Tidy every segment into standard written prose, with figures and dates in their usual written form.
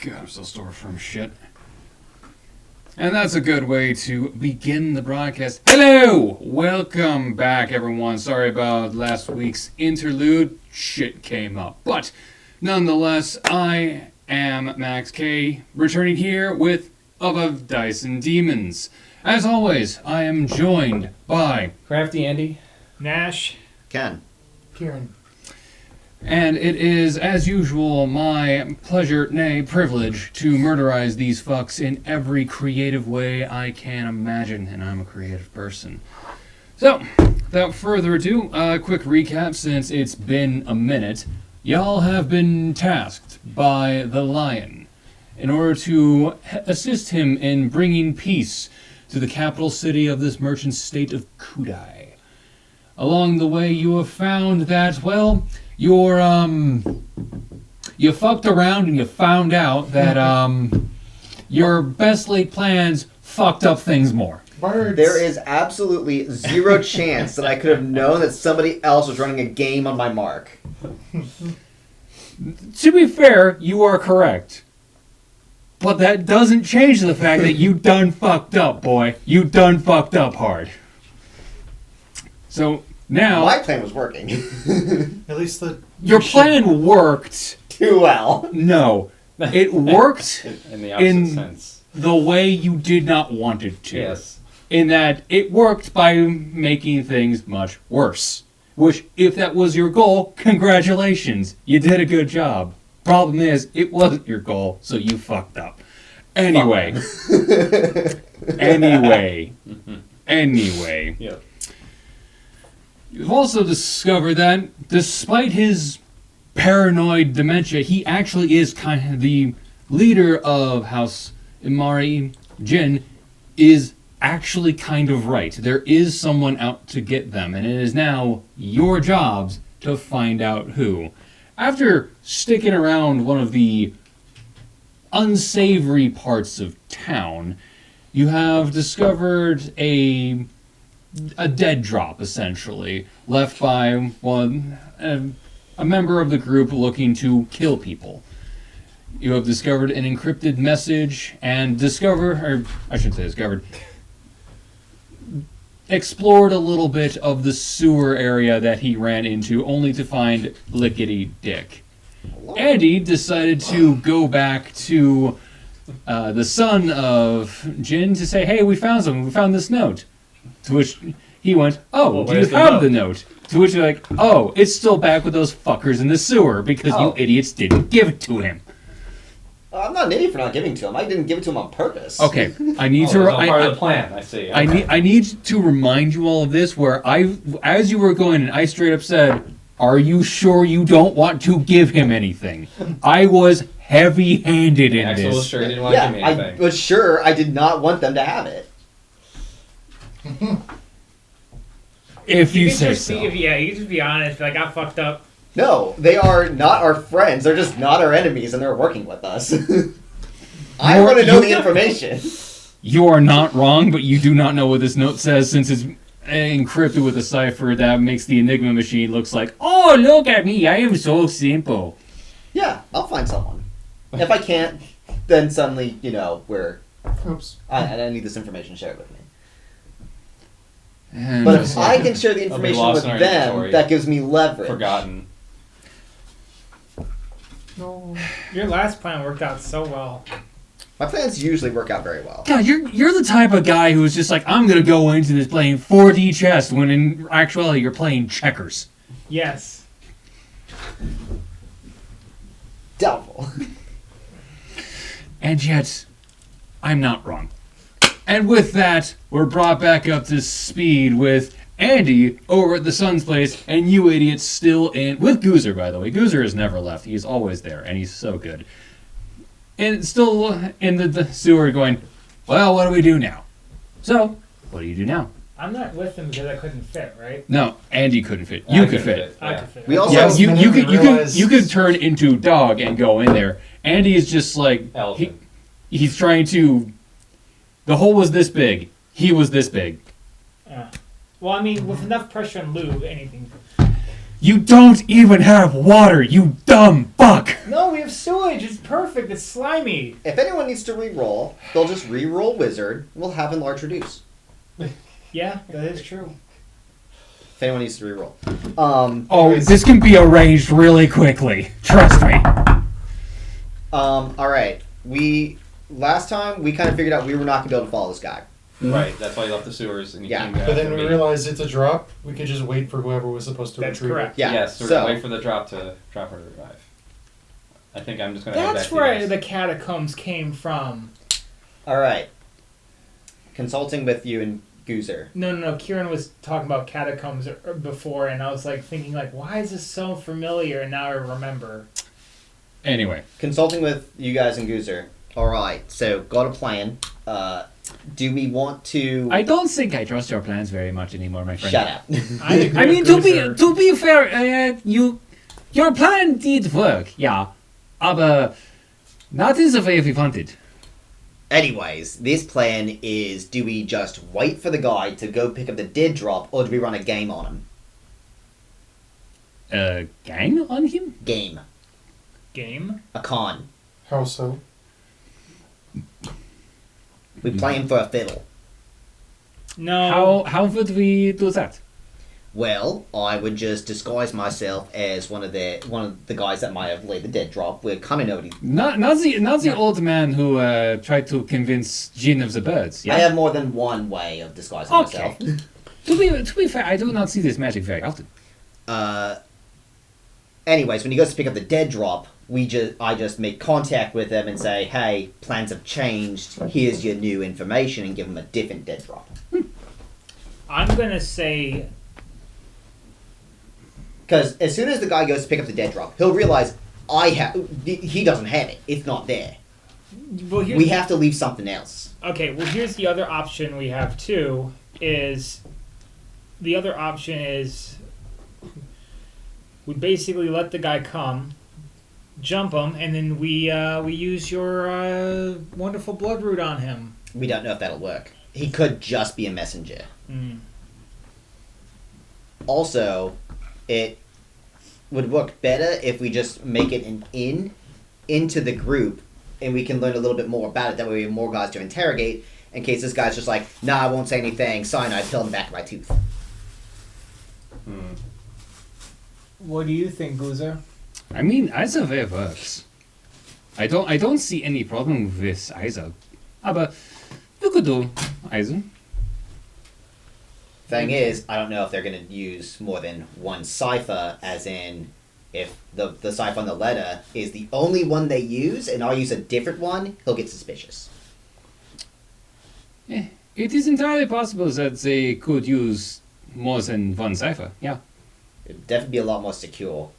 God, I'm still sore from shit. And that's a good way to begin the broadcast. Hello! Welcome back, everyone. Sorry about last week's interlude. Shit came up. But, nonetheless, I am Max K, returning here with Of Dice and Demons. As always, I am joined by Crafty Andy, Nash, Ken, Kieran. And it is, as usual, my pleasure, nay, privilege, to murderize these fucks in every creative way I can imagine, and I'm a creative person. So, without further ado, a quick recap since it's been a minute. Y'all have been tasked by the Lion in order to assist him in bringing peace to the capital city of this merchant state of Kudai. Along the way, you have found that, well, you fucked around and you found out that, your best laid plans fucked up things more. Birds. there is absolutely zero chance that I could have known that somebody else was running a game on my mark. To be fair, you are correct. But that doesn't change the fact that you done fucked up, boy. You done fucked up hard. So, now... My plan was working. At least your plan worked. Too well. No. It worked in the opposite sense. the way you did not want it to. Yes. In that it worked by making things much worse. Which, if that was your goal, congratulations. You did a good job. Problem is, it wasn't your goal, so you fucked up. Anyway. Anyway. Yep. You've also discovered that, despite his paranoid dementia, he actually is kind of the leader of House Imari. Jin is actually kind of right. There is someone out to get them, and it is now your jobs to find out who. After sticking around one of the unsavory parts of town, you have discovered a dead drop, essentially, left by a member of the group looking to kill people. You have discovered an encrypted message and explored a little bit of the sewer area that he ran into, only to find Lickety Dick. Andy decided to go back to the son of Jin to say, hey, we found something, we found this note. To which he went, oh, Well, do you where's the have note? the note? To which you're like, oh, it's still back with those fuckers in the sewer because you idiots didn't give it to him. I'm not an idiot for not giving it to him. I didn't give it to him on purpose. Okay, I need Oh, to... it was all part of the plan, I see. Okay. I need to remind you all of this, where as you were going, and I straight up said, are you sure you don't want to give him anything? I was heavy-handed in Axel was this. sure he didn't want to give me Yeah, I anything. was sure I did not want them to have it. If you can say just so. you can just be honest. Like, I fucked up. No, they are not our friends. They're just not our enemies, and they're working with us. I You're- want to know the you- information. You are not wrong, but you do not know what this note says, since it's encrypted with a cipher that makes the Enigma machine looks like, oh, look at me, I am so simple. Yeah, I'll find someone. If I can't, then suddenly, we're... Oops. I need this information shared with me. And But if I can share the They'll be information lost with in our them, inventory. that gives me leverage. Forgotten. No. Your last plan worked out so well. My plans usually work out very well. God, you're the type of guy who's just like, I'm gonna go into this playing 4D chess, when in actuality you're playing checkers. Yes. Doubtful. And yet, I'm not wrong. And with that, we're brought back up to speed with Andy over at the Sun's place, and you idiots still in... With Goozer, by the way. Goozer has never left. He's always there, and he's so good. And still in the sewer going, well, what do we do now? So, what do you do now? I'm not with them because I couldn't fit, right? No, Andy couldn't fit. You I could couldn't fit. I yeah. could fit. We also- Yeah, Last you minute we realized- could turn into dog and go in there. Andy is just like... Elephant. He's trying to... The hole was this big. He was this big. Well, I mean, with enough pressure and lube, anything. You don't even have water, you dumb fuck! No, we have sewage. It's perfect. It's slimy. If anyone needs to re-roll, they'll just re-roll wizard. We'll have enlarge reduce. Yeah, that is true. If anyone needs to re-roll. Oh, this can be arranged really quickly. Trust me. All right. Last time we kind of figured out we were not gonna be able to follow this guy. Right, that's why you left the sewers and you Yeah. came But back then for we me. realized it's a drop. We could just wait for whoever was supposed to That's retrieve correct. Yeah. Yes, we're so, gonna wait for the drop to drop her to revive. I think I'm just gonna head That's back to you where guys. the catacombs came from. all right. Consulting with you and Goozer. No. Kieran was talking about catacombs before, and I was like thinking, like, why is this so familiar? And now I remember. Anyway, Consulting with you guys and Goozer. All right. So got a plan. Do we want to? I don't think I trust your plans very much anymore, my friend. Shut up. I agree I mean, with Goozer. to be fair, your plan did work, yeah, aber not in the way we wanted. Anyways, this plan is: do we just wait for the guy to go pick up the dead drop, or do we run a game on him? Gang on him? Game. Game? A con. How so? We play him for a fiddle. No. How would we do that? Well, I would just disguise myself as one of the guys that might have laid the dead drop. We kind of know what he's. Not the old man who tried to convince Jin of the birds. Yeah. I have more than one way of disguising Okay. myself. To be fair, I do not see this magic very often. Anyways, when he goes to pick up the dead drop, I just make contact with him and say, "Hey, plans have changed. Here's your new information," and give him a different dead drop. I'm gonna say. Because as soon as the guy goes to pick up the dead drop, he'll realize he doesn't have it. It's not there. Well, here's We have to leave something else. Okay, well, here's the other option we have too. The other option is we basically let the guy come, jump him, and then we use your wonderful blood root on him. We don't know if that'll work. He could just be a messenger. Mm. Also, it would work better if we just make it into the group, and we can learn a little bit more about it. That way we have more guys to interrogate, in case this guy's just like, "Nah, I won't say anything. Cyanide pill in the back of my tooth." What do you think, Goozer? I mean, either way works. I don't see any problem with this either. Aber you could do either. Thing is, I don't know if they're going to use more than one cipher, as in, if the cipher on the letter is the only one they use, and I'll use a different one, he'll get suspicious. It is entirely possible that they could use more than one cipher. Yeah. It'd definitely be a lot more secure.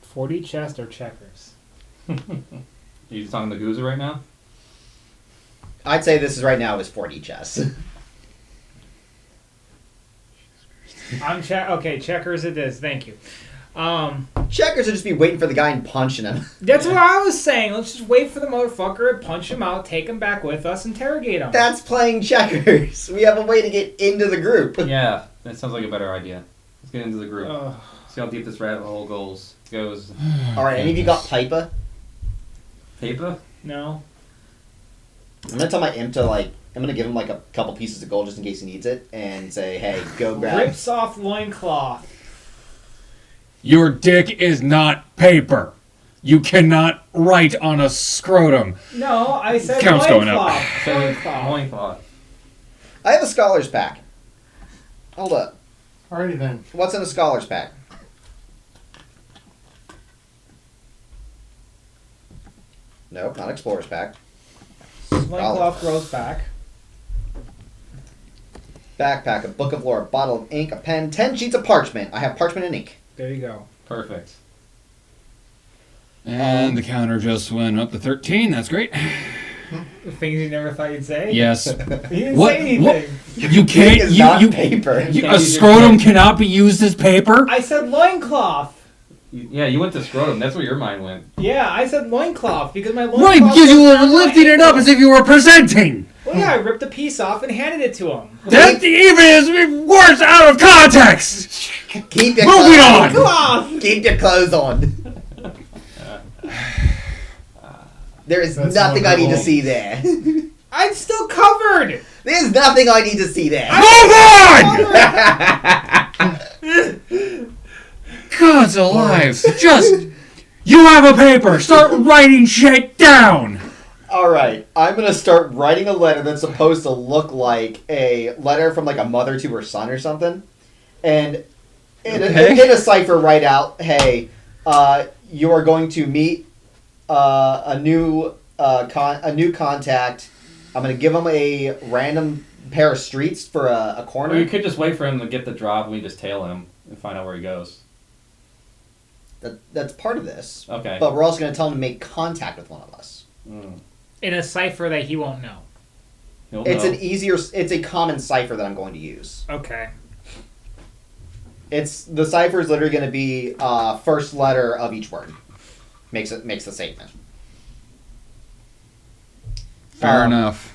40 chest or checkers? You just talking to Goozer right now? I'd say this is right now is 4D chess. Okay, checkers it is. Thank you. Checkers would just be waiting for the guy and punching him. That's what I was saying. Let's just wait for the motherfucker, punch him out, take him back with us, interrogate him. That's playing checkers. We have a way to get into the group. Yeah, that sounds like a better idea. Let's get into the group. Ugh. See how deep this rabbit hole goes. All right, any of you got Piper? Paper? No. I'm gonna tell my imp to I'm gonna give him a couple pieces of gold just in case he needs it, and say, "Hey, go grab." Rips off loincloth. Your dick is not paper. You cannot write on a scrotum. No, I said Count's going up. loincloth. Loincloth. Loincloth. I have a scholars pack. Hold up. Alrighty then. What's in a scholars pack? Nope, not explorers pack. Loincloth grows back. Backpack, a book of lore, a bottle of ink, a pen, 10 sheets of parchment. I have parchment and ink. There you go. Perfect. And the counter just went up to 13. That's great. Things you never thought you'd say? Yes. He didn't What- say anything. You Ink can't. is You, not you, paper. a scrotum cannot be used as paper. I said loincloth. Yeah, you went to scrotum. That's where your mind went. Yeah, I said loincloth because my loincloth... Right, because you was were on my lifting it up ankle. as if you were presenting. Well, yeah, I ripped a piece off and handed it to him. That even is worse out of context. Keep your Moving clothes on. Come on! Keep your clothes on. There is That's nothing I need to wonderful. see there. I'm still covered. There's nothing I need to see there. God's alive. Just, you have a paper. Start writing shit down. All right, I'm gonna start writing a letter that's supposed to look like a letter from like a mother to her son or something, and in a cipher, write out, "Hey, you are going to meet a new contact. I'm gonna give him a random pair of streets for a Or corner." you could just wait for him to get the drop and we just tail him and find out where he goes. That's part of this, Okay. but we're also gonna tell him to make contact with one of us. Mm. In a cipher that he won't know. He'll It's know. it's a common cipher that I'm going to use. Okay. The cipher is literally going to be first letter of each word. Makes the statement. Fair enough.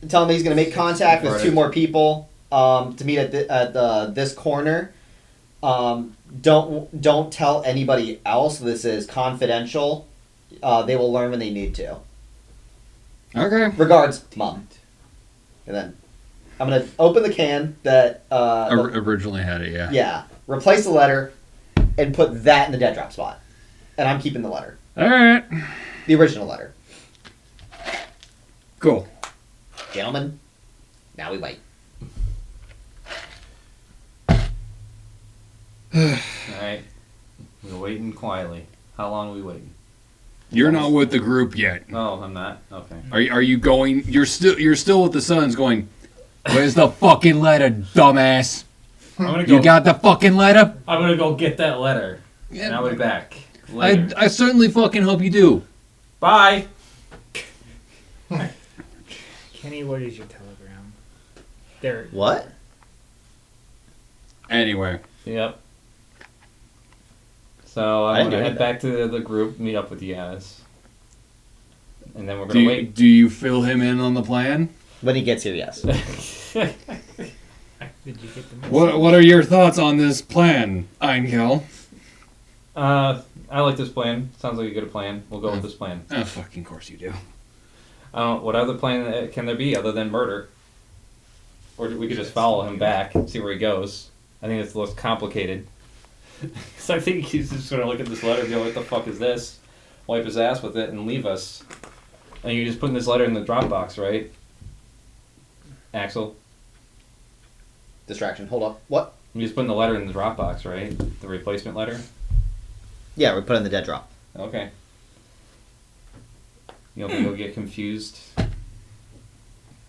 Tell him he's going to make contact with Right. 2 more people to meet at this corner. Don't tell anybody else. This is confidential. They will learn when they need to. Okay. Regards, Mom. And then I'm going to open the can that Originally had it, yeah. yeah, replace the letter and put that in the dead drop spot. And I'm keeping the letter. All right. The original letter. Cool. Gentlemen, now we wait. Alright. We're waiting quietly. How long are we waiting? You're not with the group yet. No, I'm not. Okay. Are you going? You're still with the Suns. Going. Where's the fucking letter, dumbass? I'm gonna You got the fucking letter? I'm gonna go get that letter. And I'll be back later. I certainly fucking hope you do. Bye. Kenny, what is your telegram? There. What? Anyway. Yep. So I I'm didn't do gonna head anything. back to the group, meet up with you guys, and then we're Do gonna you, wait. do you fill him in on the plan? When he gets here, yes. Did you get the message? What are your thoughts on this plan, Einkel? I like this plan. Sounds like a good plan. We'll go with this plan. Oh, fucking course you do. I don't. What other plan can there be other than murder? Or we could just follow him back, and see where he goes. I think it's the most complicated. Because I think he's just gonna look at this letter and go, "What the fuck is this?" Wipe his ass with it and leave us. And you're just putting this letter in the Dropbox, right? Axel, Distraction. Hold up. What? you're just putting the letter in the Dropbox, right? The replacement letter. Yeah, we put it in the dead drop. Okay. You don't think he'll get confused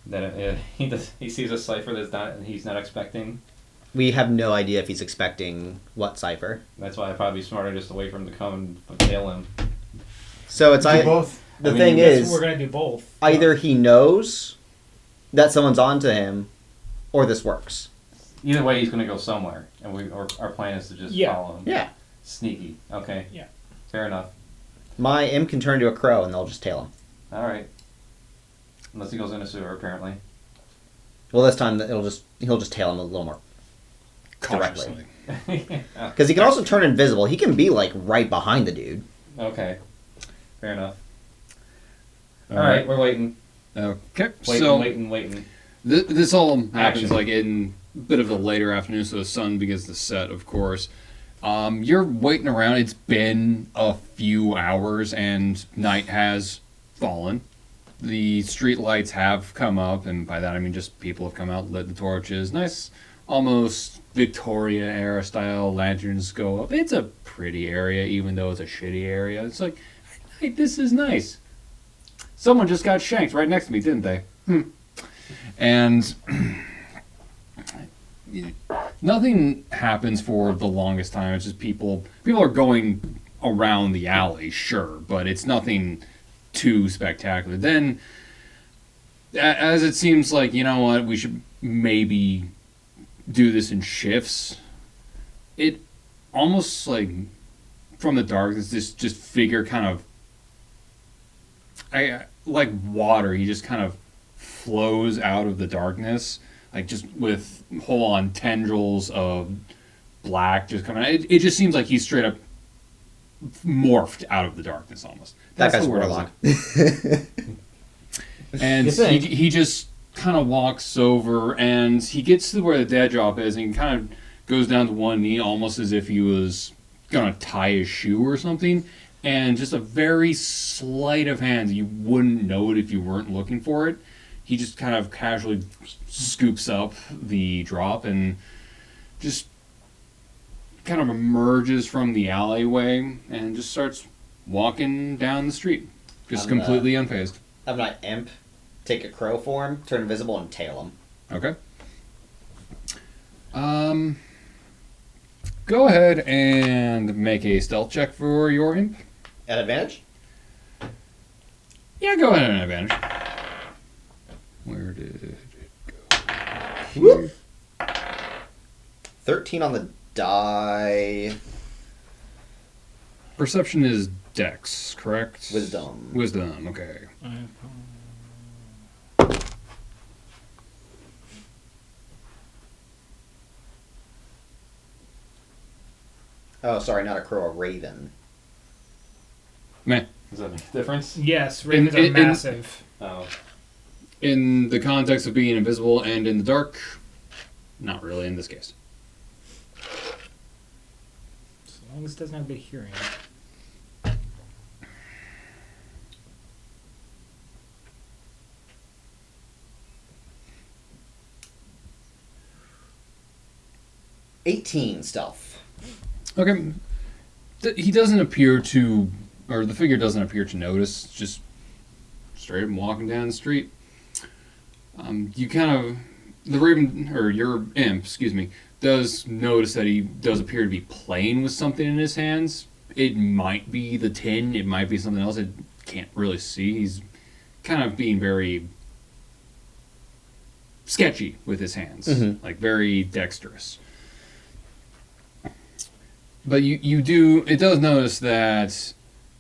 that he sees a cipher he's not expecting? We have no idea if he's expecting what cipher. That's why I'd probably be smarter just to wait for him to come and tail him. So it's Do both. the I mean, thing That's is what we're gonna do both. either he knows that someone's onto him, or this works. Either way, he's going to go somewhere, and our plan is to just Yeah. follow him. Yeah. Sneaky. Okay. Yeah. Fair enough. My imp can turn into a crow, and they'll just tail him. All right. Unless he goes in a sewer, apparently. Well, this time he'll just tail him a little more. Cautiously. Because he can also turn invisible. He can be like right behind the dude. Okay. Fair enough. All right, we're waiting. Okay. Waiting. This all happens Action. like in a bit of the later afternoon, so the sun begins to set, of course. You're waiting around. It's been a few hours, and night has fallen. The street lights have come up, and by that I mean just people have come out, lit the torches. Nice, almost Victoria-era style lanterns go up. It's a pretty area, even though it's a shitty area. It's like, hey, this is nice. Someone just got shanked right next to me, didn't they? And nothing happens for the longest time. It's just people are going around the alley, sure, but it's nothing too spectacular. Then, as it seems like, you know what, we should maybe do this in shifts. It almost like from the darkness, this just figure kind of, like water. He just kind of flows out of the darkness, like just with whole on tendrils of black just coming out. It just seems like he's straight up morphed out of the darkness almost. That That's guy's the word I was warlock. looking- And You think? he just kind of walks over and he gets to where the dead drop is and he kind of goes down to one knee almost as if he was gonna tie his shoe or something. And just a very sleight of hand, you wouldn't know it if you weren't looking for it. He just kind of casually scoops up the drop and just kind of emerges from the alleyway and just starts walking down the street, just I'm, completely unfazed. Have my imp take a crow form, turn invisible, and tail him. Okay. Go ahead and make a stealth check for your imp. At advantage? Yeah, go ahead and advantage. Where did it go? Whoop. 13 on the die. Perception is dex, correct? Wisdom. Wisdom, okay. Oh, sorry, not a crow, a raven. Man, Does that make a difference? Yes, ravens in- are massive. Oh. in the context of being invisible and in the dark, not really in this case. As long as it doesn't have good hearing. $18 stealth. Okay. He doesn't appear to, or the figure doesn't appear to notice, just straight up walking down the street. You kind of, the raven, or your imp, excuse me, does notice that he does appear to be playing with something in his hands. It might be the tin, it might be something else, it can't really see. He's kind of being very sketchy with his hands, Mhm. like very dexterous. But you do, it does notice that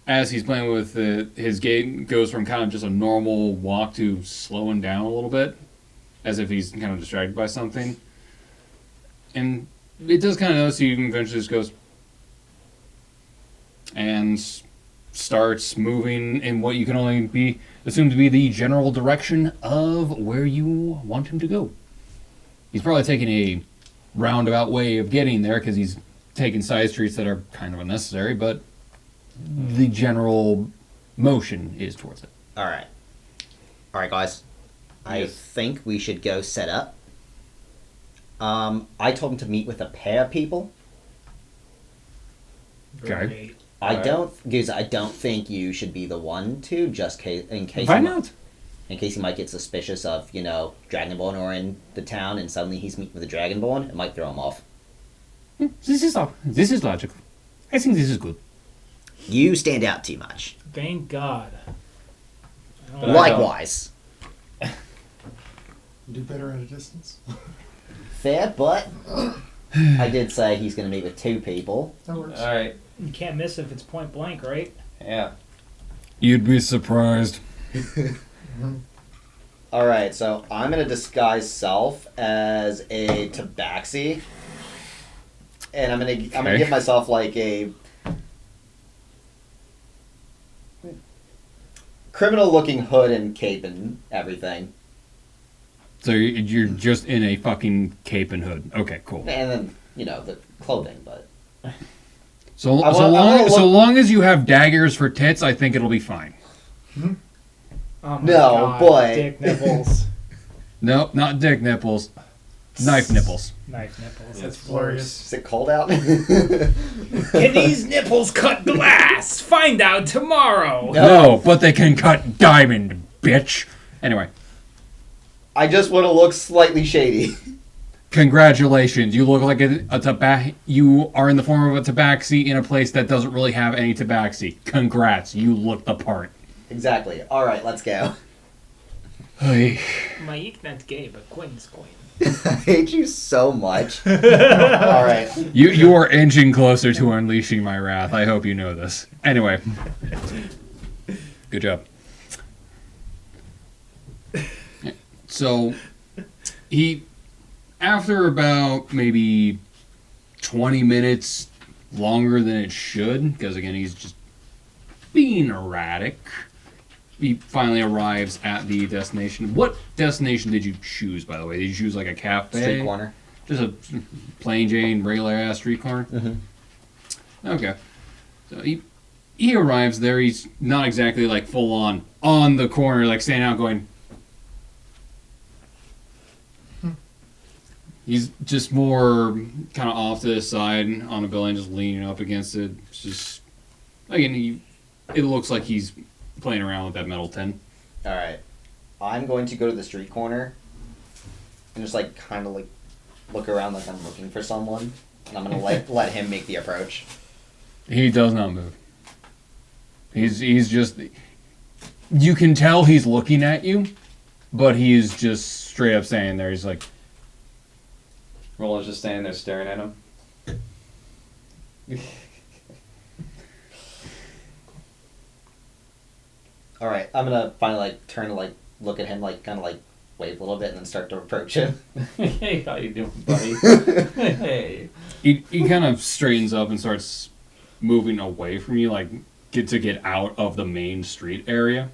as he's playing with it, his gait goes from kind of just a normal walk to slowing down a little bit, as if he's kind of distracted by something. And it does kind of notice he eventually just goes and starts moving in what you can only be assumed to be the general direction of where you want him to go. He's probably taking a roundabout way of getting there because he's taking side streets that are kind of unnecessary, but the general motion is towards it. Alright. Alright, guys. I Yes. think we should go set up. I told him to meet with a pair of people. Okay. Great. I Alright. don't think you should be the one to, just in case. Why he not? In case he might get suspicious of, Dragonborn are in the town and suddenly he's meeting with a Dragonborn. It might throw him off. This is logical. I think this is good. You stand out too much. Thank God. I don't But Likewise. Do better at a distance. Fair, but I did say he's going to meet with two people. That works. Alright. You can't miss if it's point blank, right? Yeah. You'd be surprised. Alright, so I'm going to disguise self as a tabaxi. And I'm gonna Okay. give myself like a criminal looking hood and cape and everything. So you're just in a fucking cape and hood. Okay, cool. And then, the clothing, but So I so wanna long look- so long as you have daggers for tits, I think it'll be fine. Oh my No, God. boy. Dick nipples. Nope, not dick nipples. Knife nipples. Knife nipples. Yes. That's glorious. is it cold out? Can these nipples cut glass? Find out tomorrow. No, but they can cut diamond, bitch. Anyway, I just want to look slightly shady. congratulations. You look like you are in the form of a tabaxi in a place that doesn't really have any tabaxi. Congrats, you look the part. Exactly. Alright, let's go. Hey. My not gay, but Quinn's Quinn. I hate you so much. Alright. You are inching closer to unleashing my wrath. I hope you know this. Anyway. Good job. So, after about maybe 20 minutes longer than it should, because again, he's just being erratic. He finally arrives at the destination. What destination did you choose, by the way? Did you choose like a cafe? Street corner. Just a plain Jane, regular ass street corner? Mm-hmm. Okay. So he arrives there. He's not exactly like full on the corner, like standing out going. He's just more kind of off to the side on a building, just leaning up against it. It's just, again, it looks like he's playing around with that metal tin. All right. I'm going to go to the street corner and just like kind of like look around like I'm looking for someone, and I'm gonna let him make the approach. He does not move. He's just. You can tell he's looking at you, but he's just straight up standing there. He's like, Roland's just standing there staring at him. All right. I'm gonna finally like turn to like look at him, like kind of like wave a little bit, and then start to approach him. Hey, how you doing, buddy? Hey. he kind of straightens up and starts moving away from you, like get out of the main street area.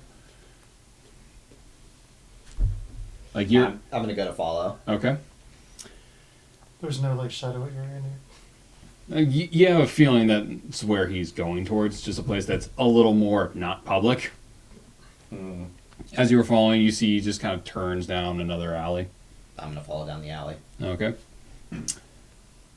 Like you're I'm gonna go to follow. okay. There's no like shadow area in here. You have a feeling that's where he's going towards, just a place that's a little more not public. Mm. As you were following, you see he just kind of turns down another alley. I'm gonna follow down the alley. Okay.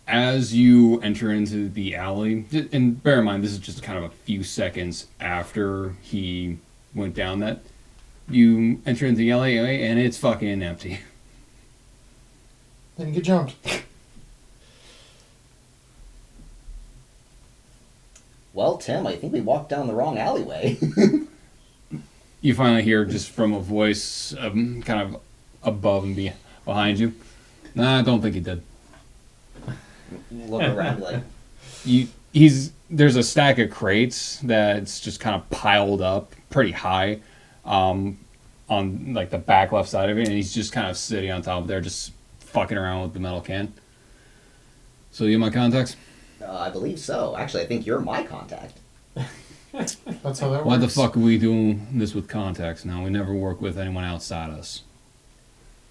As you enter into the alley, and bear in mind, this is just kind of a few seconds after he went down that, you enter into the alley and it's fucking empty. Then you get jumped. Well, Tim, I think we walked down the wrong alleyway. You finally hear just from a voice kind of above and behind you. Nah, I don't think he did. Look around like, There's a stack of crates that's just kind of piled up pretty high on like the back left side of it, and he's just kind of sitting on top of there just fucking around with the metal can. So you have my contacts? I believe so. Actually, I think you're my contact. That's how that Why works. the fuck are we doing this with contacts now? We never work with anyone outside us.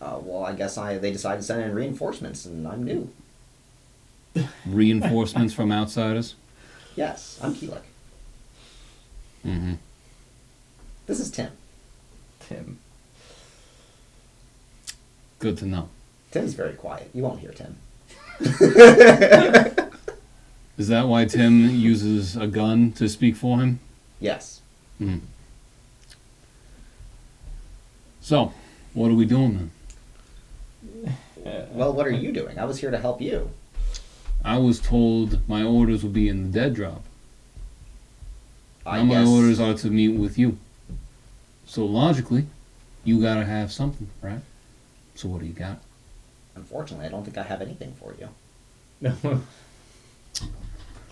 Well, I guess they decided to send in reinforcements, and I'm new. Reinforcements from outsiders? Yes, I'm Keelik. Mm-hmm. This is Tim. Tim. Good to know. Tim's very quiet. You won't hear Tim. Is that why Tim uses a gun to speak for him? Yes. Hmm. So, what are we doing then? Well, what are you doing? I was here to help you. I was told my orders would be in the dead drop. I Now my guess. orders are to meet with you. So logically, you gotta have something, right? So what do you got? Unfortunately, I don't think I have anything for you. No.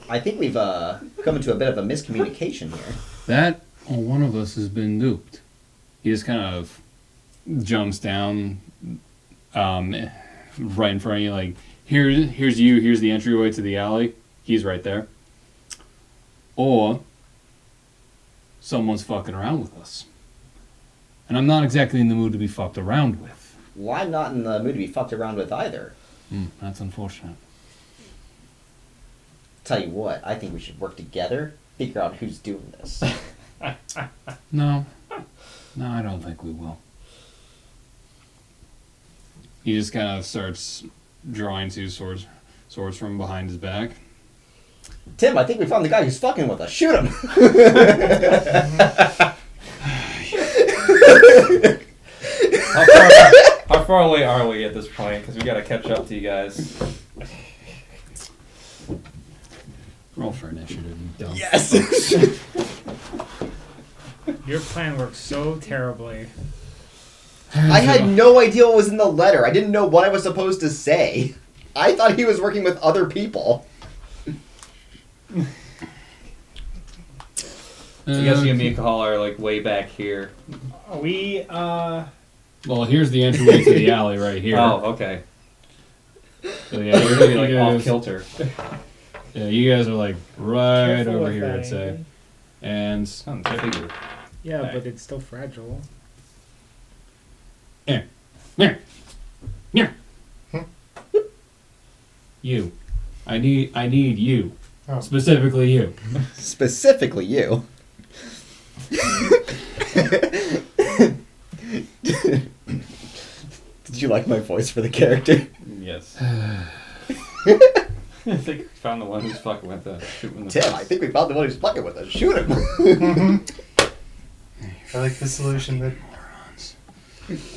I think we've come into a bit of a miscommunication here. That or one of us has been duped. He just kind of jumps down right in front of you, like, here's you, here's the entryway to the alley. He's right there. Or someone's fucking around with us. And I'm not exactly in the mood to be fucked around with. Well, I'm not in the mood to be fucked around with either. That's unfortunate. Tell you what, I think we should work together, figure out who's doing this. No, I don't think we will. He just kind of starts drawing two swords from behind his back. Tim, I think we found the guy who's fucking with us. Shoot him! How far away are we at this point? Because we gotta catch up to you guys. Roll for initiative, you dumb. Yes! Your plan works so terribly. I had no idea what was in the letter. I didn't know what I was supposed to say. I thought he was working with other people. I guess you and me are like way back here. We, Well, here's the entryway to the alley right here. Oh, okay. So yeah, We're gonna be like you off guys- kilter. Yeah, you guys are like right Careful over with here, that, I'd say. Andy. And Something bigger. Yeah, Alright. but it's still fragile. you. I need you. Oh. Specifically you. Specifically you. Did you like my voice for the character? Yes. I think we found the one who's fucking with us. Shooting the Tim, I think we found the one who's fucking with us. Shoot him. I like the solution that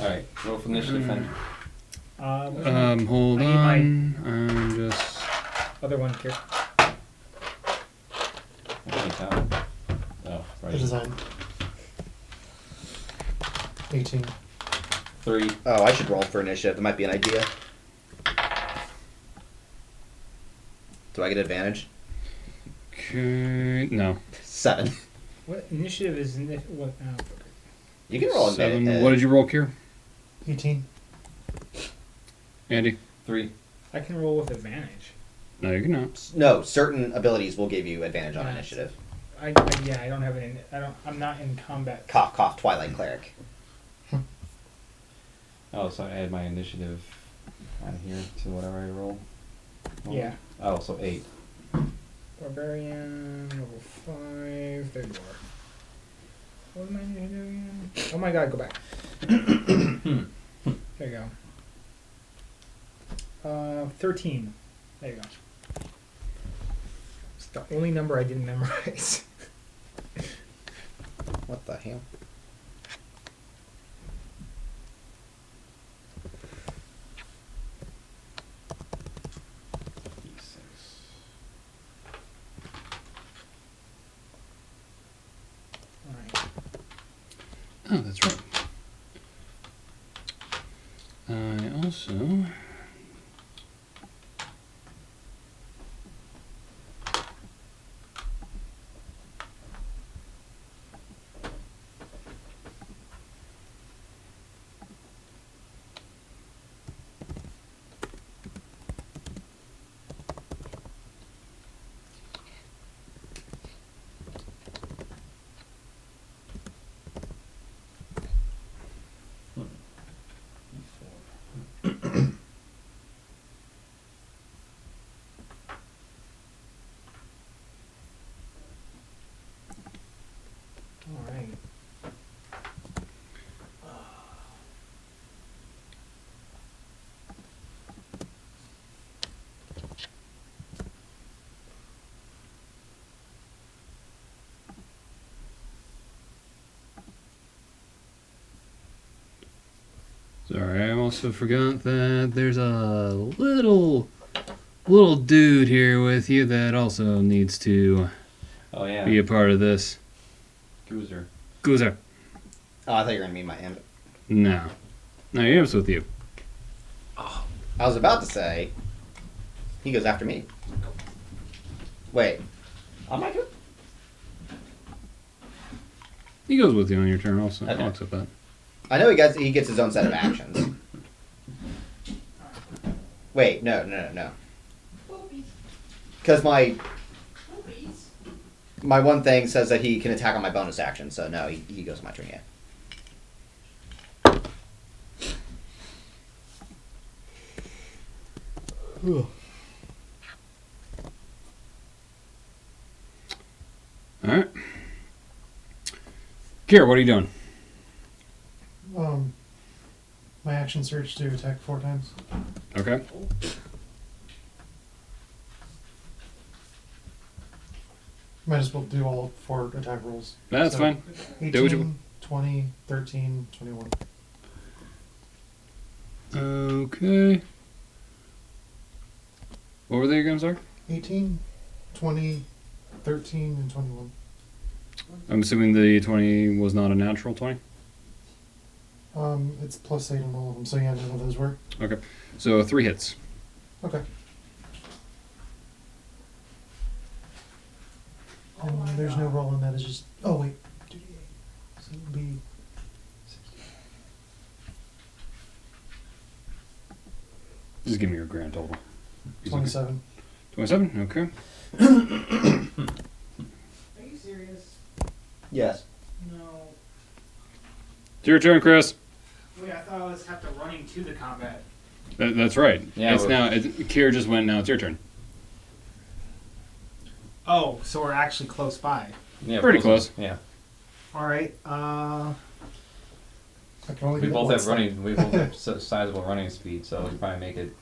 Alright, roll for initiative then. Hold I need my- on. I'm just. Other one here. Anytime. Oh, the right. design. 18. 3. Oh, I should roll for initiative. That might be an idea. Do I get advantage? Okay. No. 7. What initiative is what? You can roll Seven. advantage. What did you roll, Kier? 18. Andy? 3. I can roll with advantage. No, you cannot. No, certain abilities will give you advantage on Yeah. initiative. I yeah, I don't have it. I'm not in combat. Cough, cough, Twilight Cleric. Oh, so I add my initiative on here to whatever I roll. Yeah. Oh, so 8. Barbarian level 5. There you are. What am I doing again? Oh my god, go back. There you go. 13. There you go. It's the only number I didn't memorize. What the hell? Alright. Oh, that's right. I also. Alright. Sorry, I also forgot that there's a little dude here with you that also needs to Oh, yeah. be a part of this. Goozer. Goozer. Oh, I thought you were going to mean my imp. No. No, Imp's with you. I was about to say, he goes after me. Wait. Am I good? He goes with you on your turn also. Okay. I'll accept that. I know he gets his own set of actions. Wait, no. Because my one thing says that he can attack on my bonus action, so no, he goes on my turn, yeah. Alright. Kier, what are you doing? My action surge to attack 4 times. Okay. Might as well do all 4 attack rolls. That's So, fine. 18, Do what you- 20, 13, 21. Okay. What were they again, sorry? 18, 20, 13, and 21. I'm assuming the 20 was not a natural 20. It's plus 8 on all of them, so yeah, none of those were. Okay. So 3 hits. Okay. And there's no roll on that, it's just. Oh, wait. 2d8. So it would be. 60. Just give me your grand total. 27. 27? Okay. Are you serious? Yes. No. It's your turn, Chris. Wait, I thought I was have to running to the combat. That's right. Yeah, It's we're- now. Kier just went. Now it's your turn. Oh, so we're actually close by. Yeah, Pretty close. Yeah. All right. I can only We do both one have step. running. We both have sizable running speed, so we probably make it.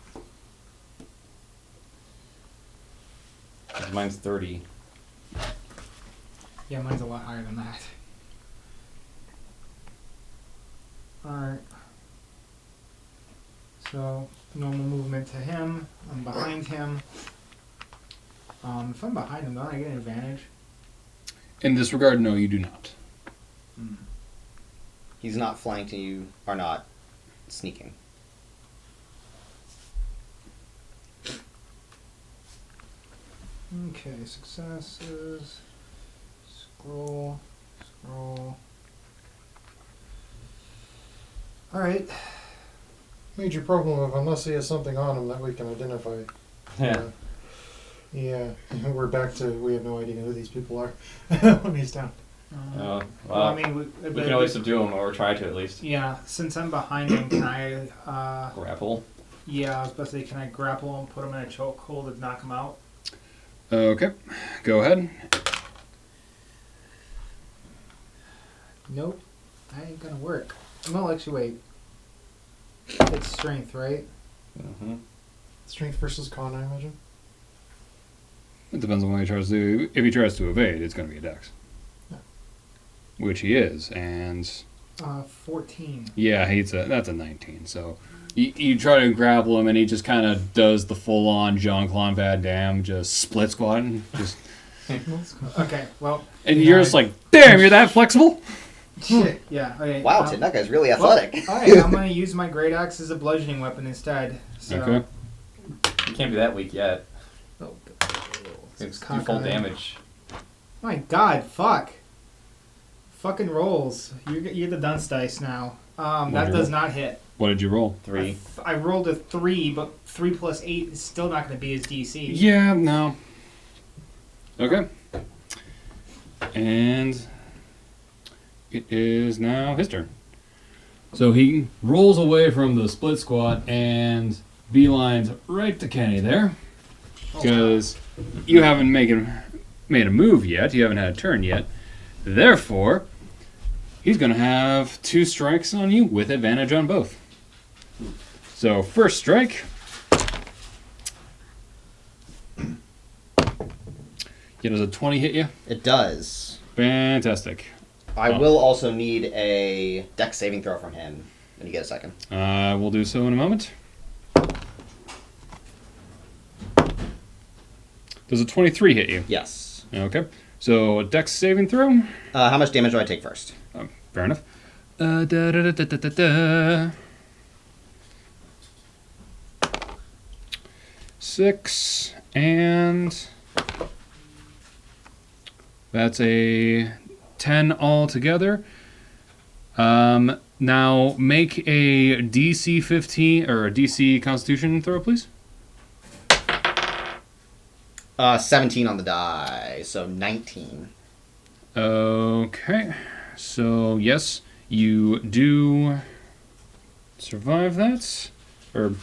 'Cause mine's 30. Yeah, mine's a lot higher than that. Alright. So, normal movement to him. I'm behind him. If I'm behind him, don't I get an advantage? In this regard, no, you do not. He's not flanked and you are not sneaking. Okay, successes. Scroll. Scroll. Alright. Major problem of unless he has something on him that we can identify. Yeah. Yeah, we're back to we have no idea who these people are when he's down. Well, Well, I mean, we can always subdue him, or try to at least. yeah, since I'm behind him, can I, Grapple. yeah, I was about to say, can I grapple him, put him in a chokehold and knock him out? Okay, go ahead. Nope, that ain't gonna work. No, actually, wait. It's strength, right? Mm-hmm. Strength versus con, I imagine. It depends on what he tries to do. If he tries to evade, it's going to be a dex. Yeah. Which he is, and 14. yeah, that's a 19. So you try to grapple him, and he just kind of does the full-on Jean-Claude Van Damme, just split squat, and just, Okay, well. and you're just like, damn, you're that flexible. Shit. Yeah. Okay. Wow, Tim, that guy's really well, athletic. Alright, I'm gonna use my great axe as a bludgeoning weapon instead. So. Okay. You can't be that weak yet. Oh, It's do cockeyed. full damage. My God, fuck. Fucking rolls. You're the dunce dice now. That Wonderful. does not hit. What did you roll? 3. I rolled a 3, but 3 plus 8 is still not going to be his DC. Yeah, no. Okay. And it is now his turn. So he rolls away from the split squat and beelines right to Kenny there. Because you haven't made a move yet. You haven't had a turn yet. Therefore, he's going to have 2 strikes on you with advantage on both. So, first strike. Does a 20 hit you? It does. Fantastic. I Oh. will also need a dex saving throw from him when you get a second. We'll do so in a moment. Does a 23 hit you? Yes. Okay. So, a dex saving throw. How much damage do I take first? Fair enough. Da, da, da, da, da, da, da. 6 and that's a 10 altogether. Now make a DC 15 or a DC Constitution throw, please. 17 on the die, so 19. Okay. So yes, you do survive that, or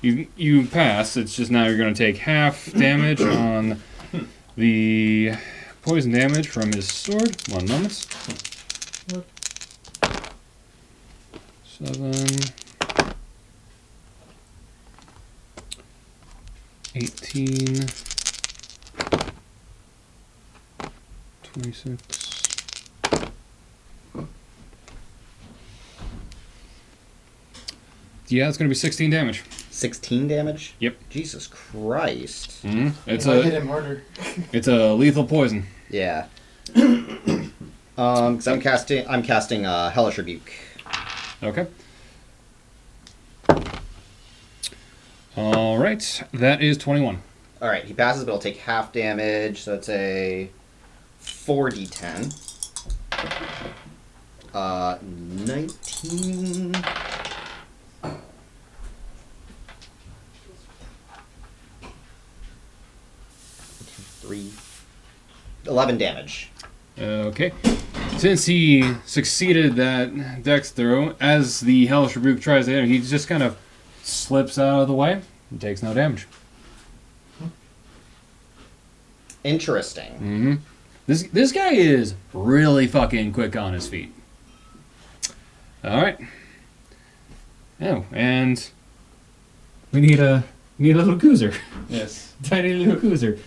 you pass. It's just now you're going to take half damage on the poison damage from his sword. 1 moment. 7, 18, 26. Yeah, it's going to be 16 damage. 16 damage? Yep. Jesus Christ. It's If I hit a him harder. it's a lethal poison. Yeah. 'Cause I'm casting Hellish Rebuke. Okay. All right, that is 21. All right, he passes, but he'll take half damage, so it's a 4d10. 19. 11 damage. Okay. Since he succeeded that dex throw, as the Hellish Rebuke tries to hit him, he just kind of slips out of the way and takes no damage. Interesting. Mm-hmm. This guy is really fucking quick on his feet. All right. Oh, and we need a little cruiser, Yes. tiny little cruiser.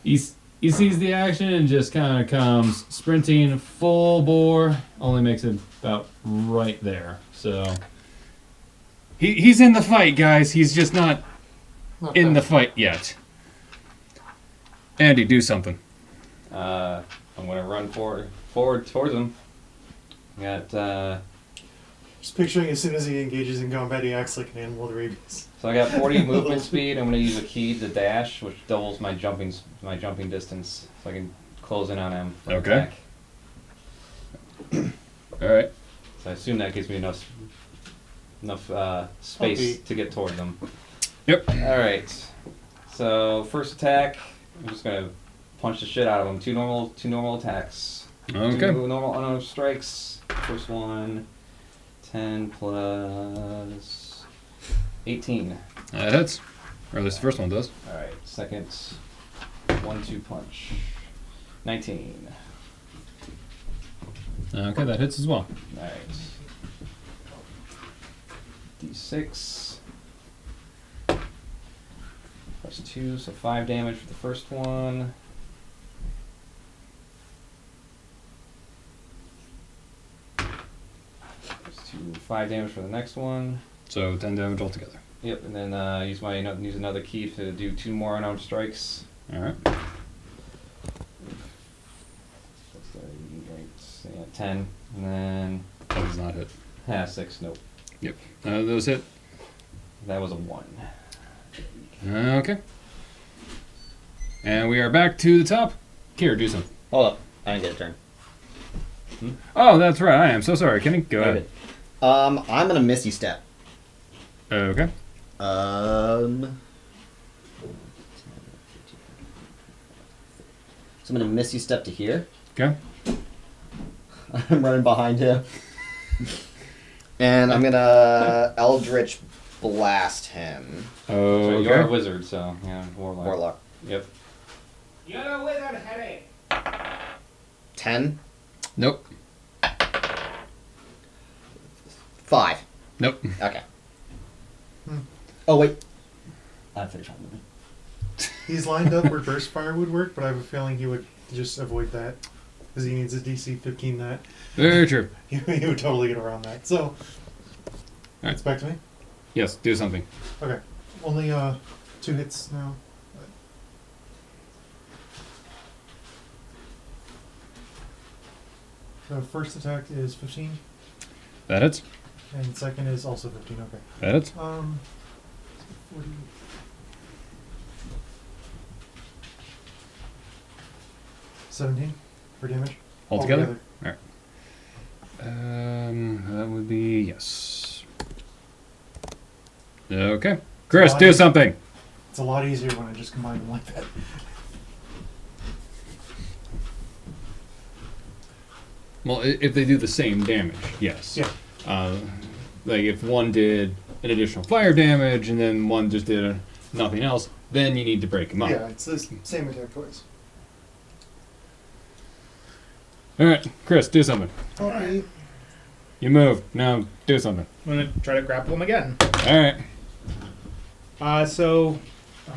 He sees the action and just kind of comes sprinting full bore. Only makes it about right there. So he's in the fight, guys. He's just not in the fight yet. Andy, do something. I'm gonna run forward towards him. Got Just picturing as soon as he engages in combat, he acts like an animal with rabies. so I got 40 movement speed. I'm gonna use a key to dash, which doubles my jumping distance, so I can close in on him. For Okay. attack. All right. So I assume that gives me enough space Okay. to get toward them. Yep. All right. So first attack, I'm just gonna punch the shit out of him. Two normal attacks. Okay. Two normal unarmed strikes. First one, 10 plus 18. That hits. Or at least the first one does. All right. Second, 1-2 punch. 19. Okay, that hits as well. All right. D6 plus 2, so 5 damage for the first one. Plus 2, 5 damage for the next one. So 10 damage altogether. Yep, and then use another key to do 2 more unarmed strikes. All right. That's right, yeah, 10, and then That does not hit. 6. Nope, Yep. Those hit. that was a 1. Okay. And we are back to the top. Kier, do something. Hold up. I didn't get a turn. Oh, that's right. I am so sorry. Kenny, go ahead. I'm going to Misty Step. Okay. So I'm going to Misty Step to here. Okay. I'm running behind him. And I'm going to Eldritch Blast him. So you're a Okay. wizard, so yeah, warlock. Warlock. Yep. You're a wizard, Harry. 10. Nope. 5. Nope. Okay. Hmm. Oh, wait. I'm finished on moving. He's lined up where burst fire would work, but I have a feeling he would just avoid that. Because he needs a DC 15 that. Very true. He would totally get around that. So, Alright. it's back to me. Yes, do something. Okay. Only 2 hits now. So first attack is 15, That hits. and second is also 15. Okay. That hits. 40. $17 for damage. Altogether? Alright. That would be yes. Okay. Chris, do something. It's a lot easier when I just combine them like that. Well, if they do the same damage, yes. Yeah. Like if one did an additional fire damage and then one just did nothing else, then you need to break them up. Yeah, it's the same attack twice. All right, Chris, do something. Okay. You moved. Now do something. I'm gonna try to grapple him again. All right.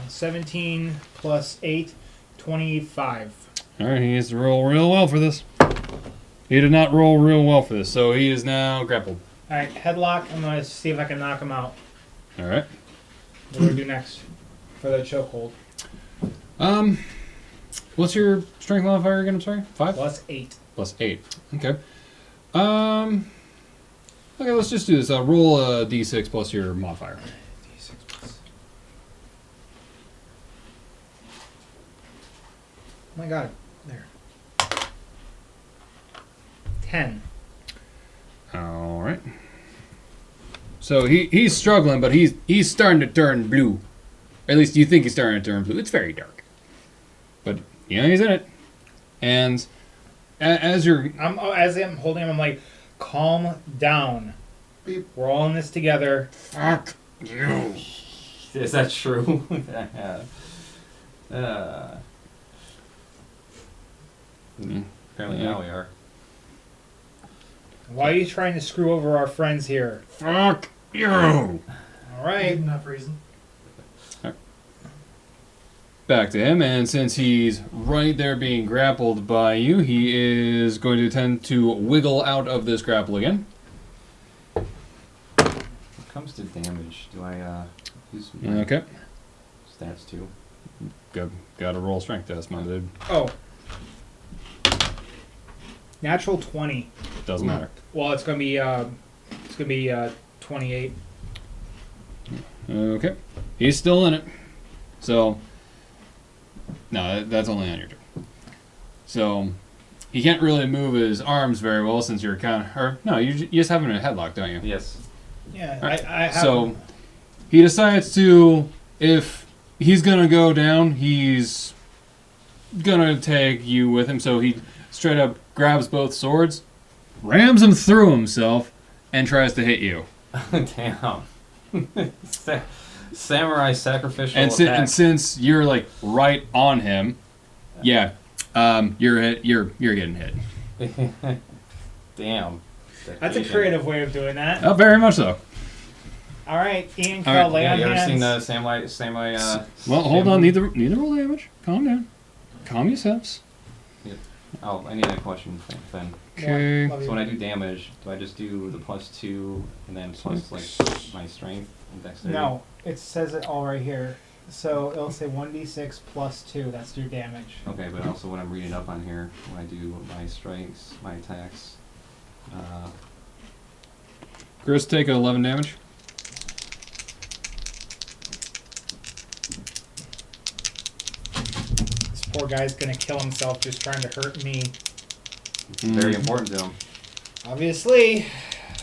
17 plus 8, 25. All right. He needs to roll real well for this. He did not roll real well for this, so he is now grappled. All right, headlock. I'm gonna see if I can knock him out. All right. What do we do next for the chokehold? What's your strength modifier again? I'm sorry. 5 Plus 8. plus 8. Okay. Okay, let's just do this. I'll roll a d6 plus your modifier. D6 plus. Oh my god. There. 10. All right. So he's struggling, but he's starting to turn blue. Or at least you think he's starting to turn blue. It's very dark, but yeah, he's in it. And as you're As I'm holding him, I'm like, calm down. Beep. We're all in this together. fuck you. Is that true? Apparently now we are. Why are you trying to screw over our friends here? Fuck you. All Good right. enough reason. Back to him, and since he's right there being grappled by you, he is going to attempt to wiggle out of this grapple again. When it comes to damage, do I use my Okay. stats too? Got to roll strength test, my dude. Oh. Natural 20. Doesn't matter. Well, it's gonna be 28. Okay. He's still in it. So, no, that's only on your turn. So, he can't really move his arms very well since you're kind of... Or, no, you just have him in a headlock, don't you? Yes. Yeah, Alright, I have. So, he decides to... If he's going to go down, he's going to take you with him. So, he straight up grabs both swords, rams them through himself, and tries to hit you. Damn. Samurai sacrificial And, attack. and since you're like right on him, yeah, you're getting hit. Damn. That's a Dedication. creative way of doing that. Oh, very much so. All right, Ian, All Cal, right, lay Yeah, on you ever hands. seen the samurai Well, hold on. Neither roll damage. Calm down. Calm yourselves. Oh, I need a question then. Okay. Love you. So when I do damage, do I just do the +2 and then plus like my strength and dexterity? No, it says it all right here. So it'll say 1d6 plus 2. That's your damage. Okay, but also when I'm reading up on here, when I do my strikes, my attacks, Chris, take 11 damage. This poor guy's gonna kill himself just trying to hurt me. it's very important to him. Obviously.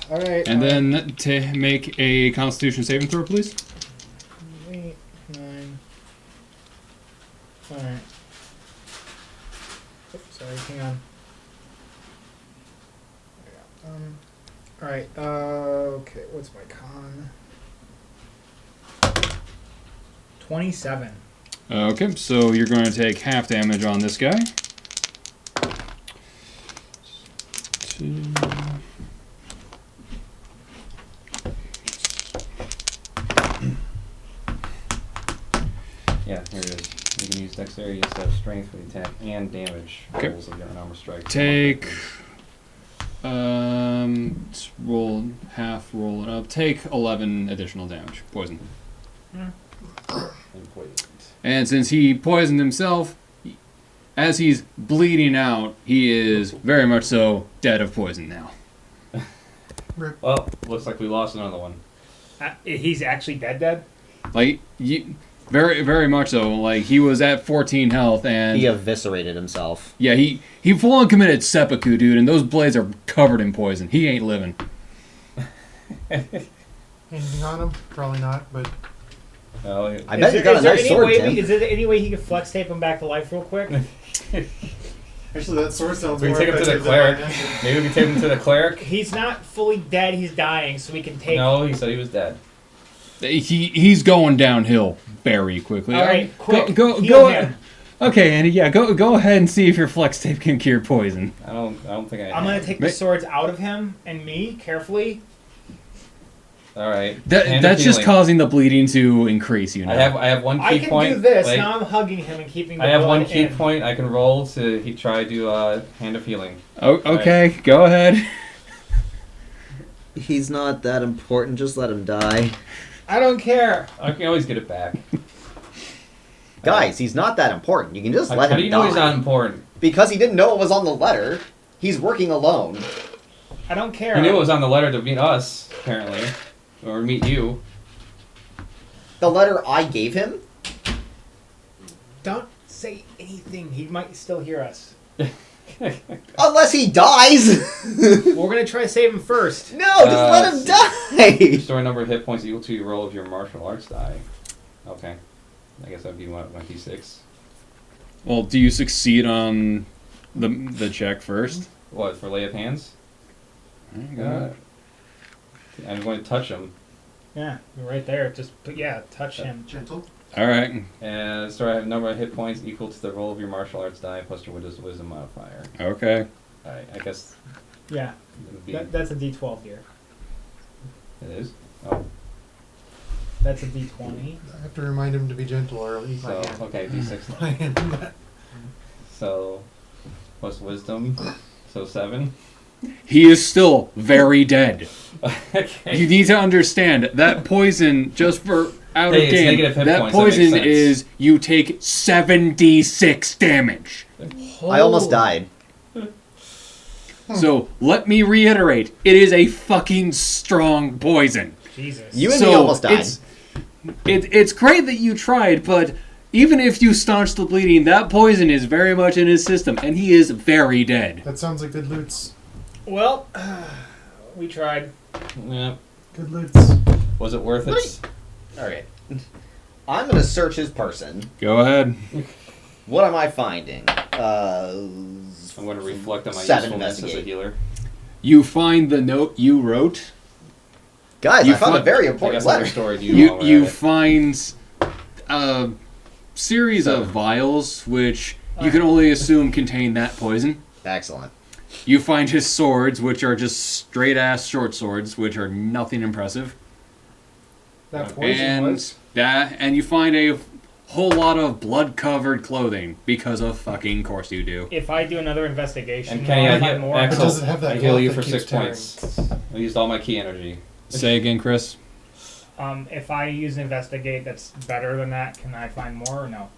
All right. And then to make a Constitution saving throw, please. 8, 9. All right. Oops, sorry. Hang on. All right. Okay. What's my con? 27. Okay, so you're going to take half damage on this guy. 2. Yeah, here it is. You can use dexterity instead of strength for the attack and damage Okay. rolls of your unarmored strike. Take. Roll half, roll it up. Take 11 additional damage. Poison. And poisoned. And since he poisoned himself, as he's bleeding out, he is very much so dead of poison now. Well, looks like we lost another one. He's actually dead. Like, very, very much so. Like, he was at 14 health, and He eviscerated himself. yeah, he full on committed seppuku, dude, and those blades are covered in poison. He ain't living. Anything on him? Probably not, but Oh, I bet you got a nice sword, Tim. Is there any way he could flex tape him back to life real quick? actually that sword sounds we more can take him to the effective than my cleric. hand. Maybe we can take him to the cleric. He's not fully dead. He's dying, so we can take. No, he said he was dead. He's going downhill very quickly. All right, quick. Go. Heal him. Okay, Andy. Yeah, go ahead and see if your flex tape can cure poison. I don't think I. I'm gonna take the swords out of him and me carefully. All right. Hand That's of just healing. causing the bleeding to increase. You know. I have one key I can point. do this. Wait. Now I'm hugging him and keeping the I have blood one key in. point I can roll to try to hand of healing. Oh, okay, go ahead. He's not that important. Just let him die. I don't care. I can always get it back. Guys, he's not that important. You can just let How him do you know die. he's not important? Because he didn't know what was on the letter. He's working alone. I don't care. He knew it was on the letter to meet us, apparently, or meet you. The letter I gave him? Don't say anything. He might still hear us. Unless he dies! We're gonna try to save him first. No, just let him die! Restore number of hit points equal to your roll of your martial arts die. Okay. I guess that'd be 1d6. Well, do you succeed on the check first. What, for lay of hands? There you go. I'm going to touch him. Yeah, you're right there. Just touch him. Gentle. All right. And so I have a number of hit points equal to the roll of your martial arts die plus your wisdom modifier. Okay. Alright, I guess Yeah, it would be... that's a D12 here. It is? Oh, That's a D20. I have to remind him to be gentle or I'll eat my so, hand. okay, d6. My hand. So, plus wisdom, so 7. He is still very dead. Okay. You need to understand that poison, just for out Hey, of it's game, negative hit that points, that makes poison sense. is you take 7d6 damage. I almost died. So let me reiterate, it is a fucking strong poison. Jesus. You and me almost died. It's great that you tried, but even if you staunch the bleeding, that poison is very much in his system, and he is very dead. That sounds like good loots. Well, we tried. Yeah. Good loots. Was it worth it? Okay. I'm gonna search his person. Go ahead. What am I finding? I'm going to reflect on my 7 usefulness as a investigate. healer. You find the note you wrote. Guys, You I found a find- very I important guess I letter. restored you. You while we're you at it. find a series of vials which you can only assume contain that poison. Excellent. You find his swords, which are just straight ass short swords, which are nothing impressive. That poison And was. and you find a whole lot of blood covered clothing because of fucking course you do. If I do another investigation, And Kenny, will I I find get more? But Axel, does it have that I heal cloth you that for keeps 6 tearing? points. I used all my key energy. Say again, Chris. If I use investigate, that's better than that. Can I find more or no?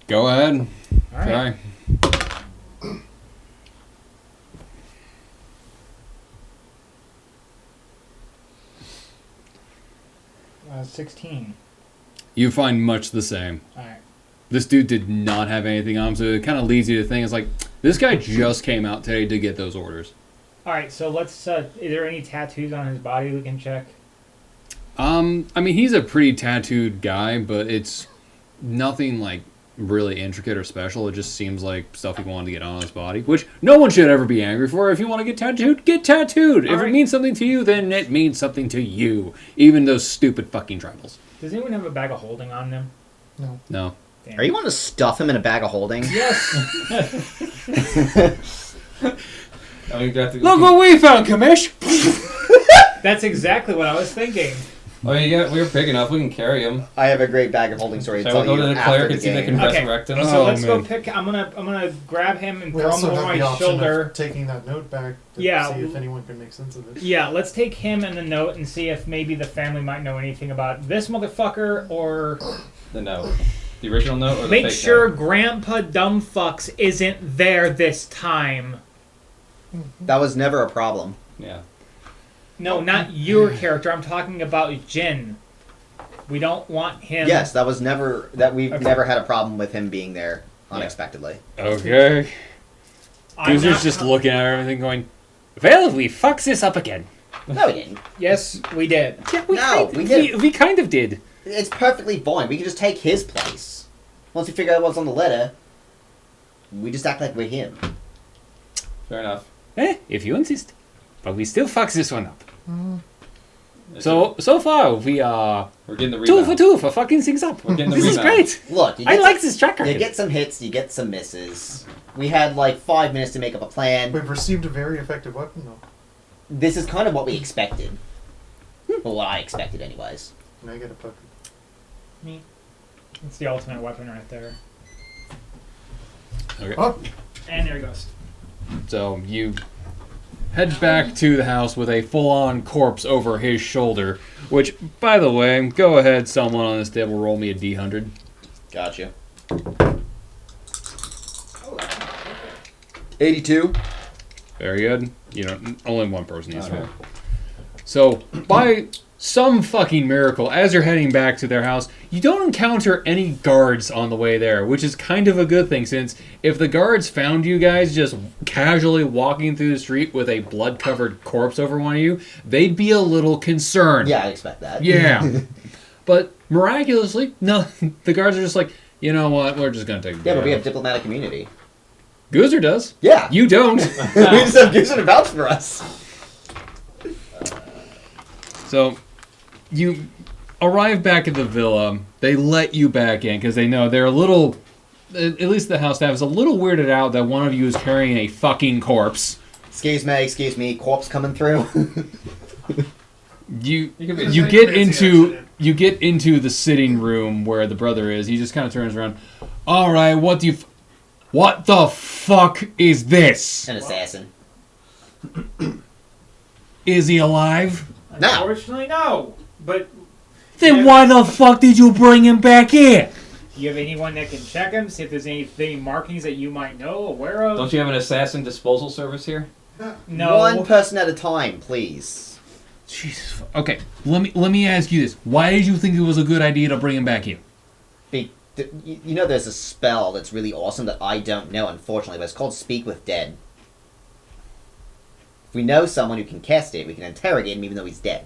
Go ahead. All right. Try. 16. You find much the same. All right. This dude did not have anything on him, so it kind of leads you to think it's like this guy just came out today to get those orders. All right. So let's. Is there any tattoos on his body we can check? I mean, he's a pretty tattooed guy, but it's nothing like really intricate or special. It just seems like stuff he wanted to get on his body, which no one should ever be angry for. If you want to get tattooed, get tattooed. If Alright. it means something to you, then it means something to you. Even those stupid fucking tribals. Does anyone have a bag of holding on them? No. No. Damn. Are you want to stuff him in a bag of holding? Yes. I mean, you have to Look what we found, Kamish! That's exactly what I was thinking. Oh, yeah, we're big enough. We can carry him. I have a great bag of holding story to Shall tell we go you to the after cleric the and see if they game. can Okay. resurrect him? So Oh, let's go man. pick. I'm gonna grab him and We throw him also over have my the option shoulder. of taking that note back to Yeah. see if anyone can make sense of it. Yeah, let's take him and the note and see if maybe the family might know anything about this motherfucker, or The note. The original note or the make fake sure note? Grandpa Dumbfucks isn't there this time. That was never a problem. Yeah. No, not your character. I'm talking about Jin. We don't want him. Yes, that was never that we've Okay. never had a problem with him being there unexpectedly. Okay. I'm Goozer's not- just looking at everything going, well, we fucked this up again. No, we didn't. Yes, we did. Yeah, No, we didn't. We kind of did. It's perfectly fine. We can just take his place. Once we figure out what's on the letter, we just act like we're him. Fair enough. If you insist. But we still fucked this one up. It's So far, we are we're getting the 2 rebound. for 2 for fucking things up. We're getting the This is rebound. great. Look, you I get like this track You record. get some hits, you get some misses. We had like 5 minutes to make up a plan. We've received a very effective weapon, though. This is kind of what we expected. Or what I expected, anyways. Can I get a puppy? It's the ultimate weapon right there. Okay. Oh, And there he goes. So you head back to the house with a full-on corpse over his shoulder. Which, by the way, go ahead, someone on this table, roll me a D100. Gotcha. 82. Very good. You know, only one person needs to Okay. roll. So, by some fucking miracle, as you're heading back to their house, you don't encounter any guards on the way there, which is kind of a good thing, since if the guards found you guys just casually walking through the street with a blood-covered corpse over one of you, they'd be a little concerned. Yeah, I expect that. Yeah. But miraculously, no, the guards are just like, you know what, we're just going to take a Yeah, day but we have off." diplomatic immunity. Goozer does. Yeah. You don't. We just have Goozer to vouch for us. So, you arrive back at the villa. They let you back in because they know they're a little. At least the house staff is a little weirded out that one of you is carrying a fucking corpse. Excuse me, corpse coming through. You You can be- you get into the sitting room where the brother is. He just kind of turns around. All right, what the fuck is this? An assassin. Is he alive? No. Unfortunately, no. But Then Yeah. why the fuck did you bring him back here? do you have anyone that can check him, see if there's any markings that you might know, aware of? Don't you have an assassin disposal service here? No. One person at a time, please. Jesus. Okay, let me ask you this: why did you think it was a good idea to bring him back here? You know there's a spell that's really awesome that I don't know, unfortunately, but it's called Speak with Dead. If we know someone who can cast it, we can interrogate him even though he's dead.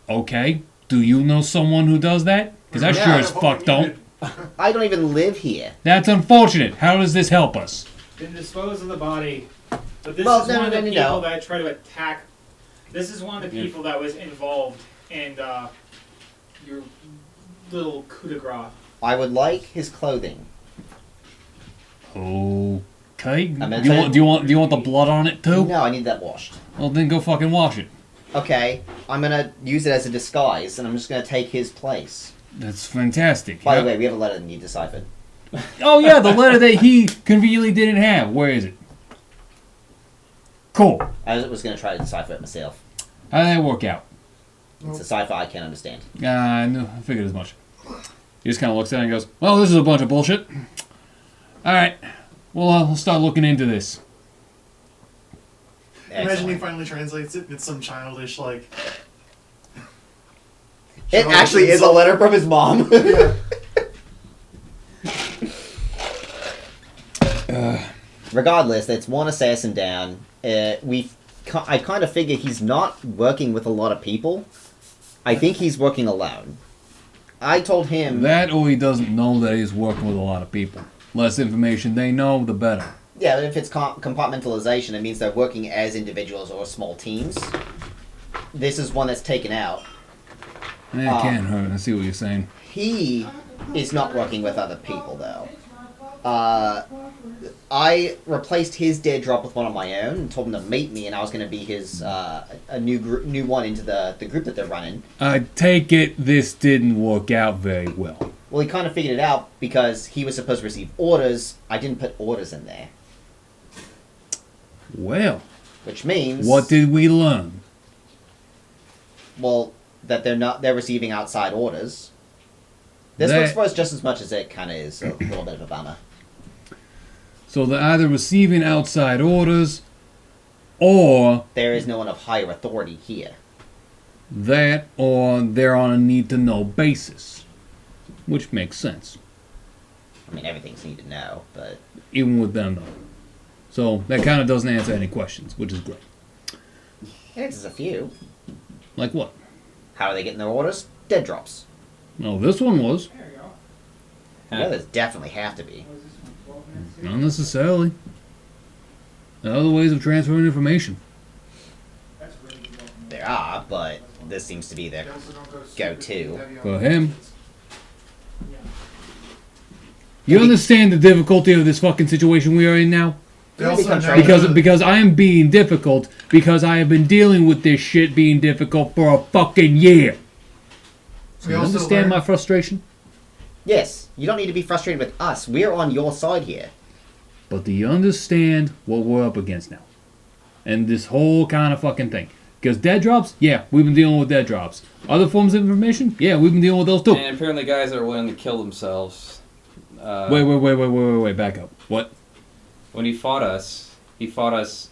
Okay, do you know someone who does that? Because I No. sure as fuck don't. I don't even live here. That's unfortunate. How does this help us? Then dispose of the body. But this Well, is no, one of the no, people no. that tried to attack. This is one of the Yeah. people that was involved in your little coup de grace. I would like his clothing. Okay. gonna Do you want the blood on it too? No, I need that washed. Well, then go fucking wash it. Okay, I'm gonna use it as a disguise, and I'm just gonna take his place. That's fantastic. By the way, we have a letter that you deciphered. Oh yeah, the letter that he conveniently didn't have. Where is it? Cool. I was gonna try to decipher it myself. How did that work out? It's a cipher I can't understand. No, I figured as much. He just kind of looks at it and goes, "Well, this is a bunch of bullshit. All right, well, we'll start looking into this." Imagine he Excellent. finally translates it. It's some childish like. It actually is a insult. letter from his mom. Yeah. Regardless, that's one assassin down. I kind of figure he's not working with a lot of people. I think he's working alone. I told him. That or he doesn't know that he's working with a lot of people. Less information they know, the better. Yeah, but if it's compartmentalization, it means they're working as individuals or small teams. This is one that's taken out. It can't hurt. I see what you're saying. He is not working with other people, though. I replaced his dead drop with one of my own and told him to mate me, and I was going to be his a new one into the group that they're running. I take it this didn't work out very well. Well, he kind of figured it out because he was supposed to receive orders. I didn't put orders in there, Well, which means what did we learn? Well, that they're receiving outside orders. This That- works for us just as much as it kind of is a little bit of a bummer. So they're either receiving outside orders, or There is no one of higher authority here. that, or they're on a need-to-know basis. Which makes sense, I mean, everything's need to know, but even with them though. So that kind of doesn't answer any questions, which is great. it answers a few. Like what? How are they getting their orders? Dead drops. No, this one was. There you go. Yeah, there's definitely have to be. Was this one 12 minutes? Not necessarily. There are other ways of transferring information. That's really good. There are, but this seems to be their go-to. For him. You understand the difficulty of this fucking situation we are in now? They also Become know trained. Because I am being difficult because I have been dealing with this shit being difficult for a fucking year. So We you also understand learned- my frustration? Yes, you don't need to be frustrated with us. We're on your side here. But do you understand what we're up against now? And this whole kind of fucking thing. Because dead drops? Yeah, we've been dealing with dead drops. Other forms of information? Yeah, we've been dealing with those too. And apparently, guys are willing to kill themselves. Wait, back up. What? When he fought us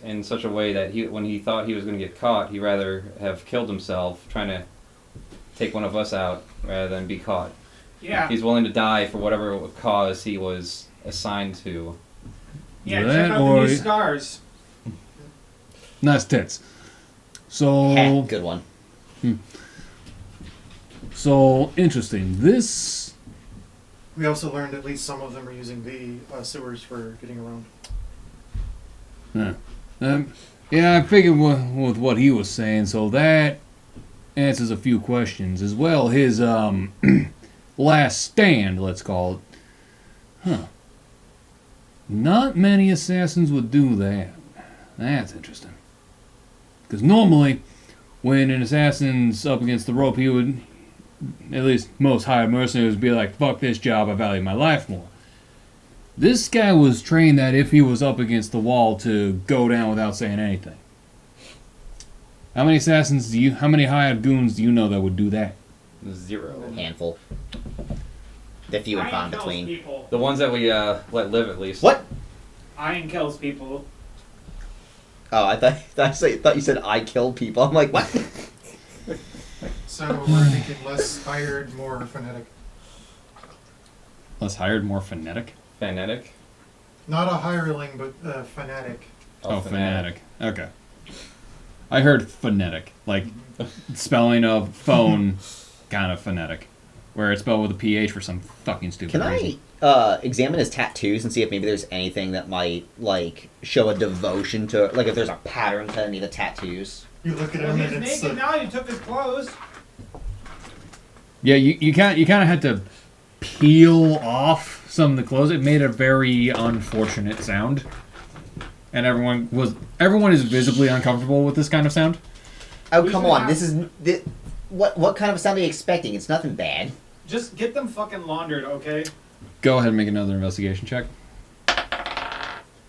in such a way that when he thought he was going to get caught, he'd rather have killed himself trying to take one of us out rather than be caught. Yeah. He's willing to die for whatever cause he was assigned to. Yeah, That check out the or- new scars. Nice tits. Heh, good one. So, interesting. This We also learned at least some of them are using the sewers for getting around. Yeah, I figured with what he was saying, so that answers a few questions as well. His last stand, let's call it. Huh. Not many assassins would do that. That's interesting. Because normally, when an assassin's up against the rope, he would, at least most hired mercenaries, would be like, fuck this job, I value my life more. This guy was trained that if he was up against the wall to go down without saying anything. How many assassins how many hired goons do you know that would do that? 0. Handful. They're few and far in between. People. The ones that we let live at least. What? Iron kills people. Oh, I thought you said I kill people. I'm like, what? So we're thinking less hired, more phonetic. Less hired, more phonetic? Phonetic. Not a hireling, but fanatic. Oh, fanatic. Okay. I heard phonetic, like spelling of phone, kind of phonetic, where it's spelled with a PH for some fucking stupid Can reason. I examine his tattoos and see if maybe there's anything that might, like, show a devotion to, like, if there's a pattern to any of the tattoos? You look at Well, him he's and it's naked now. You took his clothes. Yeah, you kind of had to peel off some of the clothes. It made a very unfortunate sound, and everyone is visibly uncomfortable with this kind of sound. Oh, We come should on. have- This is... What kind of sound are you expecting? It's nothing bad. Just get them fucking laundered, okay? Go ahead and make another investigation check.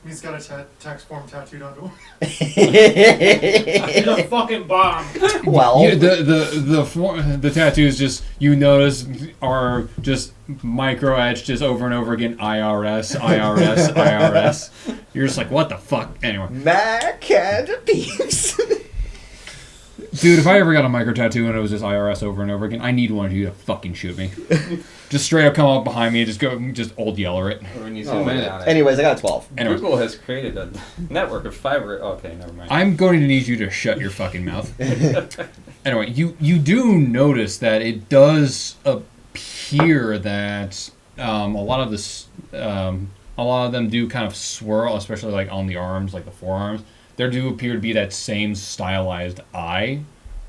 he's got a tax form tattooed onto him. It's a fucking bomb. Well, Yeah, the tattoos just you notice are just micro etched just over and over again. IRS, IRS, IRS. You're just like, what the fuck? Anyway, Mac and Peeps. dude, if I ever got a micro tattoo and it was just IRS over and over again, I need one of you to fucking shoot me. Just straight up come up behind me and just old yeller it. Or when you Oh, zoom in man. on it. Anyways, I got a 12. Anyway. Google has created a network of fiber. Okay, never mind. I'm going to need you to shut your fucking mouth. Anyway, you do notice that it does appear that a lot of them do kind of swirl, especially like on the arms, like the forearms. There do appear to be that same stylized eye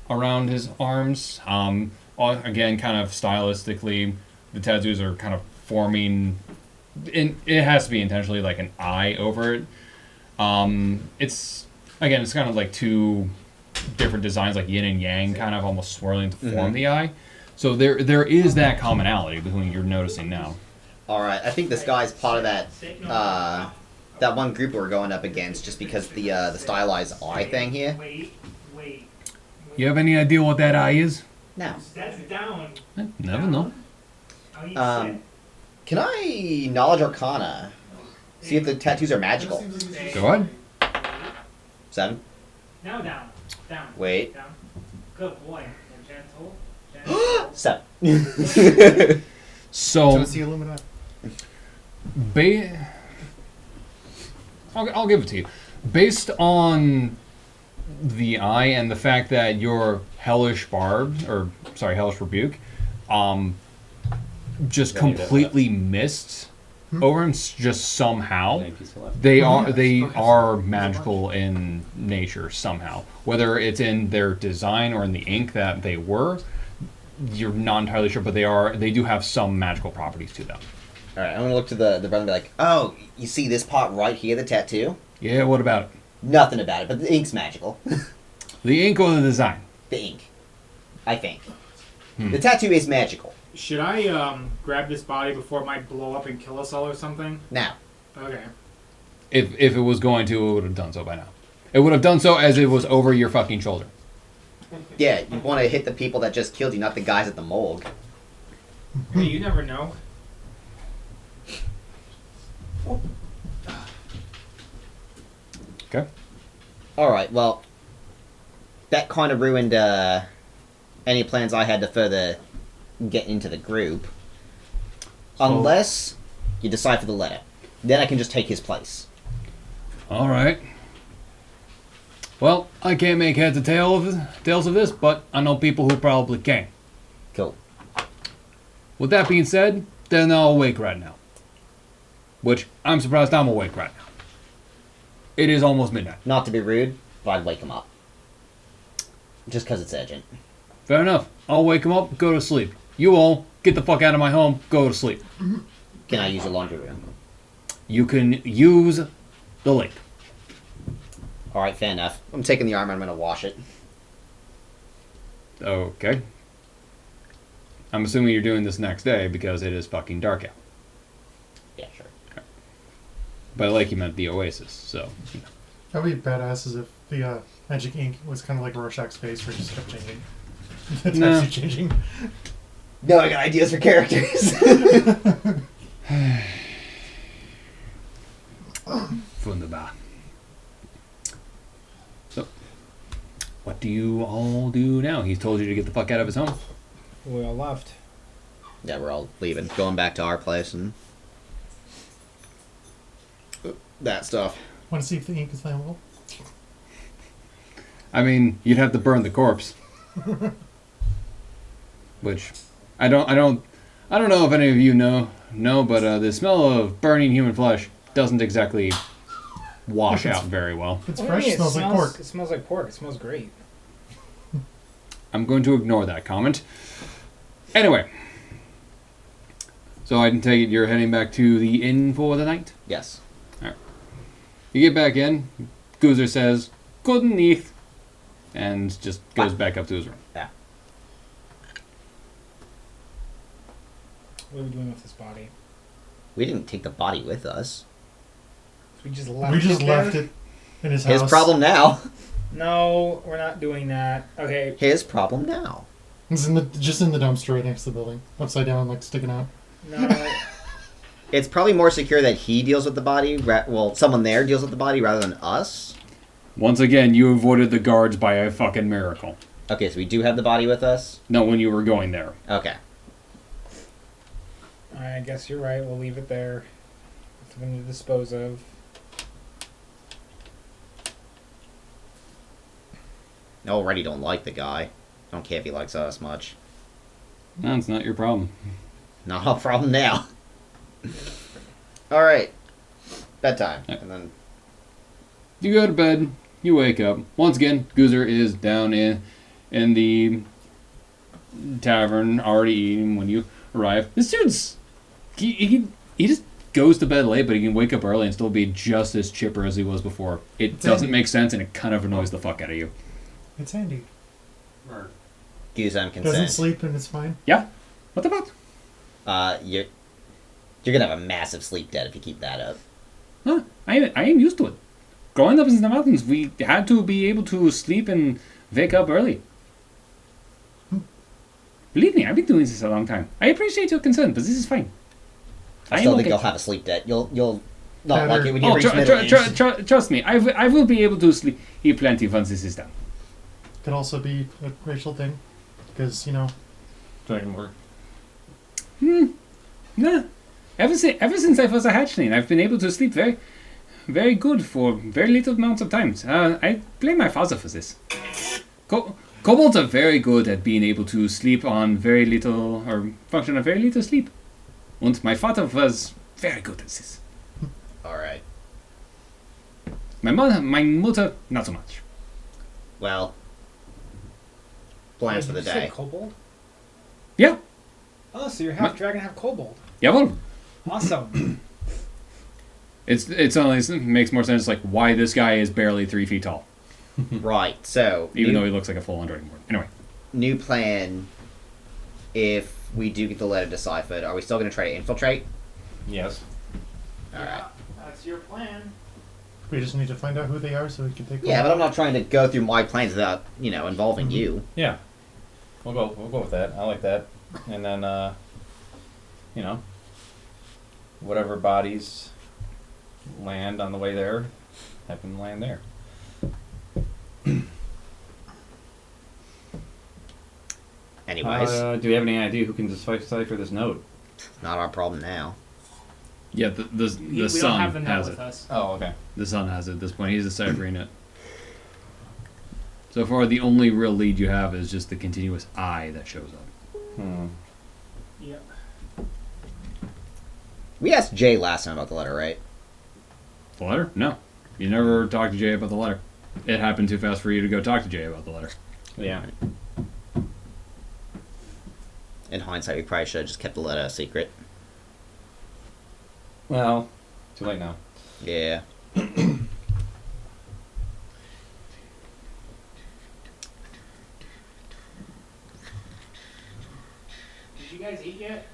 around his arms. Again, kind of stylistically, the tattoos are kind of forming. It has to be intentionally like an eye over it. It's kind of like two different designs, like yin and yang, kind of almost swirling to form the eye. So there is that commonality between you're noticing now. Alright, I think this guy's part of that, that one group we're going up against just because the stylized eye thing here. Wait. You have any idea what that eye is? Now, That's down. Never know. Oh, you can I Knowledge Arcana? See if the tattoos are magical. Go ahead. 7. Now down. Down. Wait. Down. Good boy. Gentle. 7. So, So it's the Illuminati. I'll give it to you. Based on the eye and the fact that your hellish rebuke, just completely missed over him just somehow. Any piece of left? They are magical in nature somehow. Whether it's in their design or in the ink that they were, you're not entirely sure, but they do have some magical properties to them. Alright, I'm gonna look to the brother and be like, oh, you see this part right here, the tattoo? Yeah, what about it? Nothing about it, but the ink's magical. The ink or the design? The ink. I think. The tattoo is magical. Should I grab this body before it might blow up and kill us all or something? Now, Okay. If it was going to, it would have done so by now. It would have done so as it was over your fucking shoulder. yeah, you want to hit the people that just killed you, not the guys at the morgue. Hey, you never know. Okay. Alright, well, that kind of ruined any plans I had to further get into the group. Unless you decipher the letter. Then I can just take his place. All right. Well, I can't make heads or tails of this, but I know people who probably can. Cool. With that being said, they're not awake right now. Which, I'm surprised I'm awake right now. It is almost midnight. Not to be rude, but I'd wake him up. Just because it's urgent. Fair enough. I'll wake him up, go to sleep. You all, get the fuck out of my home, go to sleep. Can I use a laundry room? You can use the lake. Alright, fair enough. I'm taking the armor, I'm gonna wash it. Okay. I'm assuming you're doing this next day because it is fucking dark out. Yeah, sure. By lake, you meant the oasis, so. That'd be badass as if the magic ink was kind of like Rorschach's face where it just kept changing. It's No. actually changing. No, I got ideas for characters. Wunderbar. So, what do you all do now? He's told you to get the fuck out of his home. We all left. Yeah, we're all leaving. Going back to our place and... that stuff. Want to see if the ink is flammable? I mean, you'd have to burn the corpse. Which, I don't know if any of you know, but the smell of burning human flesh doesn't exactly wash out very well. If it's What do you fresh, mean? it smells like pork. It smells like pork. It smells great. I'm going to ignore that comment. Anyway, so I can take it you're heading back to the inn for the night? Yes. You get back in, Goozer says, "Good night," and just goes back up to his room. Yeah. What are we doing with this body? We didn't take the body with us. We just left. We just it left there? it in his house. His problem now. No, we're not doing that. Okay. His problem now. It's just in the dumpster right next to the building, upside down, like sticking out. No. It's probably more secure that he deals with the body. Well, someone there deals with the body rather than us. Once again, you avoided the guards by a fucking miracle. Okay, so we do have the body with us. Not when you were going there. Okay. I guess you're right. We'll leave it there. Something to dispose of. I already don't like the guy. Don't care if he likes us much. That's not your problem. Not a problem now. Alright. Bedtime. Yeah. And then You go to bed, you wake up. Once again, Goozer is down in the tavern, already eating when you arrive. This dude's... He just goes to bed late, but he can wake up early and still be just as chipper as he was before. It doesn't make sense, and it kind of annoys the fuck out of you. It's handy. Guzan can Doesn't say, sleep and it's fine. Yeah? What about? you're gonna have a massive sleep debt if you keep that up. Huh? I am used to it. Growing up in the mountains, we had to be able to sleep and wake up early. Believe me, I've been doing this a long time. I appreciate your concern, but this is fine. I am still think okay. you'll have a sleep debt. You'll not Better. like it when you Oh, reach middle age. trust me, I will be able to sleep plenty once this is done. Could also be a racial thing, because Dragon work. Nah. Ever since I was a hatchling, I've been able to sleep very, very good for very little amounts of time. I blame my father for this. Kobolds are very good at being able to sleep on very little, or function on very little sleep. And my father was very good at this. Alright. My mother, not so much. Well, plans for the Did you say day. kobold? Yeah, Oh, so you're half dragon, half kobold. yeah, well, Awesome. it's only it makes more sense like why this guy is barely 3 feet tall, Right, so even though he looks like a full Dragonborn. Anyway, new plan. If we do get the letter deciphered, are we still going to try to infiltrate? Yes. Alright. That's your plan. we just need to find out who they are so we can take them. Yeah, but I'm not trying to go through my plans without, involving you. Yeah. We'll go with that. I like that. And then whatever bodies land on the way there, have them land there. Anyways, Do we have any idea who can decipher this note? not our problem now. yeah, the We don't sun have the note has with it. us. Oh, okay. The sun has it at this point. He's deciphering it. So far, the only real lead you have is just the continuous I that shows up. Hmm. Yep. We asked Jay last time about the letter, right? The letter? No. You never talked to Jay about the letter. It happened too fast for you to go talk to Jay about the letter. Yeah. In hindsight, we probably should have just kept the letter a secret. Well, too late now. Yeah. Did you guys eat yet?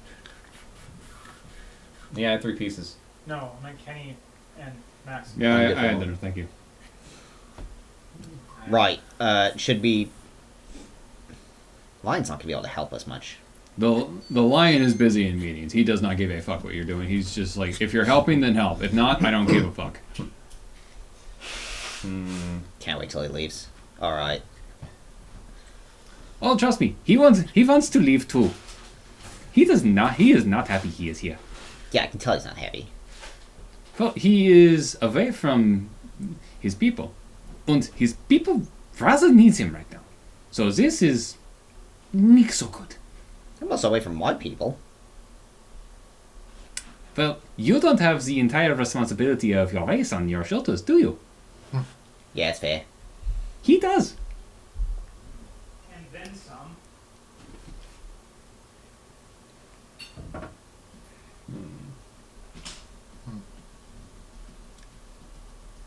Yeah, I had 3 pieces. No, I meant Kenny and Max. Yeah, I'm I good for had all. dinner. Thank you. Right. Should we... Lion's not going to be able to help us much. The lion is busy in meetings. He does not give a fuck what you're doing. He's just like, if you're helping, then help. If not, I don't give a fuck. Can't wait till he leaves. Alright. Oh, trust me. He wants to leave too. He is not happy he is here. Yeah, I can tell he's not happy. Well, he is away from his people. And his people rather needs him right now. So this is not so good. I'm also away from my people. Well, you don't have the entire responsibility of your race on your shoulders, do you? Yeah, it's fair. He does. And then some.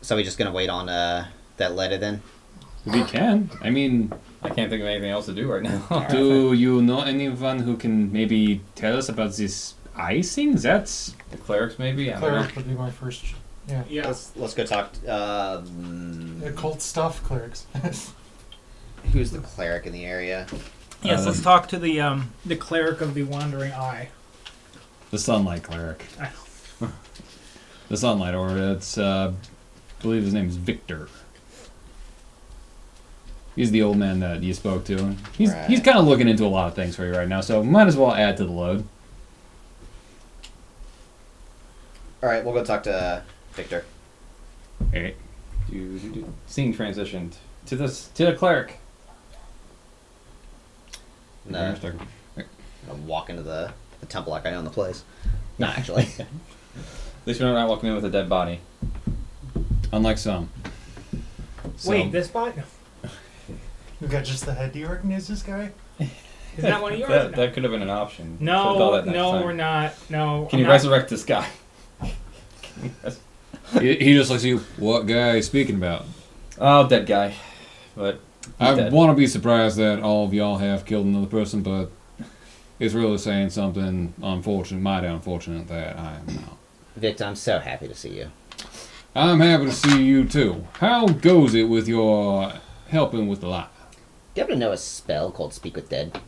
So we're just going to wait on that letter then? If he can. I mean, I can't think of anything else to do right now. do you know anyone who can maybe tell us about this icing? That's... The clerics, maybe? I don't know. Cleric would be my first. Yeah. Yeah. Let's go talk to... Occult stuff, clerics. who's the cleric in the area? Yes, let's talk to the cleric of the Wandering Eye. The Sunlight Cleric. The Sunlight Order. It's, I believe his name is Victor. He's the old man that you spoke to. He's Right. kind of looking into a lot of things for you right now, so might as well add to the load. Alright, we'll go talk to Victor. Hey. Scene transitioned to the cleric. No, I'll walk into the temple like I own the place. No, actually. At least we're not walking in with a dead body. Unlike some. Wait, this bot? We got just the head. Do you recognize this guy? Is that one of yours? That could have been an option. Should've No, thought that next no, time. we're not. No. Can I'm you not- resurrect this guy? He just looks at you. What guy are you speaking about? Oh, dead guy. But he's I dead. want to be surprised that all of y'all have killed another person, but it's really saying something unfortunate, mighty unfortunate that I am not. Victor, I'm so happy to see you. I'm happy to see you too. How goes it with your helping with the light? Do you happen to know a spell called Speak with Dead?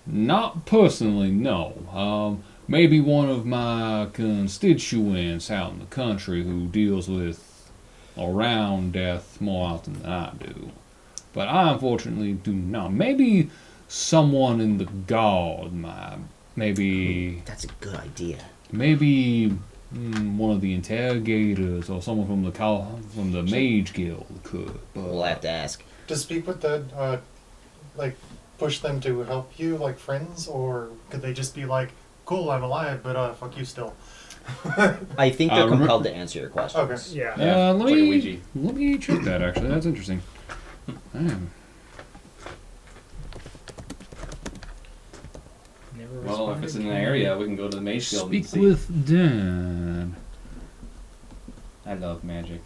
Not personally, no. Maybe one of my constituents out in the country who deals with around death more often than I do. But I unfortunately do not. Maybe someone in the guard might. Maybe That's a good idea. one of the interrogators or someone from the mage guild could. But We'll have to ask. To speak with the, like, push them to help you, like friends, or could they just be like, "Cool, I'm alive, but fuck you still." I think they're remember- compelled to answer your questions. Okay. Yeah. Yeah, let it's like a me Ouija. let me check that. Actually, that's interesting. Damn. Never Well, if it's in responded an to area, we can go to the mage guild and Speak see. with Dad. I love magic.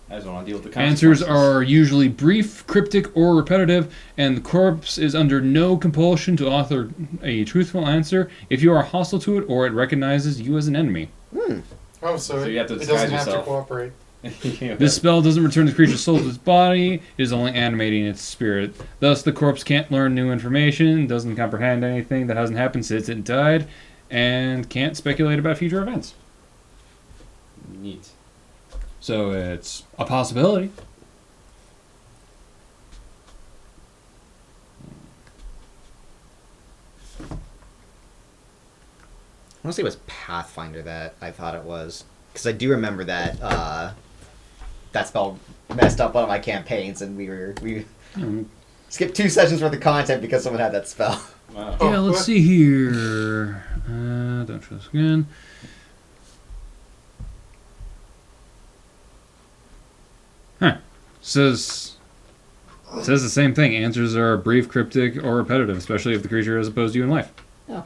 I just want to deal with the Answers consequences. are usually brief, cryptic, or repetitive, and the corpse is under no compulsion to author a truthful answer if you are hostile to it or it recognizes you as an enemy. Oh, so you have to it disguise doesn't have yourself. to cooperate. This spell doesn't return the creature's soul to its body, it is only animating its spirit. Thus, the corpse can't learn new information, doesn't comprehend anything that hasn't happened since it died, and can't speculate about future events. Neat. So it's a possibility. Honestly, it was Pathfinder that I thought it was. Because I do remember that that spell messed up one of my campaigns, and we Hmm. skipped 2 sessions worth of content because someone had that spell. Wow. Yeah, let's what? see here. Don't trust again. Huh. Says the same thing. Answers are brief, cryptic, or repetitive, especially if the creature is opposed to you in life. Oh.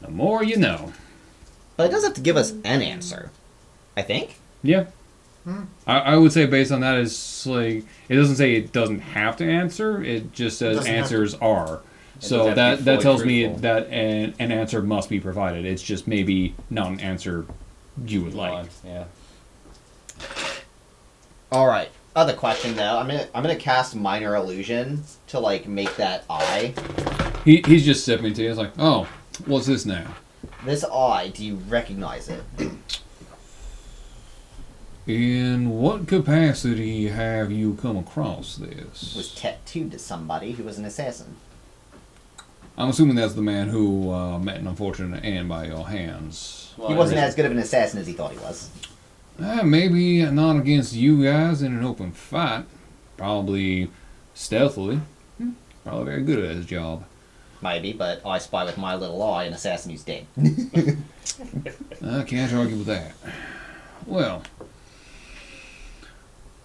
The more you know. But it does have to give us an answer, I think. Yeah. Hmm. I would say based on that is like it doesn't say it doesn't have to answer. It just says Doesn't have answers are. So doesn't have to be that fully tells me truthful. that an answer must be provided. It's just maybe not an answer you would like. Yeah. All right. Other question though. I'm gonna cast minor illusion to like make that eye. He's just sipping tea. It's like, oh, what's this now? This eye. Do you recognize it? In what capacity have you come across this? Was tattooed to somebody who was an assassin. I'm assuming that's the man who met an unfortunate end by your hands. Well, He wasn't as good of an assassin as he thought he was. Maybe not against you guys in an open fight. Probably stealthily. Probably very good at his job. Maybe, but I spy with my little eye an assassin who's dead. I can't argue with that. Well,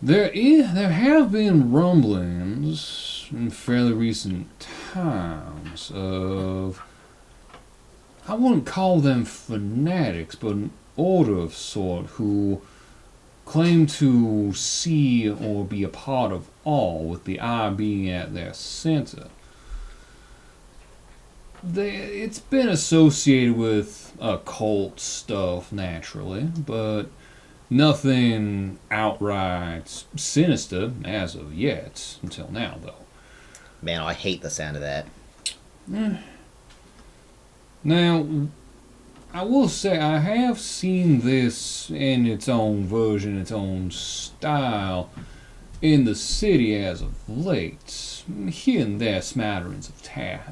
there have been rumblings in fairly recent times of, I wouldn't call them fanatics, but an order of sort who claim to see or be a part of all, with the eye being at their center. It's been associated with occult stuff, naturally, but nothing outright sinister as of yet, until now, though. Man, I hate the sound of that. Now, I will say I have seen this in its own version, its own style, in the city as of late. Here and there, smatterings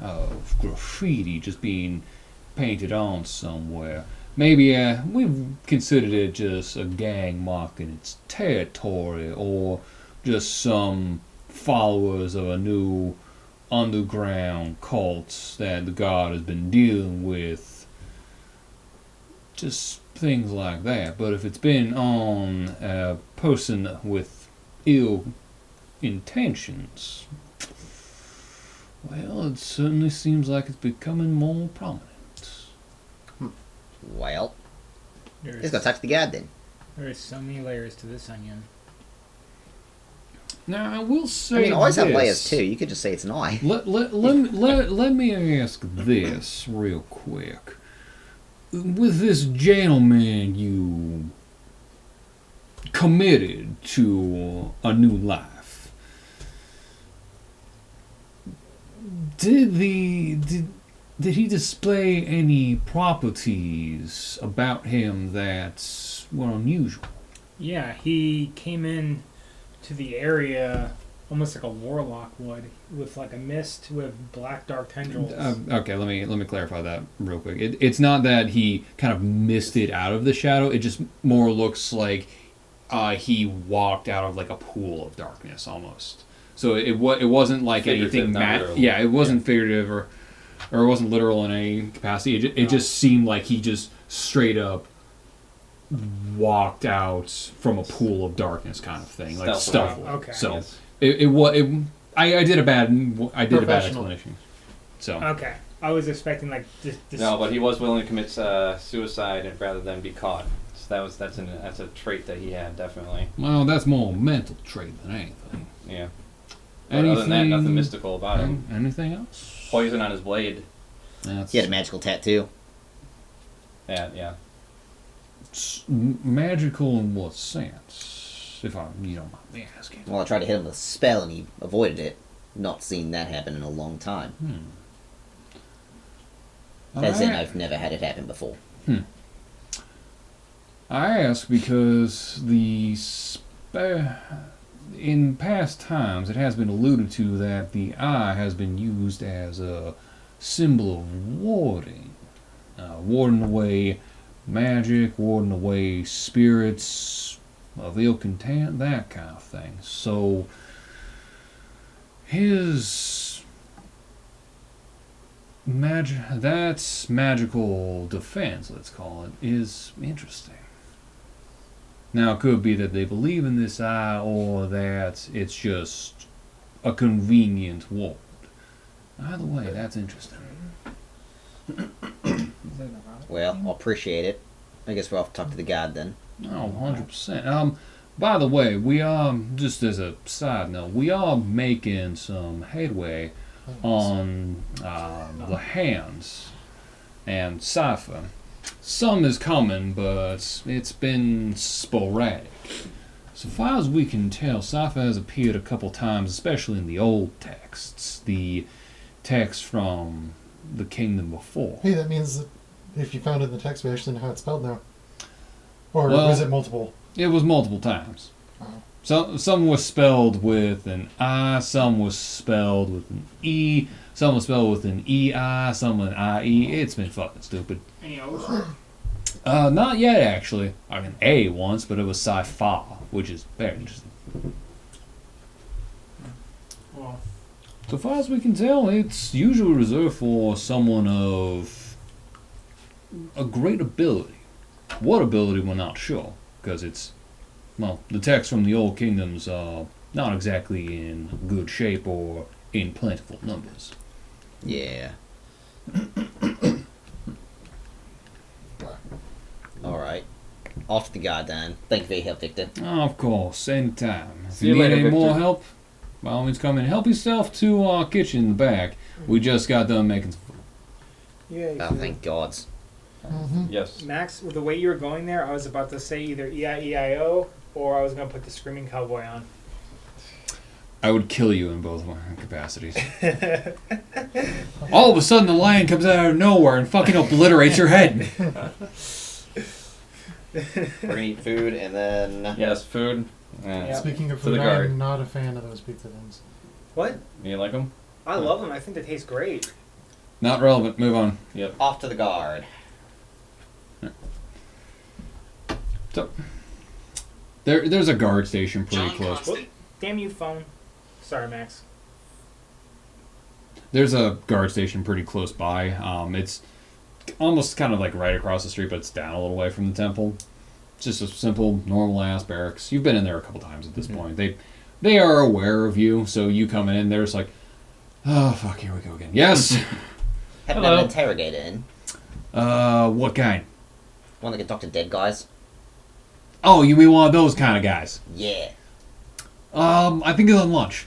of graffiti just being painted on somewhere. Maybe we've considered it just a gang marking its territory, or just some followers of a new underground cult that the god has been dealing with. Just things like that. But if it's been on a person with ill intentions, well, it certainly seems like it's becoming more prominent. Well, There's, let's go talk to the guard then. there is so many layers to this onion. Now, I will say I mean, eyes have this. layers too. You could just say it's an eye. Let me ask this real quick. With this gentleman you committed to a new life, did he display any properties about him that were unusual? Yeah, he came in to the area almost like a warlock would, with like a mist with black dark tendrils. Okay, let me clarify that real quick. It's not that he kind of misted out of the shadow. It just more looks like he walked out of like a pool of darkness almost. So it wasn't like Figurative, anything. not literal. Yeah, it wasn't figurative or it wasn't literal in any capacity. It just seemed like he just straight up walked out from a pool of darkness, kind of thing, like Stealthily. stealthily. Okay. So Yes. I did a bad Professional. explanation. So Okay, I was expecting like this. No, but he was willing to commit suicide rather than be caught. So that's a trait that he had, definitely. well, that's more a mental trait than anything. Yeah. But other than that, nothing mystical about him. Anything else? Poison on his blade. That's He had a magical tattoo. Yeah. magical in what sense? If you don't mind me asking. Well, I tried to hit him with a spell and he avoided it. Not seen that happen in a long time. As in, I've never had it happen before. I ask because in past times it has been alluded to that the eye has been used as a symbol of warding. Warding away magic, warding away spirits, of ill content, that kind of thing. So his that's magical defense, let's call it, is interesting. Now, it could be that they believe in this eye, or that it's just a convenient ward. Either way, that's interesting. Well, I'll appreciate it. I guess we'll have to talk to the guard then. Oh, 100%. By the way, we are, just as a side note, we are making some headway on the hands and Cypher. Some is coming, but it's been sporadic. So far as we can tell, Cypher has appeared a couple times, especially in the old texts. The text from the kingdom before. Hey, that means that if you found it in the text, we actually know how it's spelled now. Or Well- was it multiple? It was multiple times. Oh. Some was spelled with an I, some was spelled with an E, some was spelled with an EI, some with an IE. It's been fucking stupid. Any O's? Not yet, actually. I mean, A once, but it was sci-fi, which is very interesting. Well, So far as we can tell, it's usually reserved for someone of a great ability. What ability, we're not sure, because it's, well, the texts from the old kingdoms are not exactly in good shape or in plentiful numbers. Yeah. Alright. Off to the guard then. Thank you for your help, Victor. Of course, anytime. If See you you need later, any more Victor. help, by all means come in. Help yourself to our kitchen in the back. We just got done making some food. yeah. Oh, thank gods. Mm-hmm. Yes. Max, with the way you were going there, I was about to say either EIEIO or I was going to put the Screaming Cowboy on. I would kill you in both capacities. All of a sudden, the lion comes out of nowhere and fucking obliterates your head. We're gonna eat food and then... Yes, food. Yeah. Speaking of For the food, guard. I'm not a fan of those pizza things. What? You like them? I love them. I think they taste great. Not relevant. Move on. Yep. Off to the guard. There's a guard station pretty John close. Constant. Damn you, phone. Sorry, Max. There's a guard station pretty close by. It's almost kind of like right across the street, but it's down a little way from the temple. It's just a simple, normal-ass barracks. You've been in there a couple times at this point. They are aware of you, so you come in, they're just like, oh, fuck, here we go again. Yes! Haven't Hello. had an interrogator in. What kind? One that can talk to dead guys. Oh, you mean one of those kind of guys? Yeah. I think he's on lunch.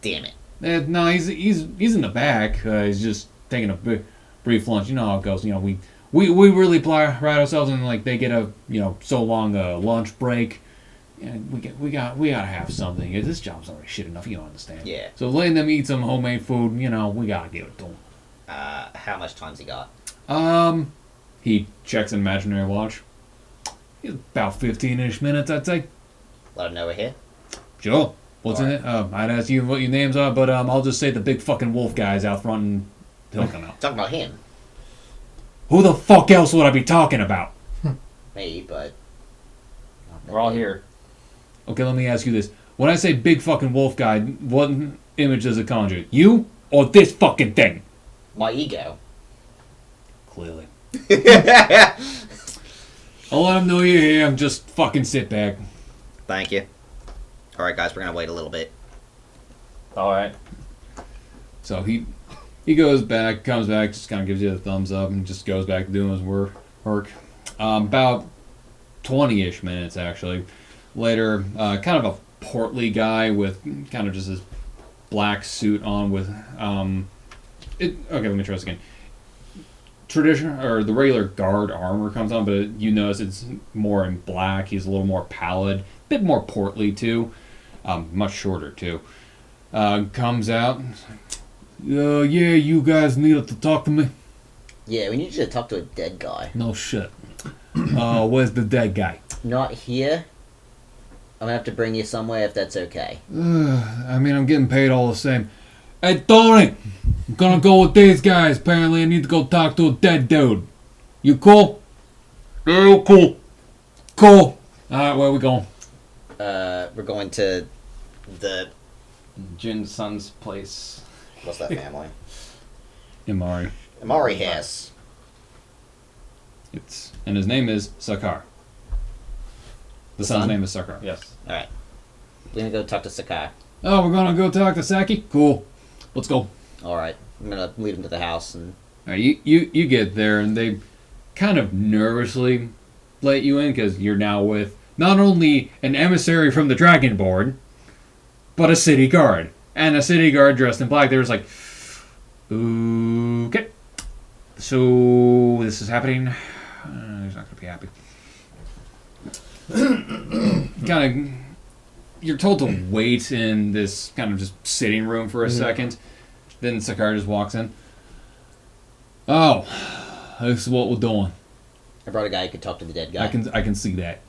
Damn it. No, he's in the back. He's just taking a brief lunch. You know how it goes. You know, we really pride ourselves in, like, they get a, you know, so long a lunch break. And we gotta have something. This job's already shit enough. You don't understand. Yeah. So letting them eat some homemade food, you know, we gotta give it to them. How much time's he got? He checks an imaginary watch. It's about 15-ish minutes, I'd say. Let him know we're here. Sure. What's in it? I'd ask you what your names are, but I'll just say the big fucking wolf guy's out front and he'll come out. Talking about him. Who the fuck else would I be talking about? Me, but... We're all here. Okay, let me ask you this. When I say big fucking wolf guy, what image does it conjure? You or this fucking thing? My ego. Clearly. I'll let him know you're here. Just fucking sit back. Thank you. Alright guys, we're gonna wait a little bit. All right. So he goes back, comes back, just kind of gives you a thumbs up, and just goes back to doing his work. About 20-ish minutes, actually. Later, kind of a portly guy with kind of just his black suit on with... okay, let me try this again. Traditional, or the regular guard armor comes on, but you notice it's more in black. He's a little more pallid, a bit more portly, too. Much shorter, too. Comes out... yeah, you guys needed to talk to me? Yeah, we need you to talk to a dead guy. No shit. Where's the dead guy? Not here. I'm gonna have to bring you somewhere if that's okay. I mean, I'm getting paid all the same. Hey, Tony! I'm gonna go with these guys. Apparently, I need to go talk to a dead dude. You cool? Yeah, cool. Cool. Alright, where we going? We're going to the Jin's son's place. what's that family? Imari. Amari house. And his name is Sakar. The son's son? name is Sakar. Yes. All right. We're gonna go talk to Sakai. Oh, we're gonna go talk to Saki? Cool. Let's go. All right. I'm gonna lead him to the house and. All right, you get there, and they kind of nervously let you in because you're now with not only an emissary from the Dragonborn, but a city guard. And a city guard dressed in black. They're just like, okay. So this is happening. He's not going to be happy. Kind of, you're told to wait in this kind of just sitting room for a second. Then Sakar just walks in. Oh, this is what we're doing. I brought a guy who could talk to the dead guy. I can see that.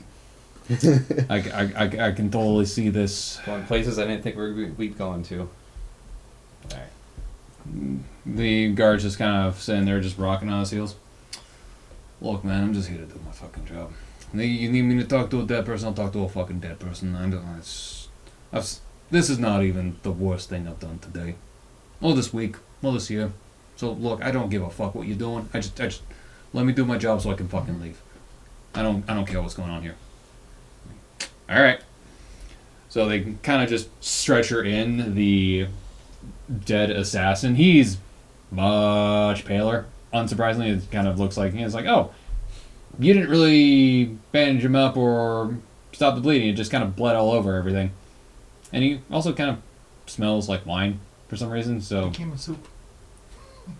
I can totally see this. Going places I didn't think we'd go into. The guard's just kind of sitting there, just rocking on his heels. Look, man, I'm just here to do my fucking job. You need me to talk to a dead person? I'll talk to a fucking dead person. This is not even the worst thing I've done today, or this week, or this year. So look, I don't give a fuck what you're doing. I just let me do my job so I can fucking leave. I don't care what's going on here. All right. So they kind of just stretcher in the dead assassin. He's much paler. Unsurprisingly, it kind of looks like he's like, oh, you didn't really bandage him up or stop the bleeding. It just kind of bled all over everything. And he also kind of smells like wine for some reason. So Became a soup.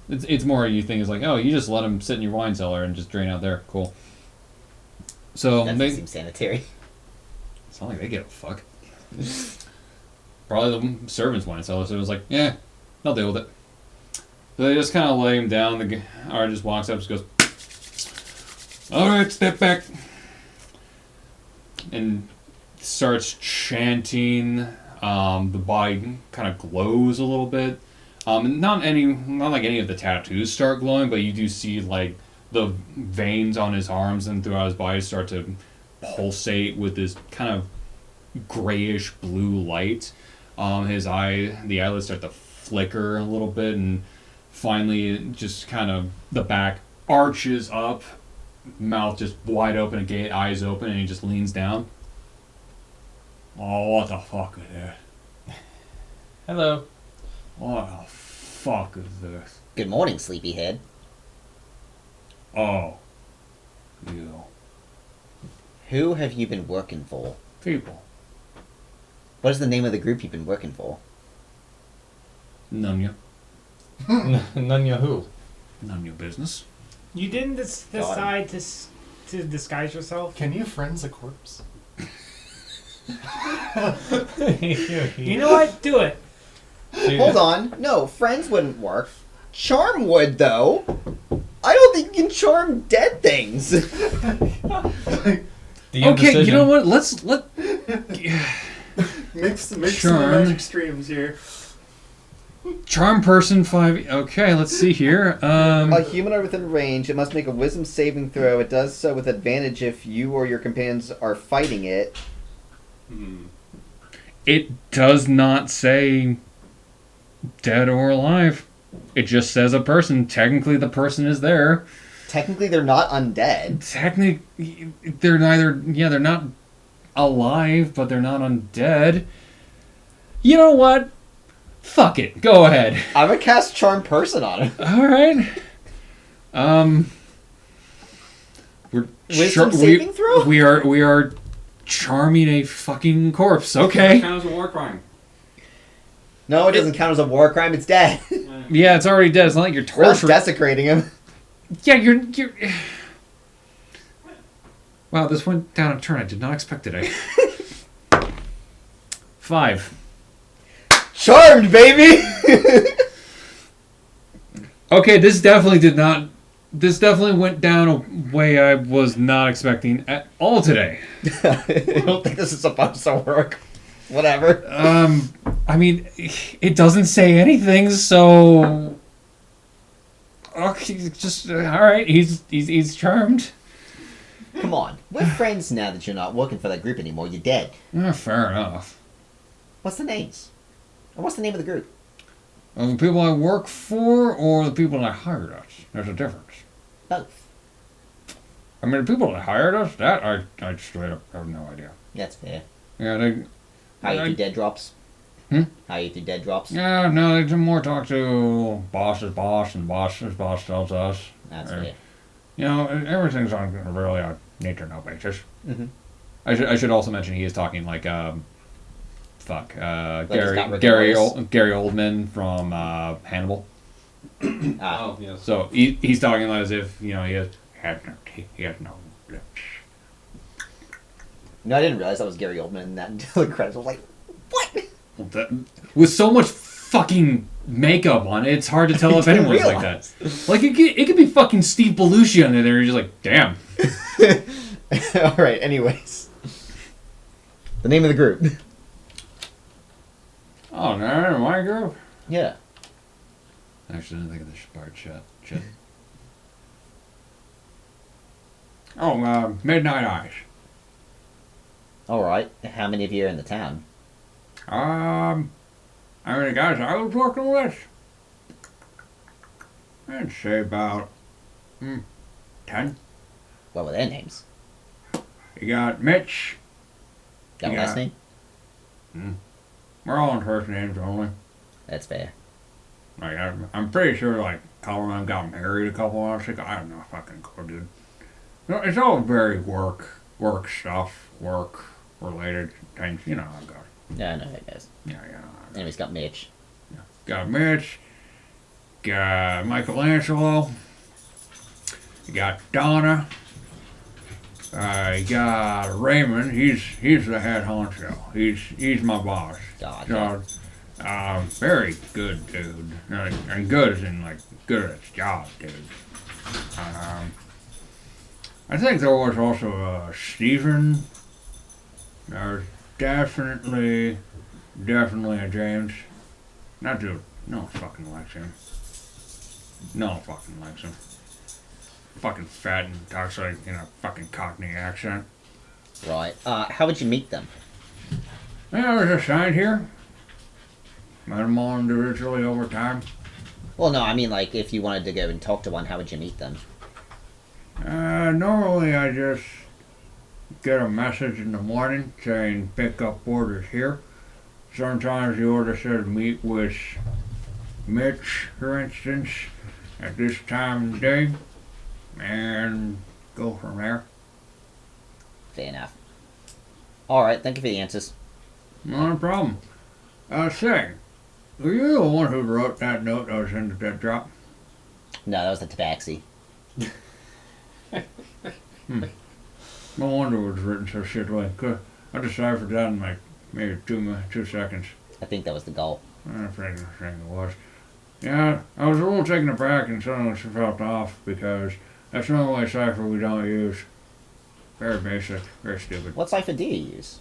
it's more you think it's like, oh, you just let him sit in your wine cellar and just drain out there. Cool. So That they doesn't seem sanitary. it's not like they give a fuck. Probably the servant's wine cellar, so it was like, yeah, I'll deal with it. So they just kind of lay him down. The guard just walks up, just goes, all right, step back, and starts chanting. The body kind of glows a little bit. Not like any of the tattoos start glowing, but you do see like the veins on his arms and throughout his body start to pulsate with this kind of grayish blue light. The eyelids start to flicker a little bit, and finally it just kind of the back arches up, mouth just wide open, again, eyes open, and he just leans down. Oh, what the fuck is this? Hello. What the fuck is this? Good morning, sleepyhead. Oh, you Who have you been working for? people. What is the name of the group you've been working for? None None who? your business. You didn't decide to disguise yourself? Can you friends a corpse? You know what? Do it. Hold on. No, friends wouldn't work. Charm would, though. I don't think you can charm dead things. Okay, you know what? Let Mix some Charm. magic streams here. charm person 5. Okay, let's see here. A humanoid within range, it must make a wisdom saving throw. It does so with advantage if you or your companions are fighting it. It does not say dead or alive. It just says a person. Technically, the person is there. Technically, they're not undead. Technically, they're neither. Yeah, they're not alive, but they're not undead. You know what? Fuck it. Go ahead. I'm gonna cast charm person on him. All right. We're Wisdom saving throw? We are charming a fucking corpse. Okay. Counts as a war crime. No, it doesn't count as a war crime. It's dead. Yeah, it's already dead. It's not like you're We're not torturing. desecrating him. Yeah, you're. Wow, this went down a turn I did not expect today. 5. Charmed, baby. Okay, this definitely did not. This definitely went down a way I was not expecting at all today. I don't think this is supposed to work. Whatever. I mean, it doesn't say anything, so. Okay, just all right. He's charmed. Come come on. We're friends now that you're not working for that group anymore. You're dead. Fair enough. What's the names? And what's the name of the group? The people I work for or the people that hired us? There's a difference. Both. I mean, the people that hired us, that I straight up have no idea. That's fair. Yeah, they. How you do dead drops? Hmm? How you do dead drops? Yeah, no, they do more talk to boss's boss, and boss's boss tells us. That's Uh, fair. You know, everything's on really a need to know basis. Mm-hmm. I should also mention he is talking like he's got Rick Gary Morris. Gary Oldman from Hannibal. Ah, Oh, yes. So he's talking as if you know he has no lips. no, I didn't realize that was Gary Oldman in that until the credits. I was like, what? With so much fucking makeup on it, it's hard to tell if anyone's like that. Like it could be fucking Steve Belushi under there. You're just like, damn. All right. Anyways, the name of the group. Oh no, my group. Yeah. I actually didn't think of this part. Shit. Oh, Midnight Eyes. All right. How many of you are in the town? I mean, the guys I was working with, I'd say about 10. What were their names? You got Mitch. That Yeah. last name? We're all on first names only. That's fair. Like, I'm pretty sure, like, Colorado got married a couple months ago. I don't know fucking clue, dude. No, it's all very work stuff, work-related things. You know how it goes. Yeah, I know how it goes. Yeah. Anyways, got Mitch. Got Mitch. Got Michelangelo. You got Donna. You got Raymond. He's the head honcho. He's my boss. Gotcha. So, very good dude. And good as in like good at his job, dude. I think there was also Stephen. There's definitely a James. That dude, no one fucking likes him. No one fucking likes him. Fucking fat and talks like in a fucking Cockney accent. Right. How would you meet them? Yeah, I was assigned here. Met them all individually over time. Well, no, I mean, like, if you wanted to go and talk to one, how would you meet them? Normally I just get a message in the morning saying pick up orders here. Sometimes the order says meet with Mitch, for instance, at this time of day, and go from there. Fair enough. Alright, thank you for the answers. Not a problem. Say, were you the one who wrote that note that was in the dead drop? No, that was the tabaxi. No wonder it was written so shittily. I deciphered that in like maybe 2 seconds. I think that was the goal. I think it was. Yeah, I was a little taken aback and suddenly felt off because that's not a cipher we don't use. Very basic, very stupid. What cipher do you use?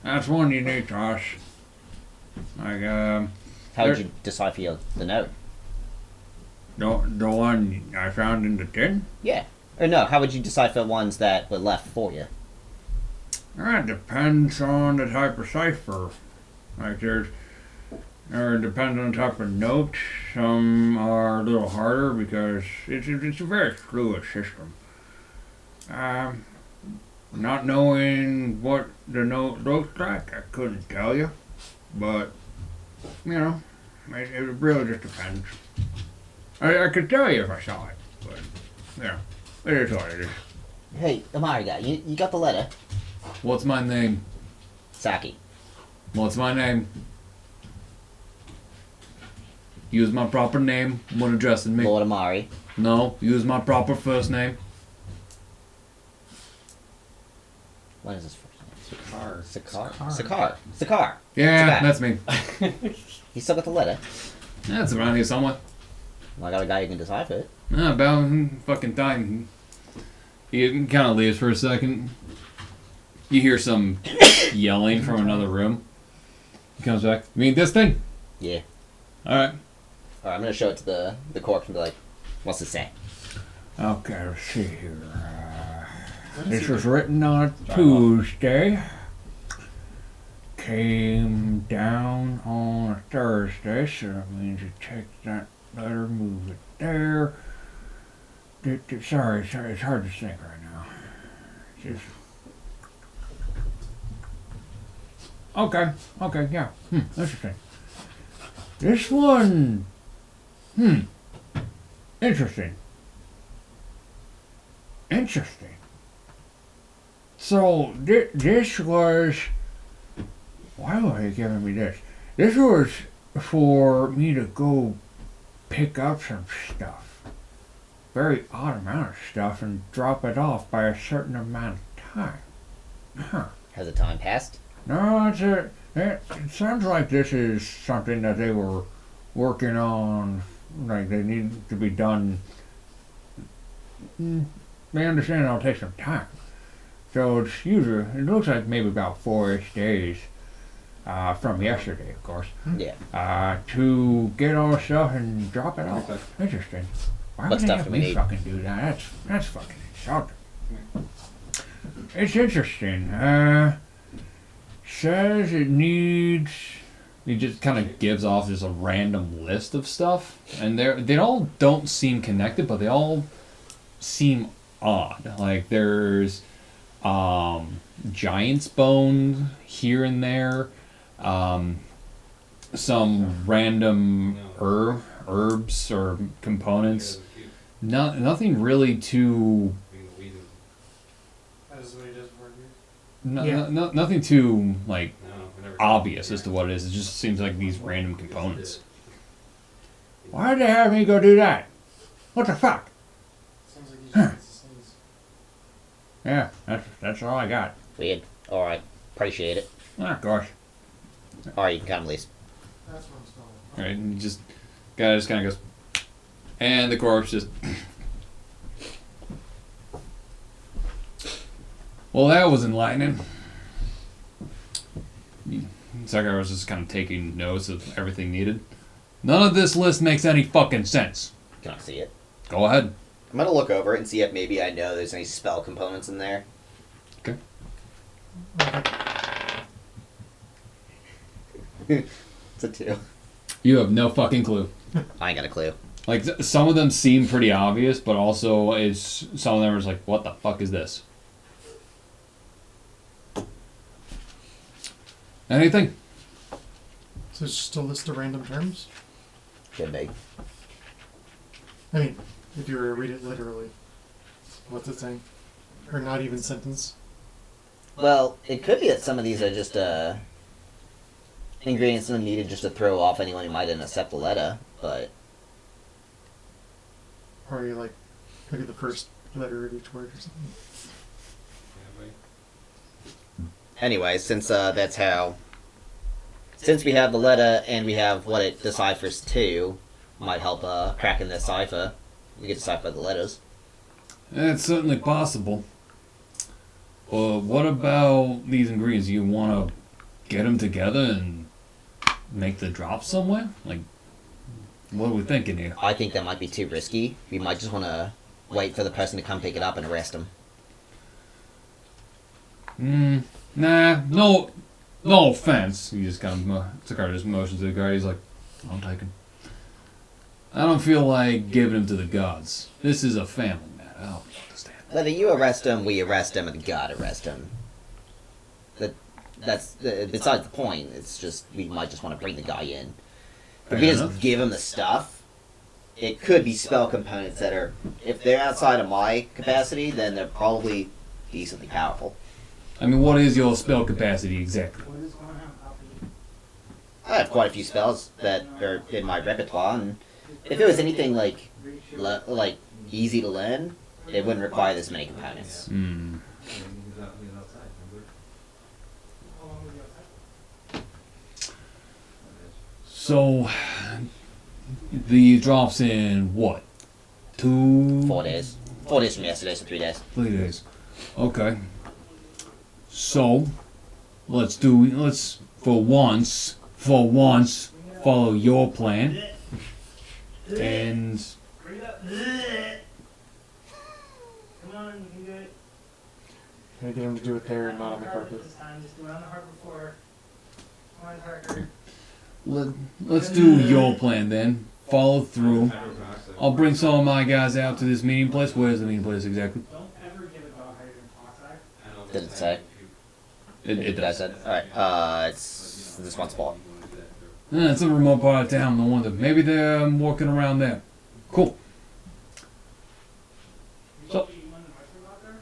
That's one unique to us. Like, How would you decipher the note? the one I found in the tin? Yeah. Or no, how would you decipher ones that were left for you? That depends on the type of cipher. Like, or it depends on the type of note. Some are a little harder because it's a very fluid system. Not knowing what the note looks like, I couldn't tell you. But, you know, it really just depends. I could tell you if I saw it, but, yeah, it is what it is. Hey, Amari guy, you got the letter? What's my name? Saki. What's my name? Use my proper name when addressing me. Lord Amari. No, use my proper first name. What is his first Car. name? Sakar. Yeah, Sakar. that's me. You still got the letter? That's around here somewhere. Well, I got a guy who can decipher it. About fucking time. He kind of leaves for a second. You hear some yelling from another room. He comes back. You mean this thing? Yeah. Alright. Alright, I'm gonna show it to the corpse and be like, what's it say? Okay, let's see here. This was written on Tuesday. Came down on a Thursday, so that means you take that letter, move it there. Sorry, it's hard to think right now. Just okay, yeah. Interesting. This one, interesting. Interesting. So this was. Why were they giving me this? This was for me to go pick up some stuff. Very odd amount of stuff and drop it off by a certain amount of time. Huh. Has the time passed? No, it sounds like this is something that they were working on, like they need to be done. They understand it'll take some time. So it looks like maybe about 4-ish days. From yesterday, of course. Yeah. To get all the stuff and drop it off. Interesting. Why What would they stuff have do we me need? fucking do that? That's fucking insulting. It's interesting. Says it needs. He just kind of gives off just a random list of stuff, and they all don't seem connected, but they all seem odd. Like there's giant's bone here and there, some random herbs or components. Nothing really too. Nothing too like obvious as to what it is. It just seems like these random components. Why did they have me go do that? What the fuck? Yeah, that's all I got. Weird. Alright. Appreciate it. Ah, gosh. Alright, you can come, Elise. Right, and guy just kind of goes, and the corpse just. Well, that was enlightening. Sakura was just kind of taking notes of everything needed. None of this list makes any fucking sense. Can I see it? Go ahead. I'm gonna look over it and see if maybe I know there's any spell components in there. Okay. It's a 2. You have no fucking clue. I ain't got a clue. Like some of them seem pretty obvious, but also some of them are just like, what the fuck is this? Anything? So it's just a list of random terms? Could be. I mean, if you were to read it literally, what's it saying? Or not even sentence? Well, it could be that some of these are just ingredients needed just to throw off anyone who might not accept the letter, but Or are you like, maybe the first letter of each word or something? anyway, since that's how. Since we have the letter and we have what it deciphers to, might help cracking the cipher. We can decipher the letters. It's certainly possible. What about these ingredients? You want to get them together and make the drop somewhere? Like, what are we thinking here? I think that might be too risky. We might just want to wait for the person to come pick it up and arrest him. Nah, no offense. He just kind of Sakura just motions to the guard. He's like, I'm taking. I don't feel like giving him to the gods. This is a family matter. I don't understand. Whether you arrest him, we arrest him, and God arrest him. That's besides the point. It's just we might just want to bring the guy in. If we Fair just enough. give him the stuff, it could be spell components that are, if they're outside of my capacity, then they're probably decently powerful. I mean, what is your spell capacity exactly? I have quite a few spells that are in my repertoire, and if it was anything like easy to learn, it wouldn't require this many components. So, the drops in what? 2? 4 days. 4 days from yesterday, so 3 days. 3 days. Okay. So, let's for once follow your plan. And Come on, you can do it. Gonna get him to do it there and not on the carpet. This time, just do it on the hardwood floor. On record. Let's do your plan then. Follow through. I'll bring some of my guys out to this meeting place. Where's the meeting place exactly? Don't ever give a dog hydrogen peroxide. Did it say? It does. Alright, it's this one spot. It's a remote part of town, no wonder. Maybe they're walking around there. Cool. So,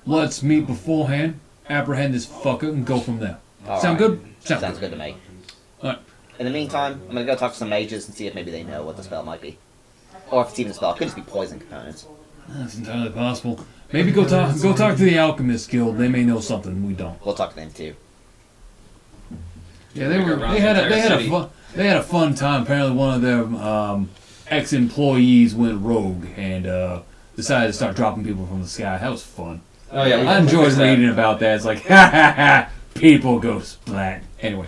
let's meet beforehand, apprehend this fucker, and go from there. Sound good? Sounds good to me. Alright. In the meantime, I'm gonna go talk to some mages and see if maybe they know what the spell might be. Or if it's even a spell. It could just be poison components. That's entirely possible. Maybe go talk to the Alchemist Guild. They may know something we don't. We'll talk to them too. Yeah, they had a fun time. Apparently, one of their ex-employees went rogue and decided to start dropping people from the sky. That was fun. Oh yeah, I enjoyed reading about that. It's like, ha ha ha, people go splat. Anyway,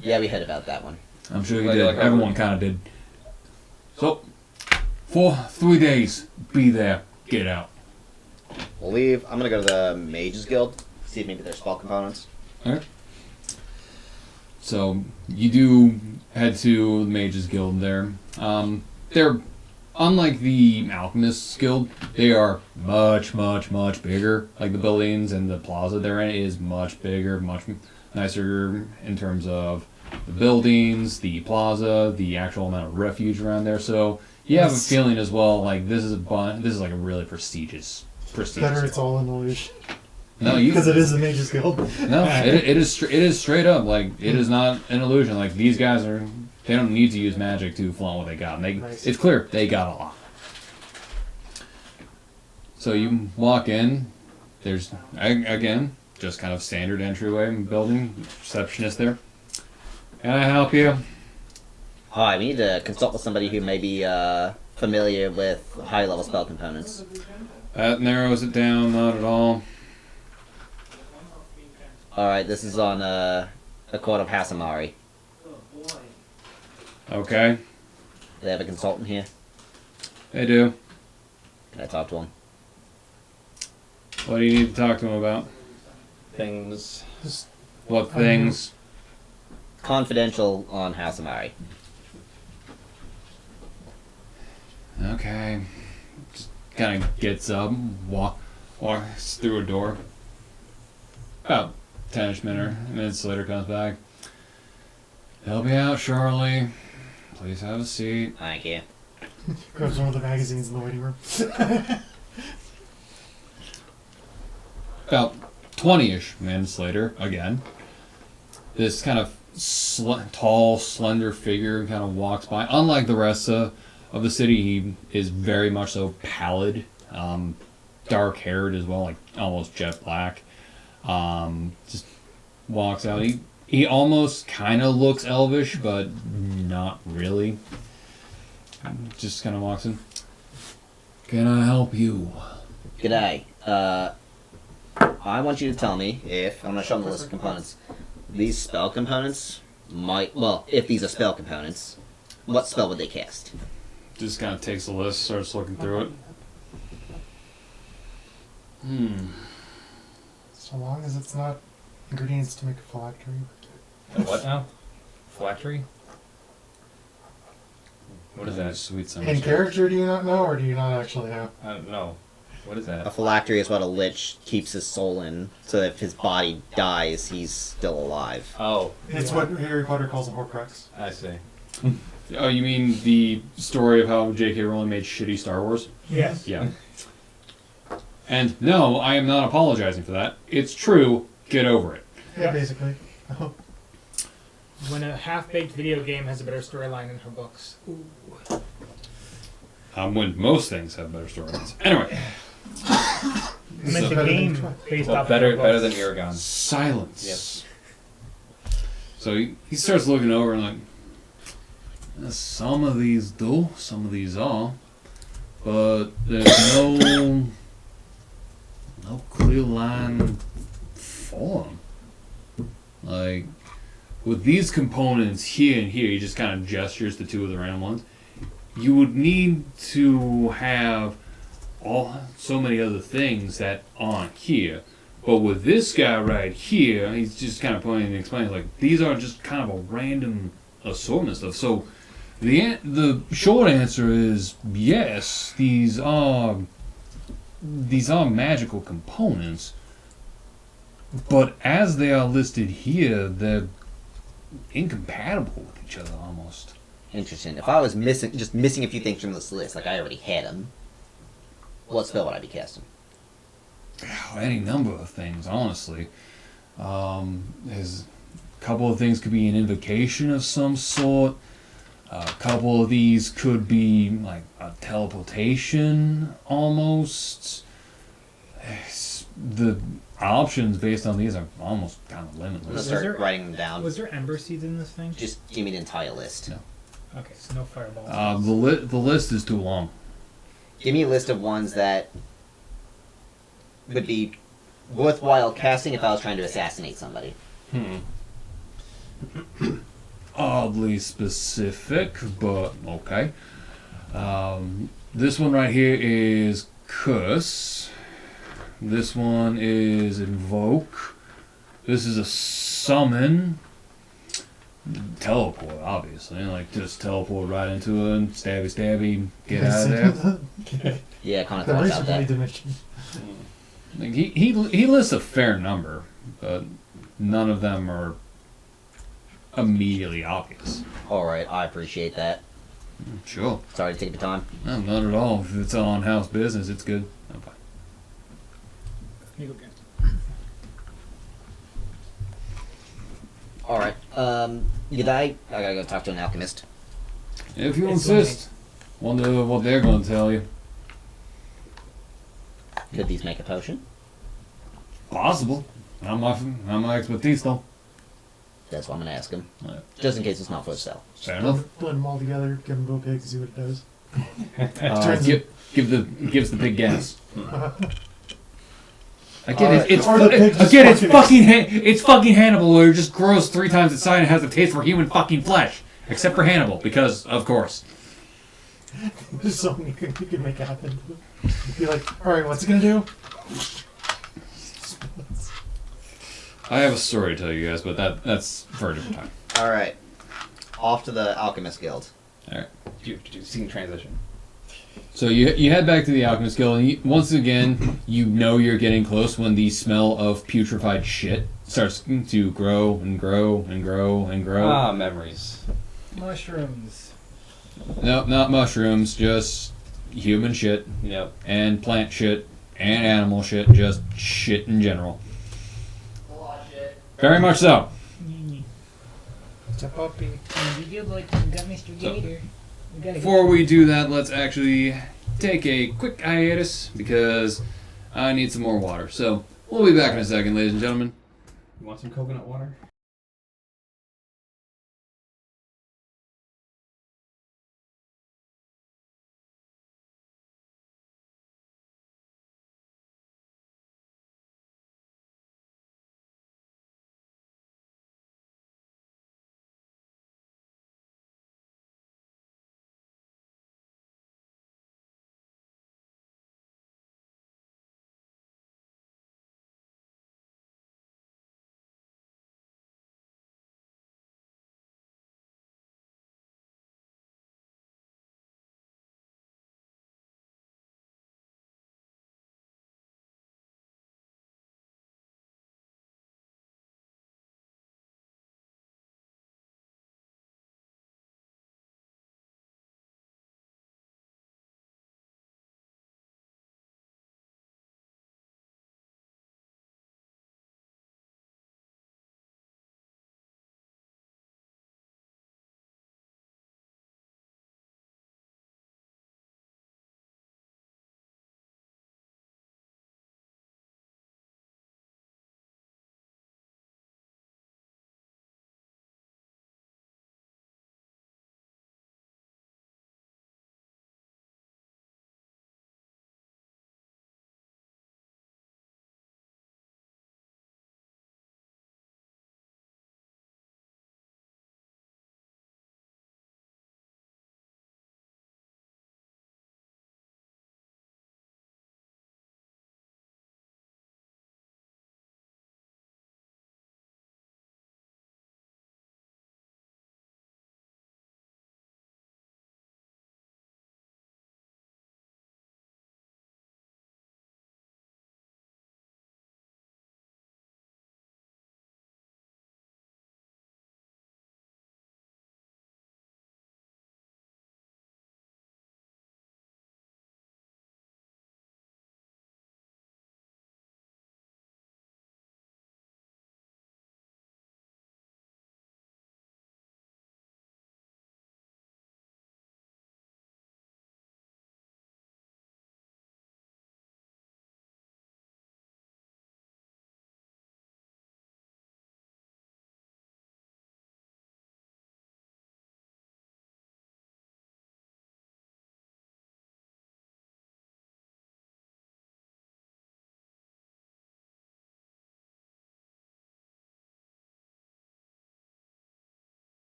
Yeah, we heard about that one. I'm sure you Like- did. like Everyone kind of did. So, for 3 days, be there, get out. We'll leave. I'm gonna go to the Mages Guild, see if maybe there's spell components. So you do head to the Mages Guild there. They're unlike the Alchemists Guild. They are much, much, much bigger. Like the buildings and the plaza they're in is much bigger, much nicer in terms of the buildings, the plaza, the actual amount of refuge around there. So you have a feeling as well like this is like a really prestigious. Better it's all an illusion. No, you Because it is the Mages Guild. No, it is straight up like it is not an illusion. Like these guys they don't need to use magic to flaunt what they got. And Nice. it's clear they got a lot. So you walk in. There's again just kind of standard entryway building. Receptionist there. Can I help you? Alright, we need to consult with somebody who may be familiar with high level spell components. That narrows it down. Not at all. Alright, this is on a court of Hasamari. Okay, Do they have a consultant here? they do. Can I talk to him? What do you need to talk to them about? things. What things? Confidential on Hasamari. Okay. Just kind of gets up, walks through a door. About 10-ish minutes later comes back. Help me out, Charlie. Please have a seat. Thank you. Grabs one of the magazines in the waiting room. About 20-ish minutes later, again, this kind of tall, slender figure kind of walks by. Unlike the rest of the city, he is very much so pallid, dark-haired as well, like almost jet black. Just walks out. He almost kind of looks elvish, but not really. Just kind of walks in. Can I help you? G'day. I want you to tell me if, I'm going to show them the list of components. These spell components might, well, if these are spell components, what spell would they cast? Just kind of takes the list, starts looking through it. So long as it's not ingredients to make a phylactery. What now? Phylactery? What is that? Sweet summer. In character, do you not know, or do you not actually know? I don't know. What is A that? phylactery is what a lich keeps his soul in, so that if his body dies, he's still alive. Oh, It's what Harry Potter calls a Horcrux. I see. Oh, you mean the story of how J.K. Rowling made shitty Star Wars? Yes. Yeah. And no, I am not apologizing for that. It's true. Get over it. Yeah, basically. When a half-baked video game has a better storyline than her books. Ooh. When most things have better storylines. Anyway. I meant the better game than- based Well, off better of her books. than Aragon. Silence. Yes. So he starts looking over and like, some of these do, some of these are, but there's no clear line for them. Like, with these components here and here, he just kind of gestures to two of the random ones. You would need to have so many other things that aren't here, But with this guy right here, he's just kind of pointing and explaining, like, these are just kind of a random assortment stuff. So the short answer is yes, these are magical components, but as they are listed here, they're incompatible with each other almost. Interesting. If I was missing a few things from this list, like I already had them, what spell would I be casting? Any number of things, honestly. There's a couple of things could be an invocation of some sort. A couple of these could be like a teleportation almost. The options based on these are almost kind of I'm gonna limitless. start there- writing them down. Was there ember seeds in this thing? Just give me the entire list. No. Okay, so no fireballs. The list is too long. Give me a list of ones that would be worthwhile casting if I was trying to assassinate somebody. Oddly specific, but okay. This one right here is Curse. This one is Invoke. This is a Summon. Teleport, obviously. Like, just teleport right into it, stabby stabby, get out of there. Yeah, kind of The thought razor about blade that. dimension. Like, he lists a fair number, but none of them are immediately obvious. Alright, I appreciate that. Sure. Sorry to take the time. No, not at all. If it's on house business, it's good. Okay. You go again. Alright, I gotta go talk to an alchemist. If you It's insist. Wonder what they're going to tell you. Could these make a potion? Possible. Not my expertise, though. That's what I'm gonna ask him. Yeah. Just in case it's not for sale. Fair enough. Blend them all together, give them both pigs, see what it does. Gives the big gas. Again, Alright, it's or the pig just it's fucking Hannibal, where it just grows 3 times its size and has a taste for human fucking flesh. Except for Hannibal, because of course. There's something you can make happen. Be like, alright, what's it gonna do? I have a story to tell you guys, but that's for a different time. Alright. Off to the Alchemist Guild. Do scene transition. So you head back to the Alchemist Guild, and once again, you know you're getting close when the smell of putrefied shit starts to grow and grow and grow and grow. Ah, memories. Mushrooms. No, not mushrooms, just human shit Yep. and plant shit and animal shit, just shit in general. Very much so. It's a puppy. You got Mr. Gator. Before we do that, let's actually take a quick hiatus because I need some more water. So we'll be back in a second, ladies and gentlemen. You want some coconut water?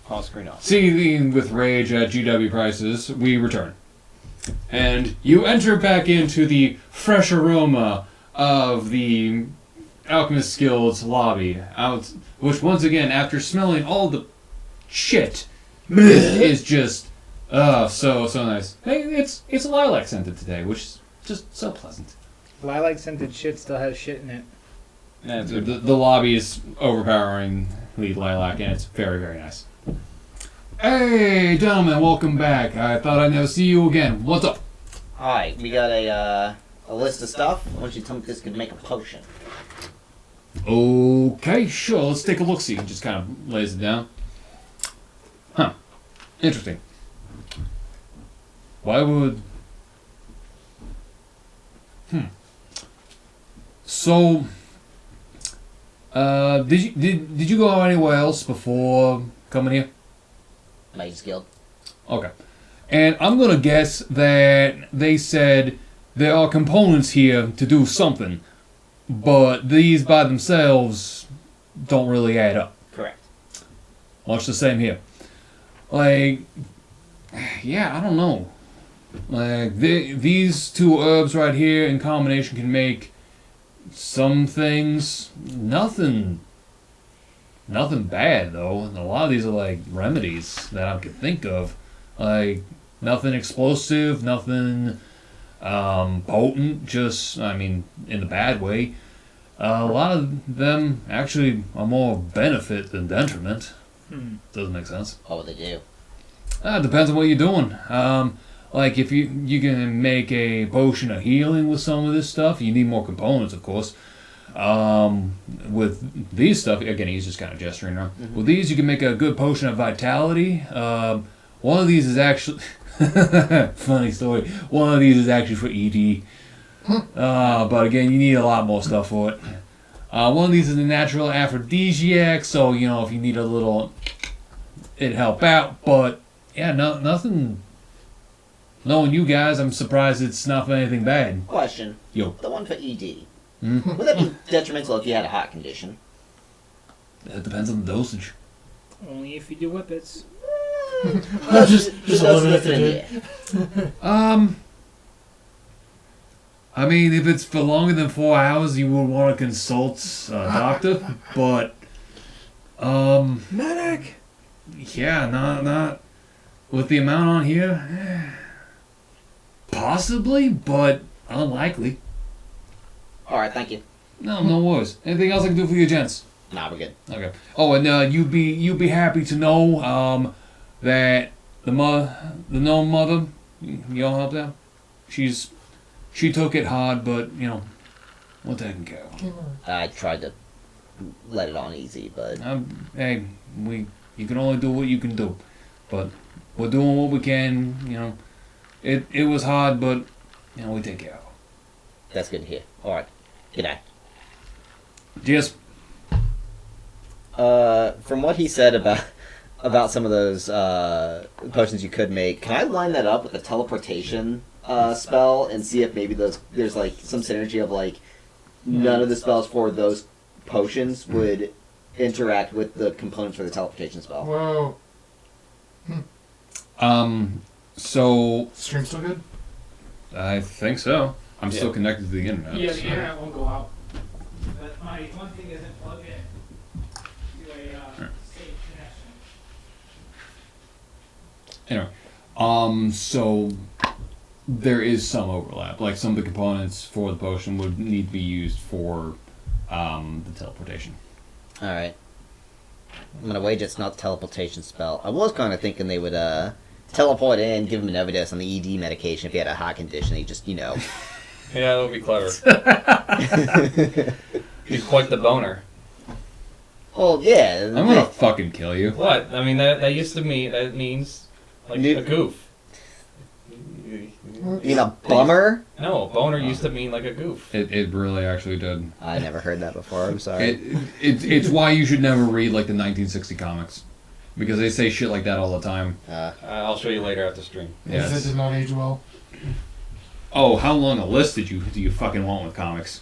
I'll screen off. Seething with rage at GW prices, we return. And you enter back into the fresh aroma of the Alchemist Guild's lobby, which once again, after smelling all the shit, is just so nice. Hey, it's lilac scented today, which is just so pleasant. Lilac scented shit still has shit in it. And the lobby is overpoweringly lilac, and it's very, very nice. Hey, gentlemen, welcome back. I thought I'd never see you again. What's up? Alright, we got a list of stuff. Why don't you tell me if this could make a potion? Okay, sure. Let's take a look-see. He just kind of lays it down. Huh. Interesting. Why would... So... did you go anywhere else before coming here? Mage's Guild. Okay. And I'm gonna guess that they said there are components here to do something, but these by themselves don't really add up. Correct. Much the same here. Like, yeah, I don't know. Like, these two herbs right here in combination can make some things. Nothing bad, though. And a lot of these are, like, remedies that I could think of. Like, nothing explosive, nothing potent, just, I mean, in the bad way. A lot of them actually are more benefit than detriment. Doesn't make sense. What would they do? It depends on what you're doing. Like, if you can make a potion of healing with some of this stuff, you need more components, of course. With these stuff, again, he's just kind of gesturing around. With these, you can make a good potion of vitality. One of these is actually... funny story. One of these is actually for ED. But again, you need a lot more stuff for it. One of these is a natural aphrodisiac, so, you know, if you need a little... it'd help out. But, yeah, nothing... Knowing you guys, I'm surprised it's not for anything bad. Question. Yo. The one for ED. Would that be detrimental if you had a heart condition? It depends on the dosage. Only if you do whippets. just eliminate the it. I mean, if it's for longer than 4 hours, you would want to consult a doctor, but, Medic! yeah, not with the amount on here, possibly, but unlikely. Alright, thank you. No worries. Anything else I can do for you, gents? Nah, we're good. Okay. Oh, and you'd be happy to know that the gnome mother, y'all helped out. She took it hard, but you know, we're taking care of her. I tried to let it on easy, but Hey, you can only do what you can do, but we're doing what we can. You know, it was hard, but you know we take care of her. that's good to hear. Alright. Good night. Yes. From what he said about some of those potions you could make, can I line that up with a teleportation spell and see if maybe there's like some synergy of like none of the spells for those potions would interact with the components for the teleportation spell? Whoa. So Stream still good? I think so. I'm still connected to the internet. Yeah, so. the internet won't go out. But my one thing isn't plugged in to a safe connection. Anyway, so there is some overlap. Like some of the components for the potion would need to be used for the teleportation. Alright. I'm gonna wager it's not the teleportation spell. I was kind of thinking they would teleport in, give him an overdose on the ED medication if he had a heart condition. He just, you know. Yeah, that would be clever. He's quite the boner. Well, yeah. I'm gonna fucking kill you. What? I mean, that used to mean, that means like a goof. You mean a bummer? No, a boner used to mean like a goof. It really actually did. I never heard that before. I'm sorry. It's why you should never read like the 1960 comics, because they say shit like that all the time. I'll show you later after stream. Because it did not age well. Oh, how long a list do you fucking want with comics?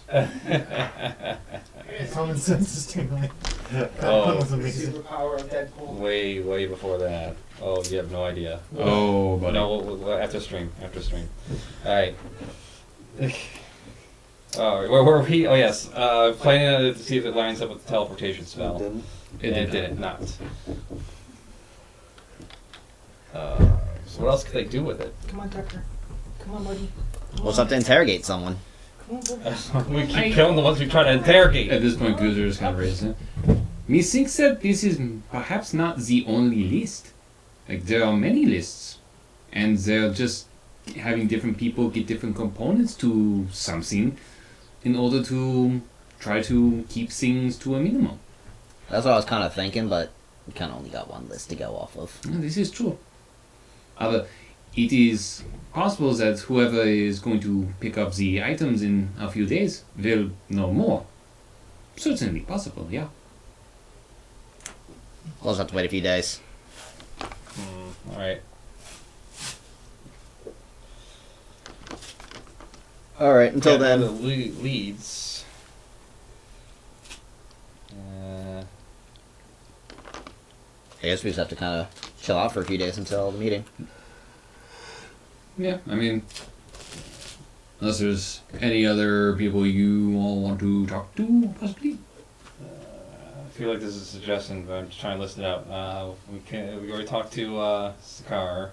Common sense is tingling. That Oh. was amazing. Superpower of Deadpool. Way before that. Oh, you have no idea. Oh, buddy. No, after stream. All right. Oh, where were we? Oh yes, planning to see if it lines up with the teleportation spell. It did not. So what else could they do with it? Come on, Tucker. Come on, buddy. Come What's on. up to interrogate someone? Come on, buddy. We keep killing the ones we try to interrogate. At this point, Goozer is kind of raising it. Methinks that this is perhaps not the only list. Like, there are many lists. And they're just having different people get different components to something in order to try to keep things to a minimum. That's what I was kind of thinking, but we kind of only got one list to go off of. This is true. But it is possible that whoever is going to pick up the items in a few days will know more. Certainly possible, yeah. We'll just have to wait a few days. All right. All right. Until Yeah, then, the leads. I guess we just have to kind of chill out for a few days until the meeting. Yeah, I mean, unless there's any other people you all want to talk to, possibly. I feel like this is a suggestion, but I'm just trying to list it out. We already talked to Sakar.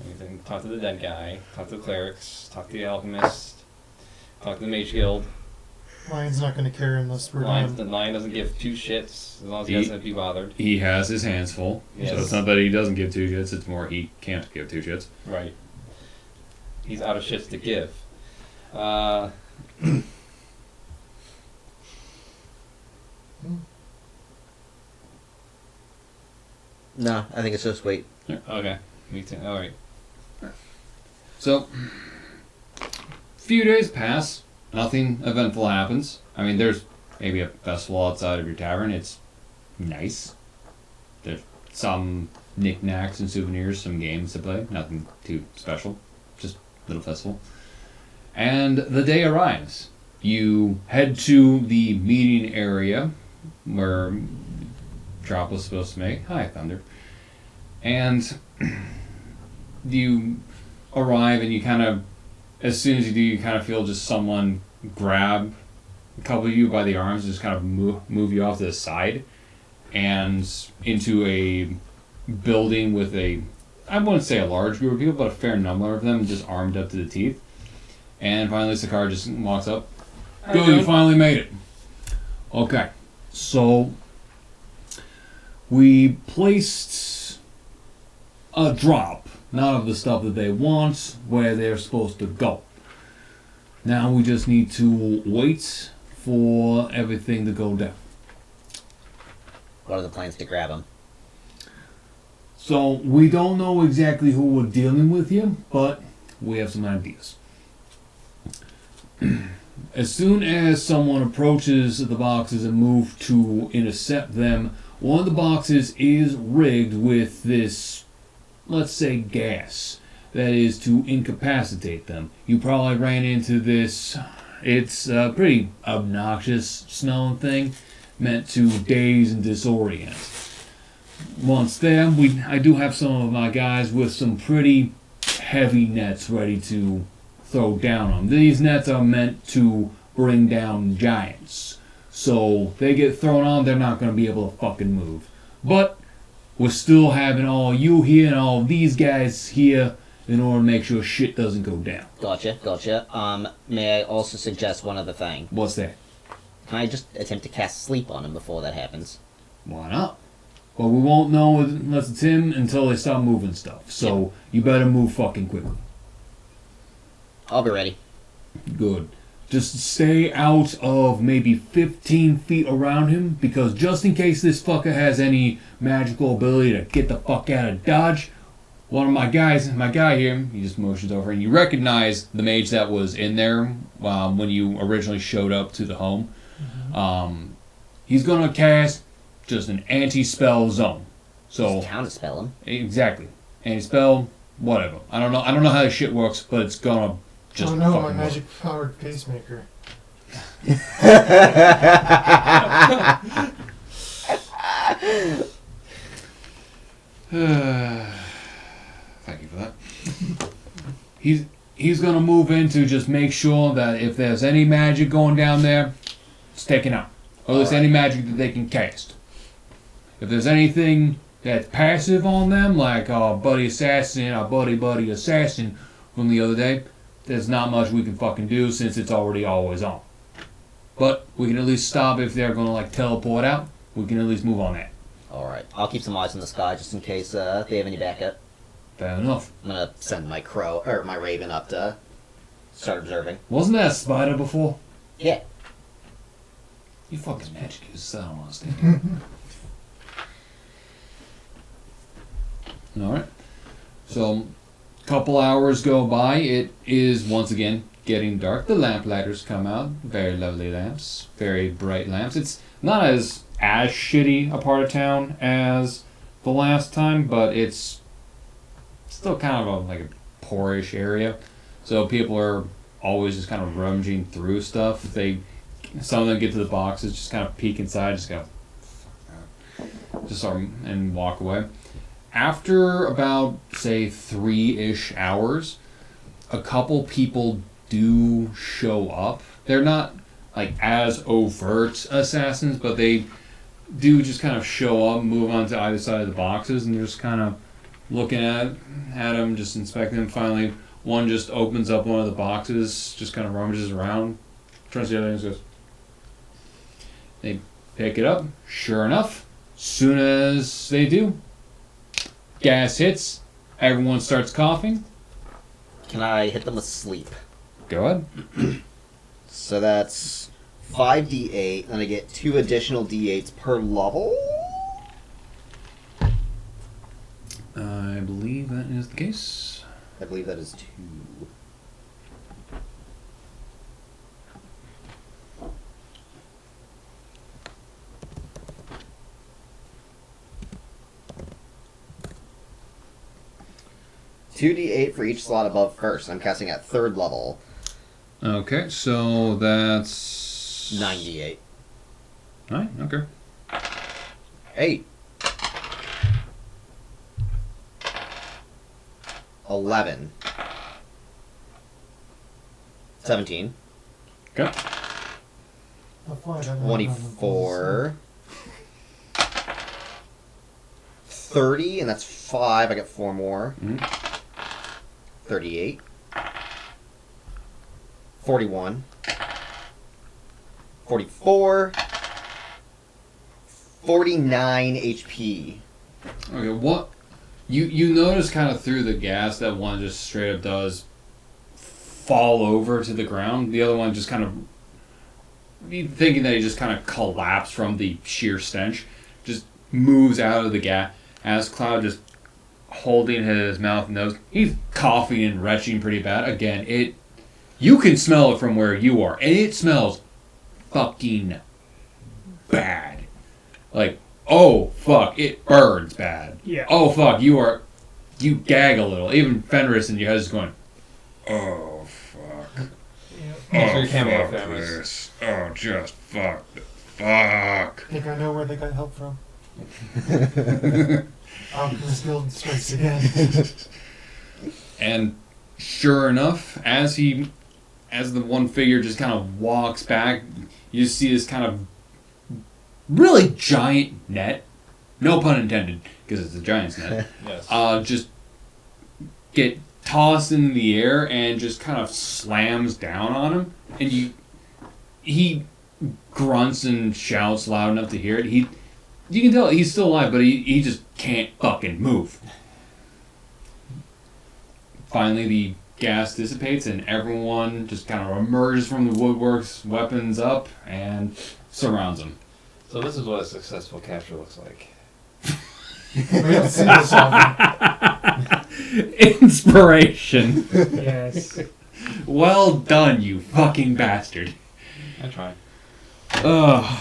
We can talk to the dead guy. Talk to the clerics. Talk to the alchemist. Talk to the mage guild. Lion's not going to care unless we're The done. lion doesn't give two shits as long as he He- doesn't be bothered. He has his hands full, so Yes. it's not that he doesn't give two shits, it's more he can't give two shits. Right. He's out of shits to give. No, I think it's just wait. Okay. Me too. All right. So, few days pass, nothing eventful happens. I mean, there's maybe a festival outside of your tavern, it's nice. There's some knickknacks and souvenirs, some games to play, nothing too special, just a little festival. And the day arrives. You head to the meeting area where Drop was supposed to make. Hi, Thunder. And you arrive and you kind of, as soon as you do, you kind of feel just someone grab a couple of you by the arms and just kind of move you off to the side and into a building with a, I wouldn't say a large group of people, but a fair number of them just armed up to the teeth. And finally Sakar just walks up. Good, you finally made it. Okay, so we placed a drop, not of the stuff that they want, where they're supposed to go. Now we just need to wait for everything to go down. What are the plans to grab him? So we don't know exactly who we're dealing with here, but we have some ideas. As soon as someone approaches the boxes and move to intercept them, one of the boxes is rigged with this, let's say, gas that is to incapacitate them. You probably ran into this. It's a pretty obnoxious smelling thing meant to daze and disorient. Once there, I do have some of my guys with some pretty heavy nets ready to throw down on. These nets are meant to bring down giants. So they get thrown on, they're not going to be able to fucking move. But we're still having all you here and all these guys here in order to make sure shit doesn't go down. Gotcha. May I also suggest one other thing? What's that? Can I just attempt to cast sleep on him before that happens? Why not? Well, we won't know unless it's him until they start moving stuff. So you better move fucking quickly. I'll be ready. Good. Just stay out of maybe 15 feet around him, because just in case this fucker has any magical ability to get the fuck out of Dodge, one of my guy here, he just motions over, and you recognize the mage that was in there when you originally showed up to the home. He's gonna cast just an anti-spell zone. So Just counterspell him. exactly, anti-spell, whatever. I don't know how this shit works, but it's gonna just oh no, fucking my work. magic powered pacemaker. Thank you for that. He's gonna move in to just make sure that if there's any magic going down there, it's taken out. Or at least any magic that they can cast. If there's anything that's passive on them, like our buddy assassin from the other day, there's not much we can fucking do since it's already always on. But we can at least stop if they're gonna like teleport out. We can at least move on that. Alright, I'll keep some eyes in the sky just in case they have any backup. Fair enough. I'm gonna send my crow, or my raven up to start observing. Wasn't that a spider before? Yeah. You fucking magic users, I don't understand. Alright. So, couple hours go by. It is once again getting dark. The lamplighters come out. Very lovely lamps. Very bright lamps. It's not as shitty a part of town as the last time, but it's still kind of like a poorish area. So people are always just kind of rummaging through stuff. Some of them get to the boxes, just kind of peek inside, just go, just start and walk away. After about, say, 3-ish hours, a couple people do show up. They're not, like, as overt assassins, but they do just kind of show up, move on to either side of the boxes, and they're just kind of looking at them, just inspecting them. Finally, one just opens up one of the boxes, just kind of rummages around, turns to the other and goes. They pick it up. Sure enough, soon as they do, gas hits, everyone starts coughing. Can I hit them with sleep? Go ahead. So that's 5d8, and I get 2 additional d8s per level. I believe that is the case. I believe that is 2. Two d8 for each slot above first. I'm casting at 3rd level. Okay, so that's 9d8. Alright, okay. 8. 11. 17. Okay. I'll fly that one 24. 30, and that's 5. I get 4 more. Mhm. 38. 41. 44. 49 HP. Okay, what you notice kind of through the gas that one just straight up does fall over to the ground. The other one just kind of thinking that he just kind of collapsed from the sheer stench, just moves out of the gas as Cloud just holding his mouth and nose. He's coughing and retching pretty bad. Again, you can smell it from where you are, and it smells fucking bad. Like, oh fuck, it burns bad. Yeah. Oh fuck, you gag a little. Even Fenris in your head is going, oh fuck. Those are Oh your camo fuck families. this. Oh just fuck. Fuck. I think I know where they got help from. Alchemist Guild strikes again. And sure enough, as the one figure just kind of walks back, you just see this kind of really giant net, no pun intended, because it's a giant's net, Yes. just get tossed in the air and just kind of slams down on him, and he grunts and shouts loud enough to hear it. You can tell he's still alive, but he just can't fucking move. Finally, the gas dissipates and everyone just kind of emerges from the woodworks, weapons up, and surrounds him. So this is what a successful capture looks like. We don't see this often. Inspiration. Yes. Well done, you fucking bastard. I try. Ugh.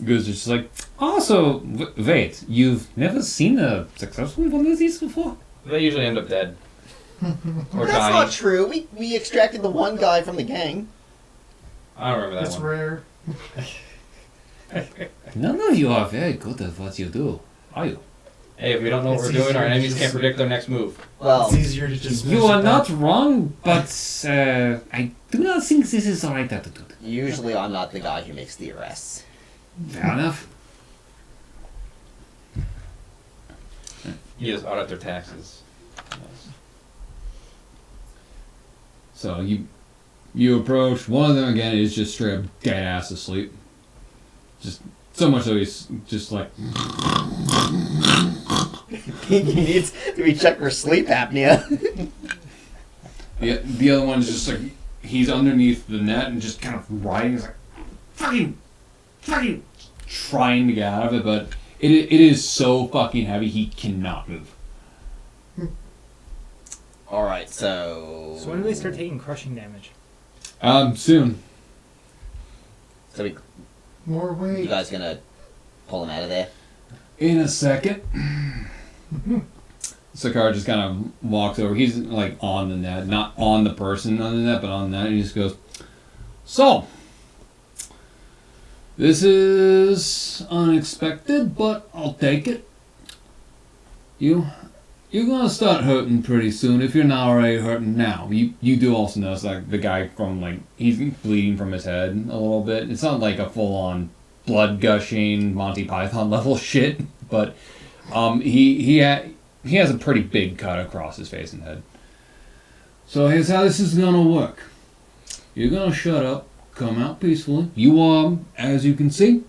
Goose is just like, also, wait, you've never seen a successful one of these before? They usually end up dead. Or That's dying. not true. We extracted the one guy from the gang. I don't remember that It's one. rare. None of you are very good at what you do, are you? Hey, if we don't know what It's we're doing, our easier to enemies just- can't predict their next move. Well, It's easier to just. You mess are with not that. wrong, but I do not think this is the right attitude. usually I'm not the guy who makes the arrests. Fair enough. You just audit their taxes. So you approach one of them again. Is just straight up dead ass asleep. Just so much so he's just like He needs to be checked for sleep apnea. the other one's just like he's underneath the net and just kind of riding. He's like fucking trying to get out of it, but it is so fucking heavy he cannot move. All right, so So when do they start taking crushing damage? Soon. So More you weight. guys gonna pull him out of there? In a second. Sakar just kind of walks over. He's like on the net, not on the person on the net, but on the net. And he just goes, "So, this is unexpected, but I'll take it. You're gonna start hurting pretty soon if you're not already hurting now. You do also notice like the guy from like he's bleeding from his head a little bit. It's not like a full on blood gushing Monty Python level shit, but he has a pretty big cut across his face and head. So here's how this is gonna work. You're gonna shut up, come out peacefully. You are, as you can see,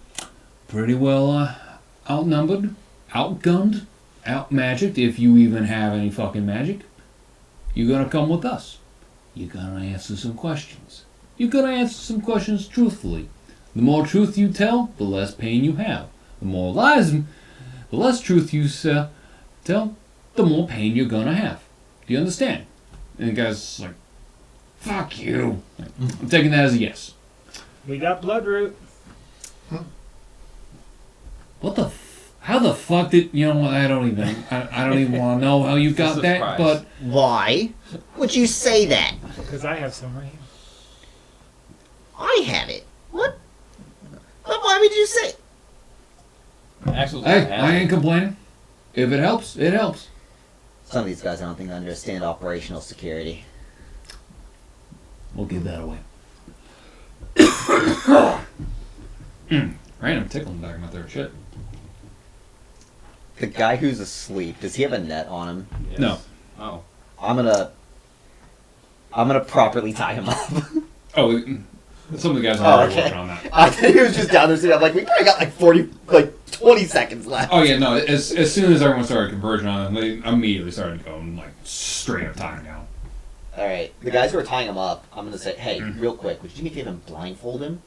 pretty well outnumbered, outgunned, out-magicked, if you even have any fucking magic. You're gonna come with us. You're gonna answer some questions. You're gonna answer some questions truthfully. The more truth you tell, the less pain you have. The more lies, the less truth you tell, the more pain you're gonna have. Do you understand? And the guy's like, fuck you. I'm taking that as a yes. We got Bloodroot. What the how the fuck did, you know what, I don't even want to know how you got a that, surprise. but Why would you say that? Because I have some right here. I have it. What? But why would you say? Axel's hey, not happy. I ain't complaining. If it helps, it helps. Some of these guys I don't think understand operational security. We'll give that away. Random tickling back in my third shit. The guy who's asleep, does he have a net on him? Yes. No. Oh. I'm gonna properly tie him up. Oh, some of the guys are Oh, already okay. working on that. I thought he was just down there sitting. I'm like, we probably got like 20 seconds left. Oh yeah, no. As soon as everyone started converging on them, they immediately started going like straight up tying down. All right, the guys who are tying him up, I'm gonna say, hey, real quick, would you do me a favor and blindfold him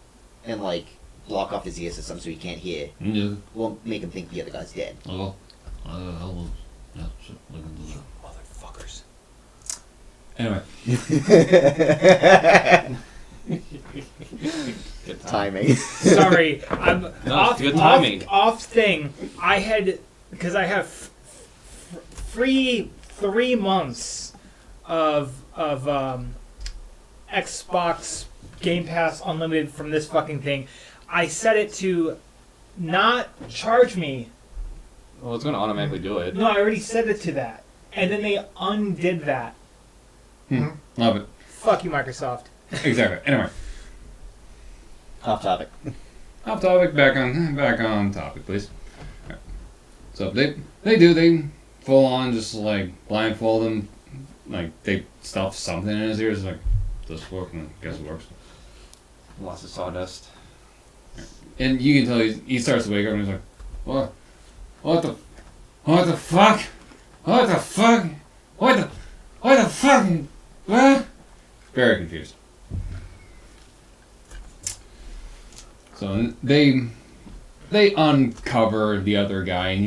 and like block off his ear system so he can't hear? Yeah. We'll make him think the other guy's dead. Oh, I will. Yeah, sure. We can do Motherfuckers. that. Anyway, Good time. Timing. Sorry, I'm No, off, it's good timing. off thing. I had, because I have free 3 months of Xbox Game Pass Unlimited from this fucking thing. I set it to not charge me. Well, it's going to automatically do it. No, I already set it to that, and then they undid that. love it. Fuck you, Microsoft. Exactly. Anyway, Off topic. off topic. Back on topic, please. Alright. So they full on just like blindfold him, like they stuff something in his ears. Like, does this work? And I guess it works. Lots of sawdust. And you can tell he starts to wake up and he's like, what the fuck? What the fuck? What the fuck? What? Very confused. So they uncover the other guy and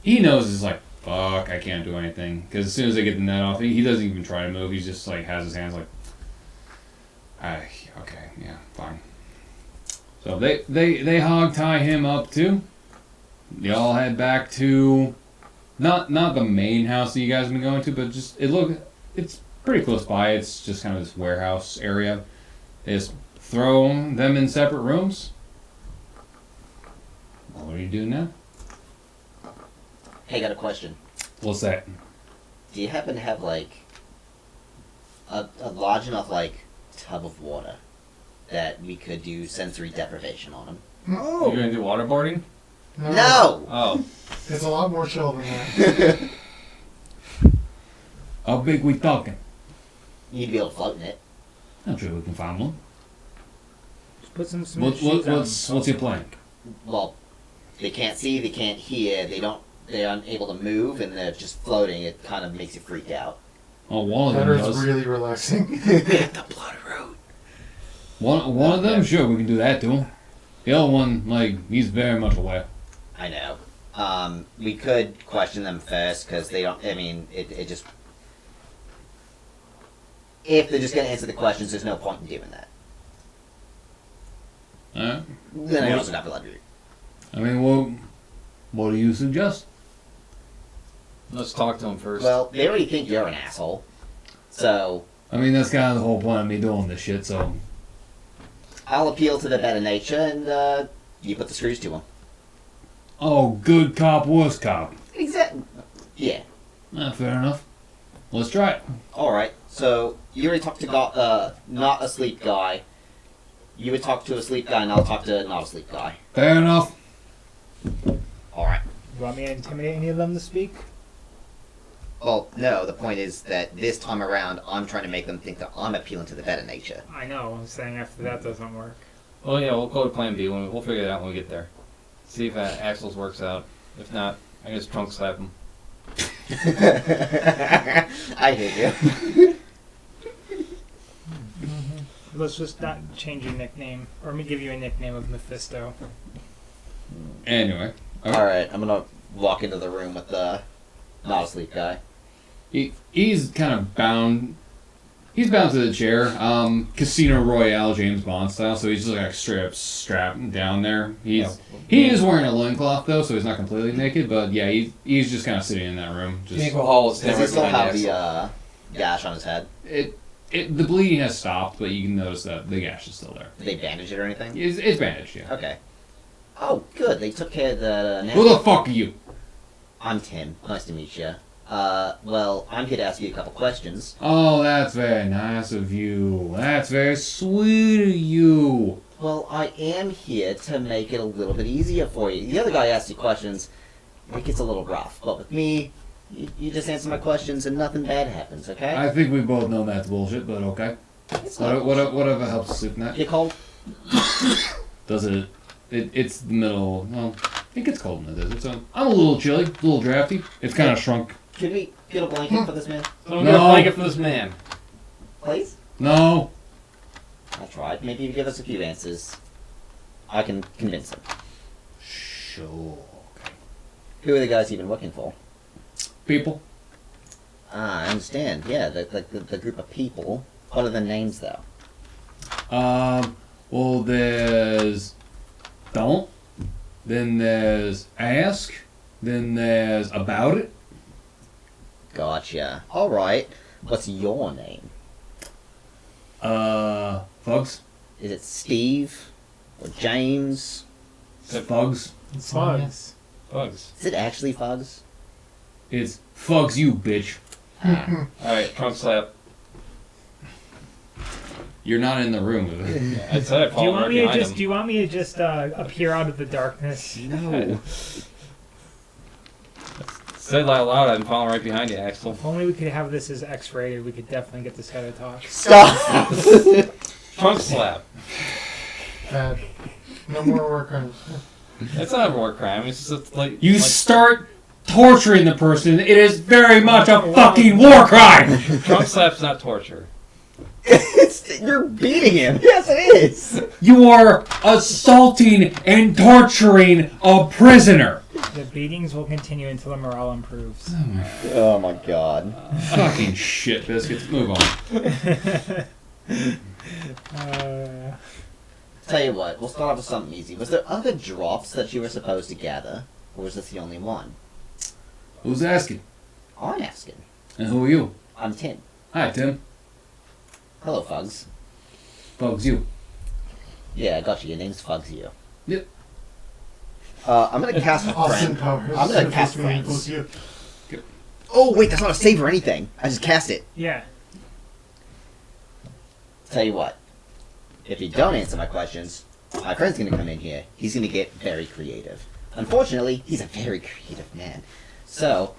he knows it's like, fuck, I can't do anything. Because as soon as they get the net off, he doesn't even try to move. He's just like, has his hands like, okay, yeah, fine. So they hog tie him up too. Y'all head back to not the main house that you guys have been going to, but just it's pretty close by. It's just kind of this warehouse area. They just throw them in separate rooms. What are you doing now? Hey, got a question. What's that? Do you happen to have like a large enough like tub of water that we could do sensory deprivation on them? You're gonna do waterboarding? No. Oh, It's a lot more chill than that. How big we talking? You'd be able to float in it. I'm sure we can find one. Just put some smooth shoes on. What's your plan? Well, they can't see, they can't hear, they're unable to move, and they're just floating. It kind of makes you freak out. Oh, one of That them is does. really relaxing. The blood road. One of them, sure, we can do that to him. The other one, like, he's very much aware. I know. We could question them first because they don't. I mean, it just. If they're just going to answer the questions, there's no point in doing that. Alright. Then I also got blood root. I mean, what do you suggest? let's talk to him first. Well, they already think you're an asshole. So I mean, that's kind of the whole point of me doing this shit, so. I'll appeal to their better nature, and you put the screws to them. Oh, good cop, worst cop. Exactly. Yeah. Fair enough. Let's try it. All right. So you already talked to not a sleep guy. You would talk to a sleep guy, and I'll talk to not a sleep guy. Fair enough. All right. You want me to intimidate any of them to speak? Well, no. The point is that this time around, I'm trying to make them think that I'm appealing to the better nature. I know. I'm saying after that doesn't work. Well, yeah, we'll go to Plan B. We'll figure it out when we get there. See if Axel's works out. If not, I can just trunk slap him. I hear you. Let's just not change your nickname. Or let me give you a nickname of Mephisto. Anyway. All right. I'm gonna walk into the room with the not a sleep guy. He's kind of bound. He's bound to the chair, Casino Royale James Bond style. So he's just like straight up strapped down there. He is wearing a loincloth though, so he's not completely naked. But yeah, he's just kind of sitting in that room. Just Hall is Does he still have the gash on his head? the bleeding has stopped, but you can notice that the gash is still there. Did they bandage it or anything? It's bandaged, yeah. Okay. Oh, good. They took care of the. Who the fuck are you? I'm Tim. Nice to meet you. Well, I'm here to ask you a couple questions. Oh, that's very nice of you. That's very sweet of you. Well, I am here to make it a little bit easier for you. The other guy asked you questions. It gets a little rough. But with me, you just answer my questions and nothing bad happens, okay? I think we both know that's bullshit, but okay. It's not Whatever helps us sleep that. You cold? Does it? It's the middle. Well, it gets cold in the desert, so I'm a little chilly, a little drafty. It's kind of shrunk. Could we get a blanket for this man? So I'm gonna blanket for this man. Please? No. I'll try. Maybe you give us a few answers. I can convince him. Sure. Who are the guys you've been looking for? People. Ah, I understand. Yeah, the group of people. What are the names, though? Well, there's don't. Then there's ask. Then there's about it. Gotcha. All right. What's your name? Fugs. Is it Steve or James? Fugs. It's Fugs. Bugs. Is it actually Fugs? It's Fugs you, bitch. Ah. Alright, trunk slap. You're not in the room with it. Yeah, I said I'd Do follow you right want me to behind just? him. Do you want me to just appear out of the darkness? No. Say it out loud, I'm following right behind you, Axel. If only we could have this as X-rated, we could definitely get this guy to talk. Stop! Trunk slap. Bad. No more war crimes. It's not a war crime, it's just like... You like, start torturing the person. It is very much a fucking war crime. Trunk slap's not torture. You're beating him. Yes, it is. You are assaulting and torturing a prisoner. The beatings will continue until the morale improves. Oh my god. Fucking shit biscuits. Move on. Tell you what, we'll start off with something easy. Was there other drops that you were supposed to gather, or was this the only one? Who's asking? I'm asking. And who are you? I'm Tim. Hi, Tim. Hello, Fugs. Bugs you. Yeah, I got you. Your name's Fugs you. Yep. I'm gonna cast Austin friend. powers. I'm gonna cast Supposed to be friends. equals you. Oh wait, that's not a save or anything. I just cast it. Yeah. Tell you what. If you don't answer my questions, my friend's gonna come in here. He's gonna get very creative. Unfortunately, he's a very creative man. So,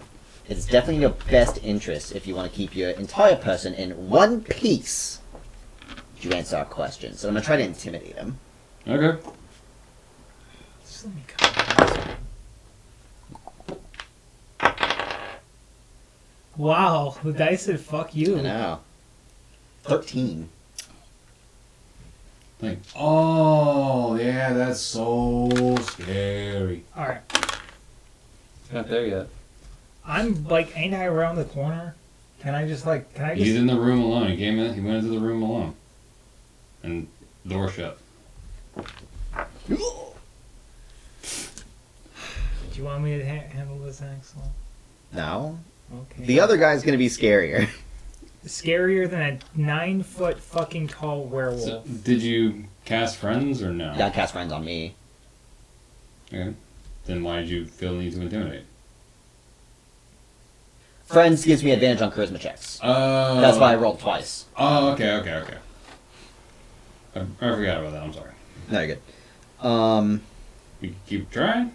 it's definitely in your best interest if you want to keep your entire person in one piece. You answer our questions. So I'm gonna try to intimidate him. Okay. Just let me come. Wow, the dice said fuck I you. know. 13. Like, oh, yeah, that's so scary. Alright. Not there yet. I'm like, ain't I around the corner? Can I just He's in the room alone. He came in. He went into the room alone, and door shut. Do you want me to handle this, Axel? No. Okay. The other guy's gonna be scarier. Scarier than a 9-foot fucking tall werewolf. So, did you cast friends or no? Don't cast friends on me. Okay. Then why did you feel the need to intimidate? Friends gives me advantage on charisma checks. That's why I rolled twice. Oh, okay. I forgot about that. I'm sorry. No, you're good. We can keep trying.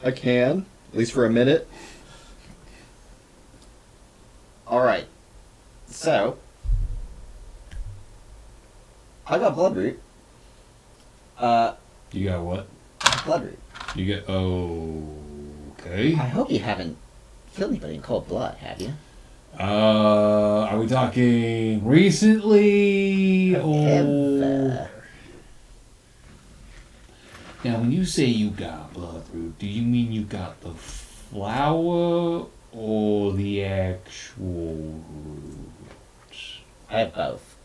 I can, at least for a minute. Alright. So, I got Bloodroot. You got what? Bloodroot. You get okay. I hope you haven't killed anybody in cold blood, have you? Are we talking recently or? Ever. Now, when you say you got Bloodroot, do you mean you got the flower or the actual root? I have both.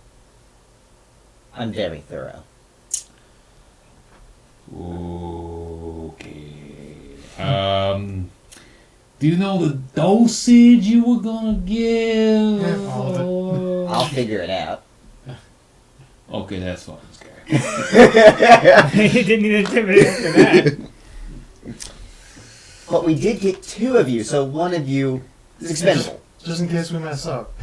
I'm very thorough. Okay. Do you know the dosage you were gonna give? Yeah, all of it. Or- I'll figure it out. Okay, that's fucking scary. You didn't need to intimidate after that. But we did get 2 of you, so one of you is expendable. Just in case we mess up.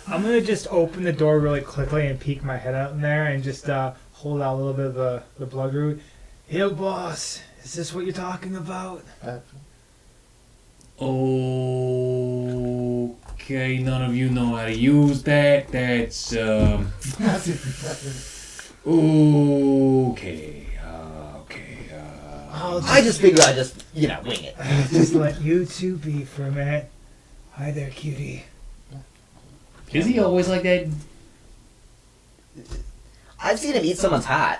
I'm gonna just open the door really quickly and peek my head out in there and just hold out a little bit of the blood root. Yo, boss, is this what you're talking about? Okay, none of you know how to use that. That's okay. I just figure I just, wing it. Just let you two be for a minute. Hi there, cutie. Is he always like that? I've seen him eat someone's heart.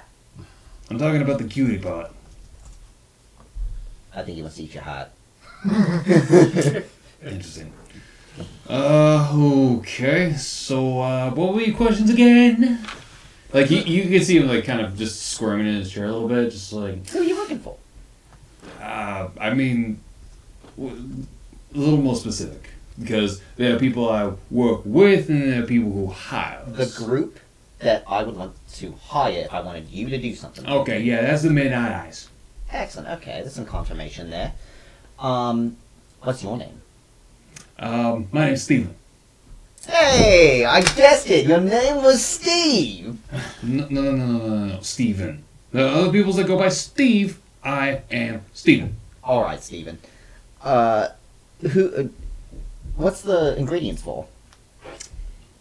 I'm talking about the cutie part. I think he wants to eat your heart. Interesting. Okay. So, what were your questions again? Like, you can see him, like, kind of just squirming in his chair a little bit, just like, Who are you working for? I mean, a little more specific. Because there are people I work with, and there are people who hire The us. group that I would want to hire if I wanted you to do something. Okay, yeah, that's the Midnight Eyes. Excellent. Okay, there's some confirmation there. What's your name? My name's Steven. Hey, I guessed it. Your name was Steve. No, Steven. The other people that go by Steve, I am Steven. All right, Steven. What's the ingredients for?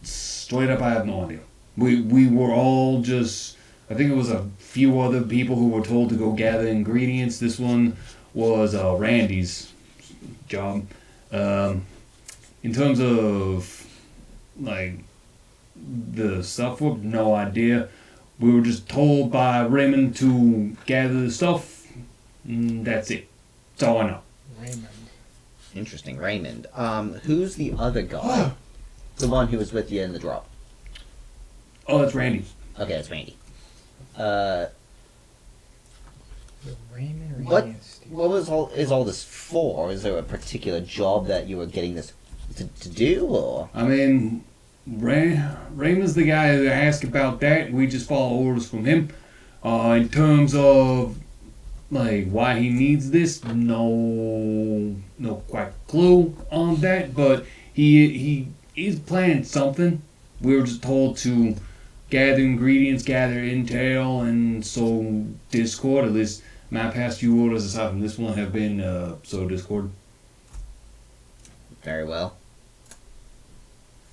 Straight up, I have no idea. We were all just, I think it was a few other people who were told to go gather ingredients. This one was Randy's job. In terms of, like, the stuff, we have no idea. We were just told by Raymond to gather the stuff. That's it. That's all I know. Raymond. Interesting, Raymond. Who's the other guy? The one who was with you in the drop. Oh, it's Randy. Okay, that's Randy. Raymond, What? Randy, and Steve. What is all this for? Is there a particular job that you were getting this to do, or? I mean, Raymond's the guy that asked about that. We just follow orders from him. In terms of like why he needs this, no quite clue on that. But he is planning something. We were just told to gather ingredients, gather intel, and so Discord. At least my past few orders aside from this one have been so Discord. Very well.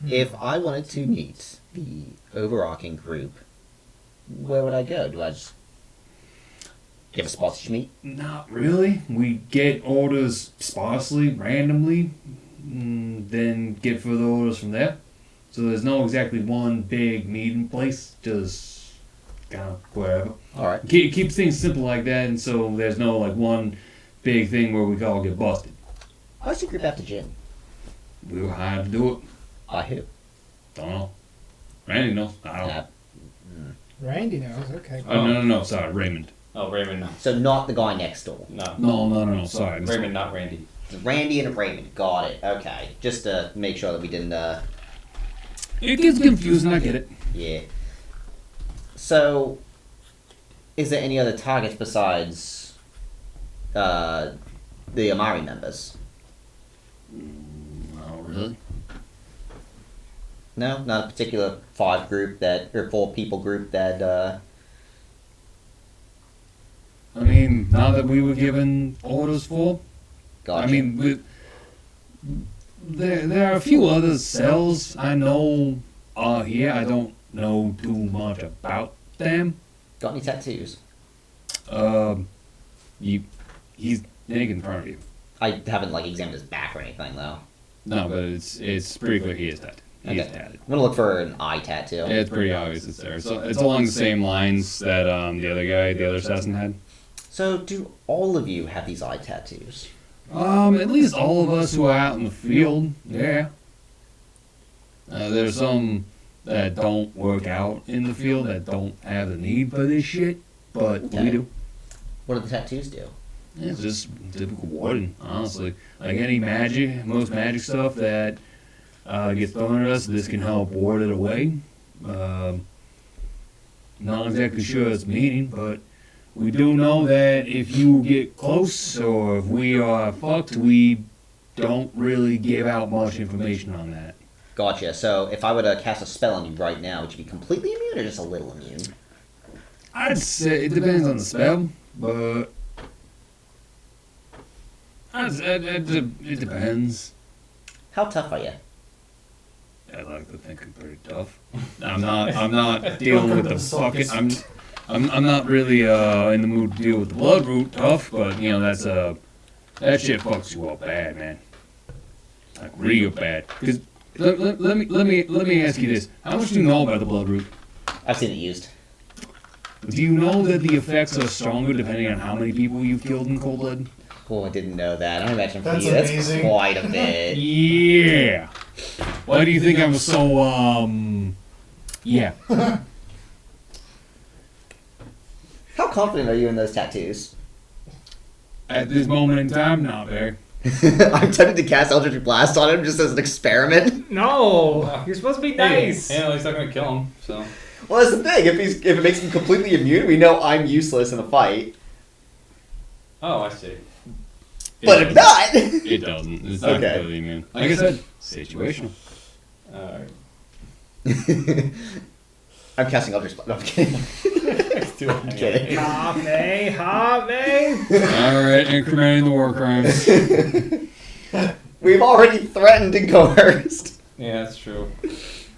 If I wanted to meet the overarching group, where would I go? Do I just give a spot to meet? Not really. We get orders sparsely, randomly, then get further orders from there. So there's no exactly one big meeting place, just kind of wherever. Alright. Keep things simple like that, and so there's no like one big thing where we could all get busted. How's your group after Jin? We were hired to do it. By who? Don't know. Randy knows. I don't. Randy knows. Okay. Oh, no. Sorry, Raymond. Oh, Raymond, no. So not the guy next door. No. No. Sorry. Raymond, not Randy. Randy and Raymond. Got it. Okay. Just to make sure that we didn't, It gets confusing. I get it. yeah. So, is there any other targets besides, the Amari members? Oh, really? No? Not a particular 4 people group that, I mean, now that we were given orders for. gotcha. I mean, there are a few other cells I know here. I don't know too much about them. Got any tattoos? He's naked in front of you. I haven't, examined his back or anything, though. No, but it's pretty clear he is tatted. He is Okay. tatted. I'm gonna look for an eye tattoo. Yeah, it's pretty obvious it's there. So it's along the same lines that the other assassin had. So, do all of you have these eye tattoos? At least all of us who are out in the field, yeah. There's some that don't work out in the field that don't have the need for this shit, but Okay. we do. What do the tattoos do? Yeah, it's just typical warding, honestly. Like any magic, most magic stuff that gets thrown at us, this can help ward it away. Not exactly sure its meaning, but we do know that if you get close or if we are fucked, we don't really give out much information on that. Gotcha. So, if I were to cast a spell on you right now, would you be completely immune or just a little immune? I'd say it depends on the spell, but it depends. How tough are you? I like to think I'm pretty tough. I'm not dealing with the fucking. I'm not really in the mood to deal with the blood root tough, but you know that shit fucks you up bad, man. Like real bad. Cause let me ask you this: how much do you know about the blood root? I've seen it used. Do you know that the effects are stronger depending on how many people you've killed in cold blood? Oh, I didn't know that. I imagine for That's you, that's amazing. quite a bit. Yeah. Why do you think I'm so yeah? How confident are you in those tattoos? At this moment in time, not very. I'm tempted to cast Eldritch Blast on him just as an experiment. No, you're supposed to be nice. Hey, he's not gonna kill him, so. Well, that's the thing. If it makes him completely immune, we know I'm useless in a fight. Oh, I see. But if not, It doesn't. It's not Okay. completely immune. Like I said, situational. Alright. I'm casting Eldritch Blast. No, I'm kidding. I'm kidding. Hot me. Alright, incrementing the war crimes. We've already threatened and coerced. Yeah, that's true.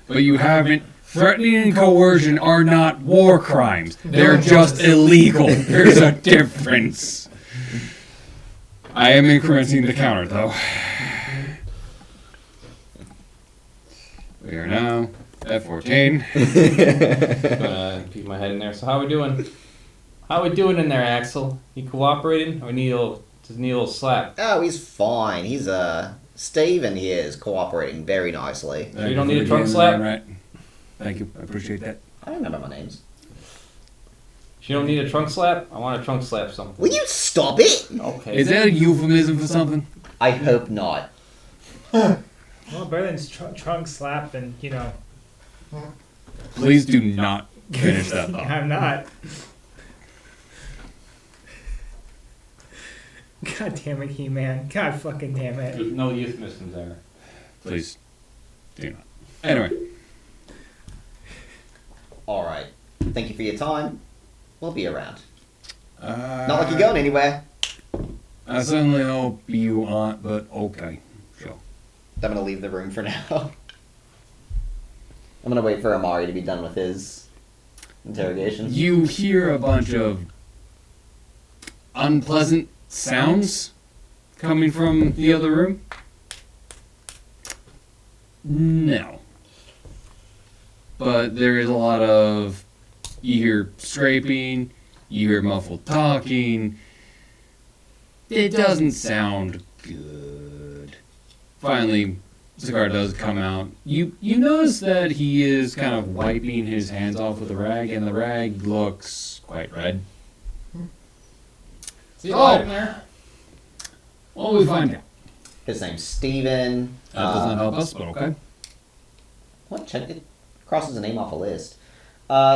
But you haven't. Threatening and coercion are not war crimes. They're just illegal. There's a difference. I am incrementing the counter, though. We are now at 14. Peek my head in there. So how we doing? How we doing in there, Axel? You cooperating? Or we need a little Just need a little slap. Oh, he's fine. He's Steven here is cooperating very nicely. You don't need a for trunk getting slap? that Right. Thank you. I appreciate that. I remember my names. You don't need a trunk slap? I want a trunk slap something. Will you stop it? Okay. Is that a euphemism for something? I hope not. Well, better than trunk slap and, you know. Please do not finish that thought. I'm not. God damn it, He-Man. God fucking damn it. There's no euphemisms there. Please do not. Anyway, Alright. Thank you for your time. We'll be around. Not like uh, you're going anywhere. I certainly hope you aren't, but okay. Sure. I'm gonna leave the room for now. I'm gonna wait for Amari to be done with his interrogation. You hear a bunch of unpleasant sounds coming from the other room? No. But there is a lot of, you hear scraping, you hear muffled talking. It doesn't sound good. Finally, Cigar does come out. You notice that he is kind of wiping his hands off with a rag, and the rag looks quite red. See Oh. in there? Well, we find out. His name's Steven. That does not help us, but okay. What? Check it. Crosses a name off a list.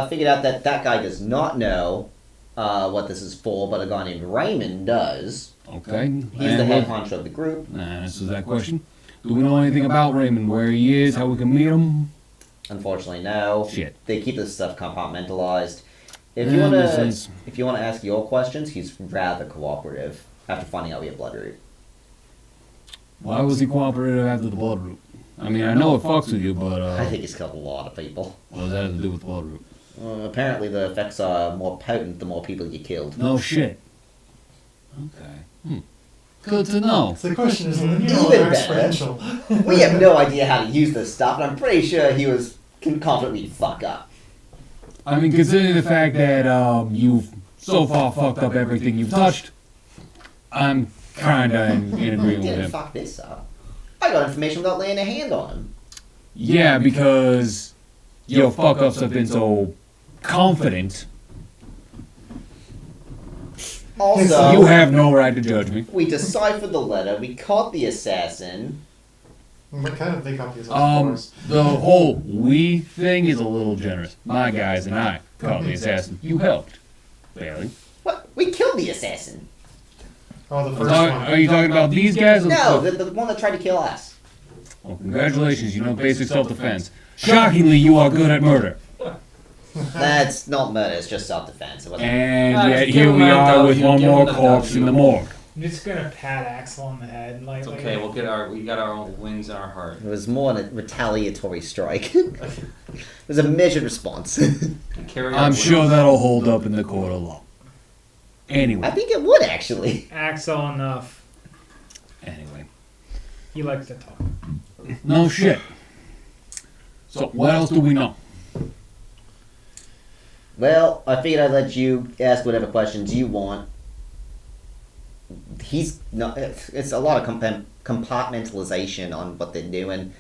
Figured out that that guy does not know what this is for, but a guy named Raymond does. Okay. He's the head honcho of the group. Answers that question. Do we know anything about Raymond? Where he is? How we can meet him? Unfortunately, no. Shit. They keep this stuff compartmentalized. If Yeah, you wanna, makes sense. if you wanna ask your questions, he's rather cooperative. After finding out we have Bloodroot. Why was he cooperative after the Bloodroot? I mean, I know it fucks with you, but I think he's killed a lot of people. what does that have to do with the Bloodroot? Apparently, the effects are more potent the more people you killed. No shit. Okay. Good to know. So the question is linear Even or better. exponential? We have no idea how to use this stuff, and I'm pretty sure he was confident we'd fuck up. I mean, considering the fact that you've so far fucked up everything you've touched, I'm kinda in We agreement with didn't him. fuck this up. I got information without laying a hand on him. Yeah, because your fuck ups have been so confident. Also, You have no right to judge me. we deciphered the letter, we caught the assassin. What kind of they got these for? The whole we thing is a little generous. My guys and I caught the assassin. You helped. Barely. What? We killed the assassin. Oh, the first one. Are you talking about these guys? Or No, the one that tried to kill us. Well, congratulations, you know basic self-defense. Shockingly, you are good at murder. That's not murder, it's just self-defense. It wasn't. And Ah, yet just here give him we that are dog, with you one give him more the corpse dog, in the you- morgue. I'm just gonna pat Axel on the head. Like, It's okay. We got our own wings in our heart. It was more a retaliatory strike. It was a measured response. Carry our I'm wings. sure that'll hold up in the court of law. I Anyway. think it would actually. Axel enough. Anyway. He likes to talk. No shit. So, what else do we know? Well, I figured I'd let you ask whatever questions you want. He's not. It's a lot of compartmentalization on what they're doing.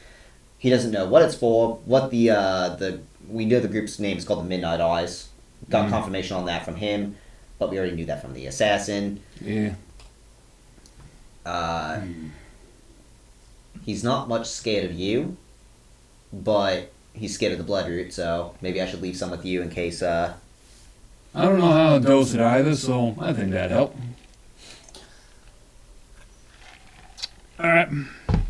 He doesn't know what it's for. What the we know the group's name is called the Midnight Eyes. Got confirmation on that from him, but we already knew that from the assassin. Yeah. He's not much scared of you, but he's scared of the Bloodroot. So maybe I should leave some with you in case. I don't know how to dose it either, so I think that'd help. Alright.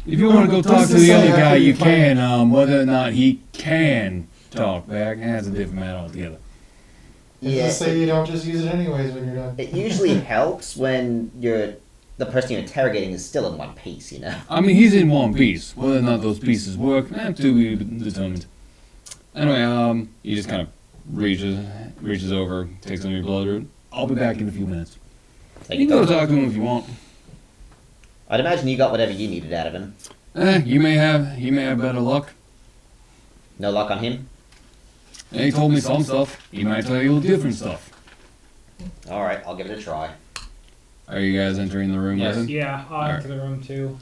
If you want to go talk to the other guy, you can. Whether or not he can talk back, that's a different matter altogether. Yeah, Just say you don't just use it anyways when you're done. it usually helps when the person you're interrogating is still in one piece. You know. I mean, he's in one piece. Whether or not those pieces work, to be determined. Anyway, he just kind of reaches over, takes on your Bloodroot. I'll be back in a few minutes. Take You it can go down. talk to him if you want. I'd imagine you got whatever you needed out of him. You may have better luck. No luck on him. He told me some stuff. He might tell you different stuff. All right, I'll give it a try. Are you guys entering the room Yes. with him? Yeah, I'll Alright. enter the room too.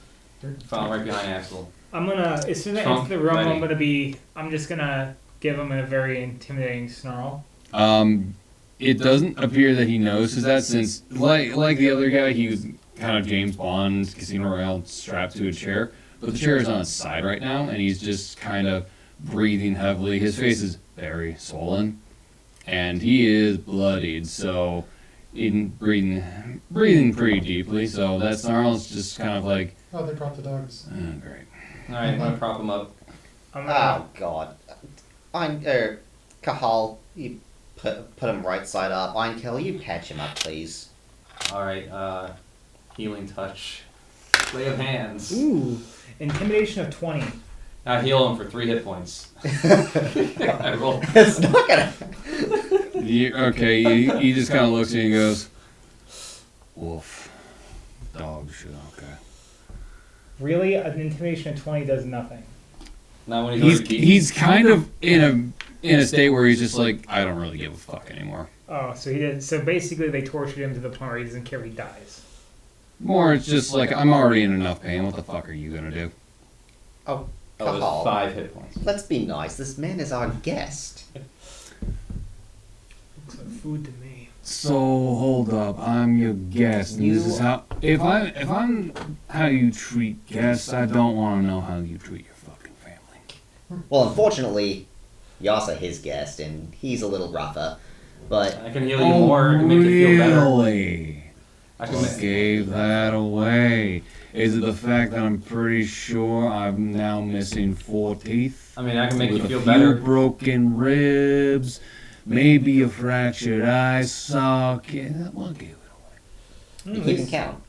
Follow right behind Axel. I'm gonna, as soon as I Trunk enter the room, ready. I'm just gonna give him a very intimidating snarl. It doesn't appear that he notices that since, like the other guy, he was kind of James Bond, Casino Royale, strapped to a chair. But the chair is on his side right now, and he's just kind of breathing heavily. His face is very swollen, and he is bloodied. So, breathing pretty deeply. So that snarl is just kind of like, Oh, they brought the dogs. oh, great. Alright, I'm gonna prop him up. I'm gonna, Oh God. Kahal, you put him right side up. Einkel, you patch him up, please. Alright, healing touch. Lay of hands. ooh, intimidation of 20. I heal him for 3 hit points. I roll. It's not gonna. He just kind of looks at you and goes, "Wolf, dog shit, okay." Really, an intimidation of 20 does nothing. Not when he's He's kind of in a state where he's just like, I don't really give a fuck anymore. Oh, so he did. So basically, they tortured him to the point where he doesn't care if he dies. More, it's just like, I'm already in enough pain. What the fuck are you gonna do? Oh, Oh, it was Kahal. 5 hit points. Let's be nice. This man is our guest. Looks like food to me. So hold up, I'm your guest. And this is how if I'm how you treat guests, I don't want to know how you treat your fucking family. Well, unfortunately, you're also his guest, and he's a little rougher. But I can heal you more. I can make you feel better. Really? I can What gave that away? Is it the fact that I'm pretty sure I'm now missing 4 teeth? I mean, I can make with you feel a few better. broken ribs, maybe a fractured eye socket. What gave it away? you keep him count.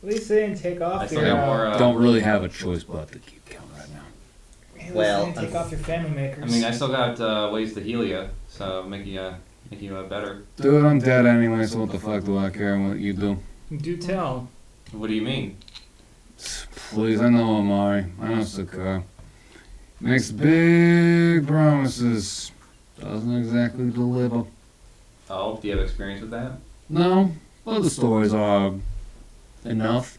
At least they didn't take off I still your. got more. Don't really have a choice but to keep count right now. At least Well, they didn't take off your family makers. I mean, I still got ways to heal you, so make you better. Dude, I'm dead anyway, so what the fuck do I care what you do? Do tell. What do you mean? Please, I know Amari. I know Sakar. Makes big promises. Doesn't exactly deliver. Oh, do you have experience with that? No, but the stories are enough.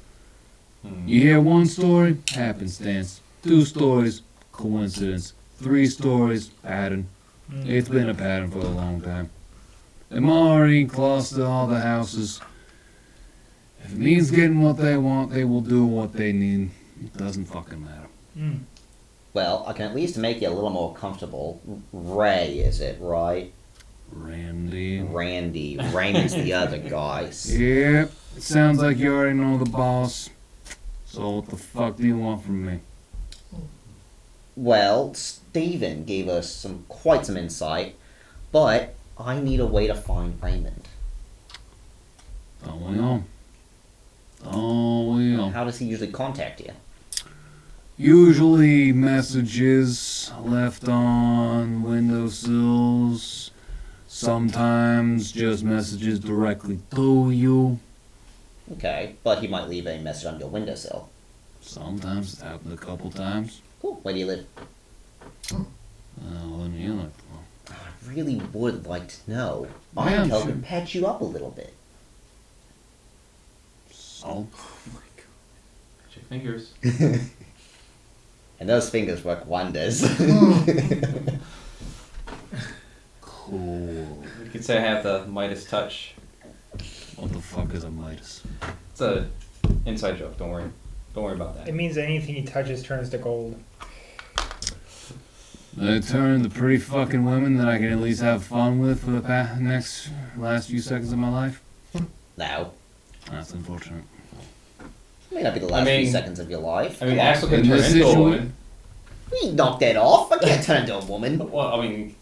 Hmm. You hear 1 story, happenstance. 2 stories, coincidence. 3 stories, pattern. It's been a pattern for a long time. Amari cluster all the houses. If it means getting what they want, they will do what they need. It doesn't fucking matter. Mm. Well, I can at least make you a little more comfortable. Ray, is it, right? Randy. Randy. Raymond's the other guy. Yep. It sounds like you already know the boss. So what the fuck do you want from me? Well, Steven gave us quite some insight, but I need a way to find Raymond. Don't we all? Don't we all? How does he usually contact you? Usually messages left on windowsills. Sometimes just messages directly to you. Okay, but he might leave a message on your windowsill. Sometimes it's happened a couple times. Cool. Where do you live? What do you look for? I really would like to know. Yeah, Einkel sure. can patch you up a little bit. So? Touch your fingers. And those fingers work wonders. Cool. You could say I have the Midas touch. What the fuck is a Midas? It's a inside joke. Don't worry. Don't worry about It that. means anything he touches turns to gold. They turn the pretty fucking women that I can at least have fun with for the last few seconds of my life. Now, That's unfortunate. may not be the last I mean- few seconds of your life. I mean, Come on. Axel can In turn this into a situa- woman. We knocked that off. I can't turn into a woman. Well, I mean,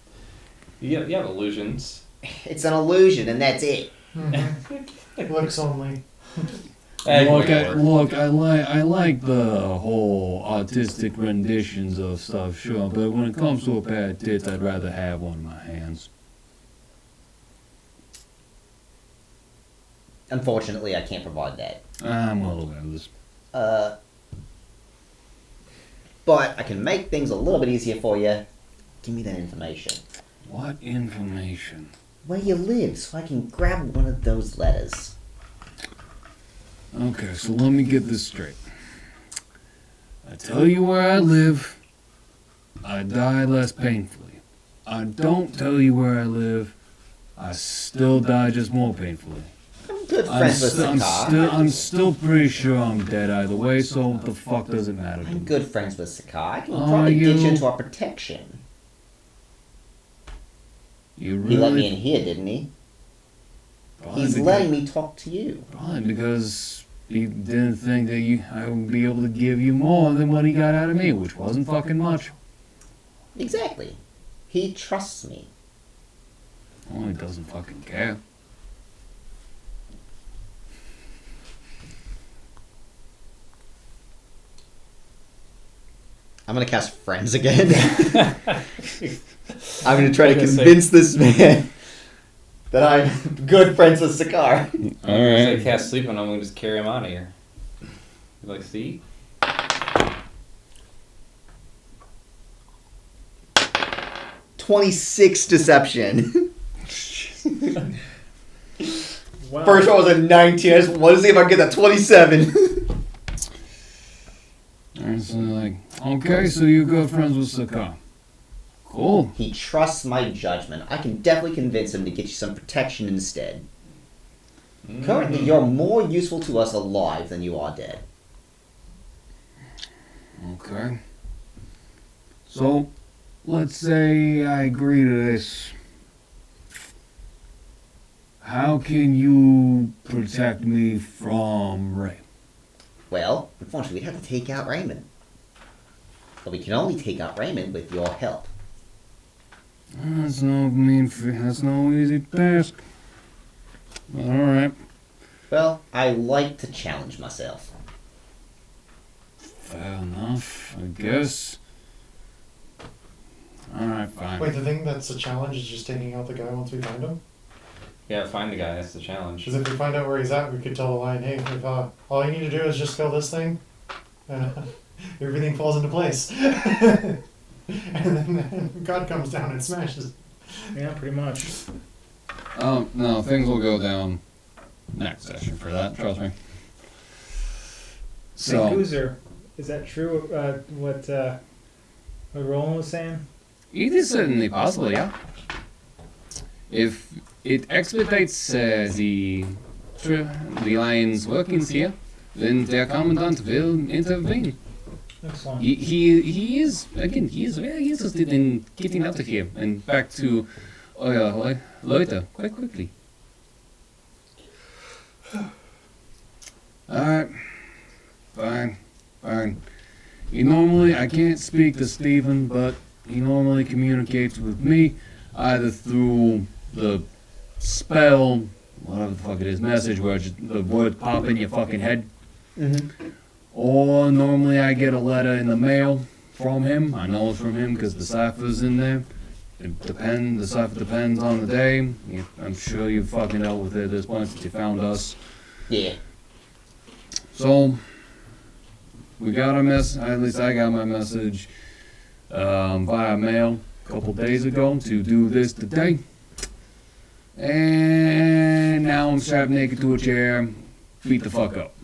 you have illusions. It's an illusion, and that's it. Looks only. Look, I like the whole artistic renditions of stuff, sure, but when it comes to a pair of tits, I'd rather have one in my hands. Unfortunately, I can't provide that. I'm well aware of this. But I can make things a little bit easier for you. Give me that information. What information? Where you live, so I can grab one of those letters. Okay, so let me get this straight. I tell you where I live, I die less painfully. I don't tell you where I live, I still die just more painfully. I'm good I'm, friends with st- Sakar. I'm still pretty sure I'm dead either way, so what the fuck does it matter to I'm me? good friends with Sakar. I can Are probably get you you? into our protection. You He let me really? in here, didn't he? Probably He's because- letting me talk to you. Probably because he didn't think that I would be able to give you more than what he got out of me, which wasn't fucking much. Exactly. He trusts me. Oh, he doesn't fucking care. I'm gonna cast friends again. I'm gonna try to Okay, so- convince this man that I'm good friends with Sakar. If I cast sleep on him, we can just carry him out of here. Like, see? "26 deception." Wow. First one was a 19. I just want to see if I can get that 27. And so like, okay, so you're good friends with Sakar. Cool. He trusts my judgment. I can definitely convince him to get you some protection instead. Currently, you're more useful to us alive than you are dead. Okay. So, let's say I agree to this. How can you protect me from Ray? Well, unfortunately, we'd have to take out Raymond. But we can only take out Raymond with your help. That's no easy task. All right. Well, I like to challenge myself. Fair enough, I guess. All right, fine. Wait, the thing that's a challenge is just taking out the guy once we find him? Yeah, find the guy. That's the challenge. Because if we find out where he's at, we could tell the lion, hey, if all you need to do is just kill this thing, everything falls into place. And then God comes down and smashes. Yeah, pretty much. No, things will go down next session for that, trust me. So, So, Goozer, is that true? What Roland was saying? it is certainly possible, yeah. If it expedites the lion's workings here, then their commandant will intervene. Excellent. He is very interested in getting out of here and back to Leute quite quickly. Alright, fine. I can't speak to Stephen, but he normally communicates with me either through the spell, whatever the fuck it is, message where the word pop in your fucking head. Or normally I get a letter in the mail from him. I know it's from him because the cipher's in there. The cipher depends on the day. I'm sure you fucking dealt with it at this point since you found us. Yeah. So, we got a at least I got my message via mail a couple days ago to do this today. And now I'm strapped naked to a chair, beat the fuck up.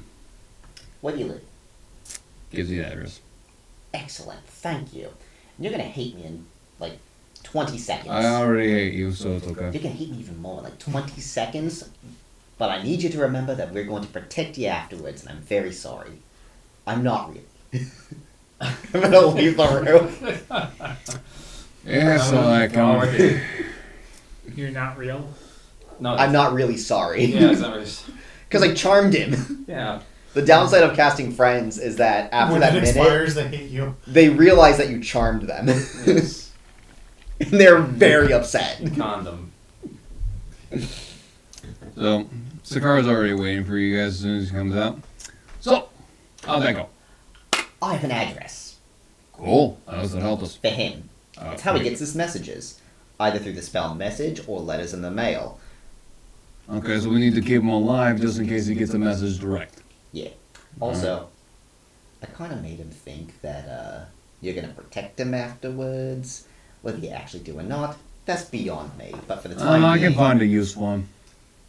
Where do you live? Gives you the address. Excellent. Thank you. You're gonna hate me in like 20 seconds. I already hate you, so it's okay. You're gonna hate me even more in like 20 seconds. But I need you to remember that we're going to protect you afterwards, and I'm very sorry. I'm not really. I'm gonna leave the room. Yeah, so like, You're not real? No, I'm not really sorry. Yeah, it's not really. Because I charmed him. Yeah. The downside of casting friends is that after When that it minute, expires, they hate you. they realize that you charmed them. Yes. And they're very upset. Condom. So, Sakar's already waiting for you guys as soon as he comes out. So, how'd that go? I have an address Cool. How does it help us? for him. It's how he gets his messages. Either through the spell message or letters in the mail. Okay, so we need to keep him alive just in case he gets a message direct. Yeah. Also, I kind of made him think that you're going to protect him afterwards. Whether you actually do or not, that's beyond me. But for the time I being, can find a use for him.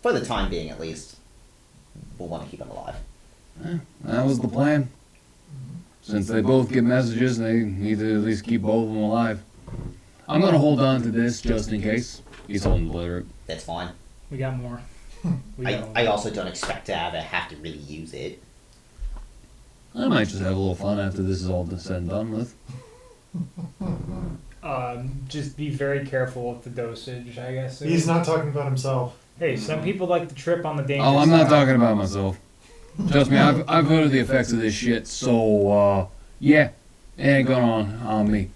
for the time being at least, we'll want to keep him alive. That was the plan. Since they both get messages, they need to at least keep both of them alive. I'm gonna hold on to this just in case. He's holding the blood. That's fine. We got more. We got more. I also don't expect to ever have to really use it. I might just have a little fun after this is all said and done with. Just be very careful with the dosage, I guess. He's not talking about himself. Hey, some people like to trip on the dangerous Oh, I'm not side. talking about myself. Trust me, I've heard of the effects of this shit, so, yeah, it ain't going on me.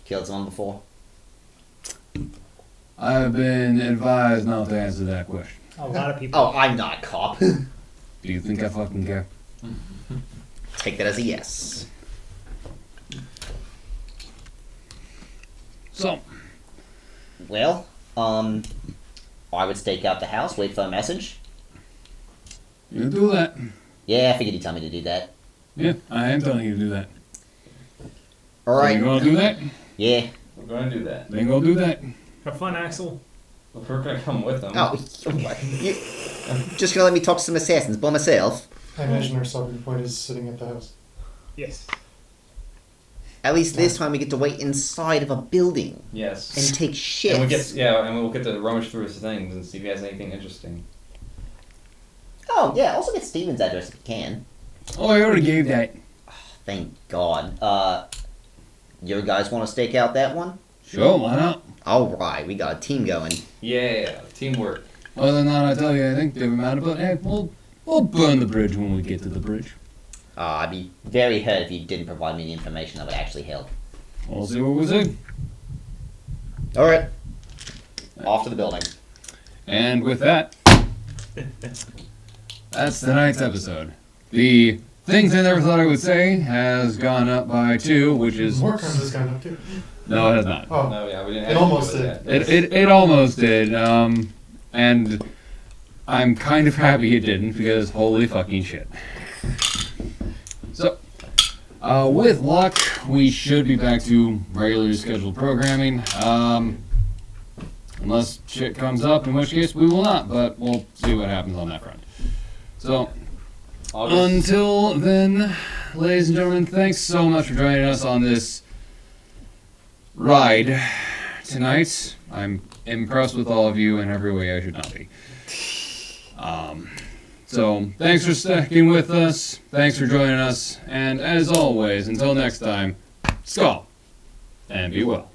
Killed someone before. I've been advised not to answer that question. A lot of people. Oh, I'm not a cop. Do you think I fucking care? Take that as a yes. So, Well, I would stake out the house, wait for a message. you do that. Yeah, I figured you'd tell me to do that. Yeah, I am telling you to do that. So Alright. you gonna do that? Yeah. We're going to do that. Then go do that. Have fun, Axel. If we're going to come with them. Oh, you just gonna let me talk to some assassins by myself? I imagine our stopping point is sitting at the house. Yes. At least this time we get to wait inside of a building Yes. and take shit. And we'll get to rummage through his things and see if he has anything interesting. Oh, yeah, also get Steven's address if you can. Oh, I already gave that. Thank God. You guys want to stake out that one? Sure, why not? Alright, we got a team going. Yeah, teamwork. Other than that, I tell you, I think they were mad about it. We'll burn the bridge when we get to the bridge. I'd be very hurt if you didn't provide me the information that would actually help. We'll see what we see. Alright. Off to the building. And with that, that's tonight's episode. The things I never thought I would say has gone up by 2, which is... More crimes has gone up too. No, it has not. Oh, No, yeah, we didn't It have to almost do it did. yet. It almost did, and I'm kind of happy it didn't, because holy fucking shit. So, with luck, we should be back to regularly scheduled programming, unless shit comes up, in which case we will not, but we'll see what happens on that front. So, August. until then, ladies and gentlemen, thanks so much for joining us on this ride tonight. I'm impressed with all of you in every way I should not be. So, thanks for sticking with us, thanks for joining us, and as always, until next time, Skull, and be well.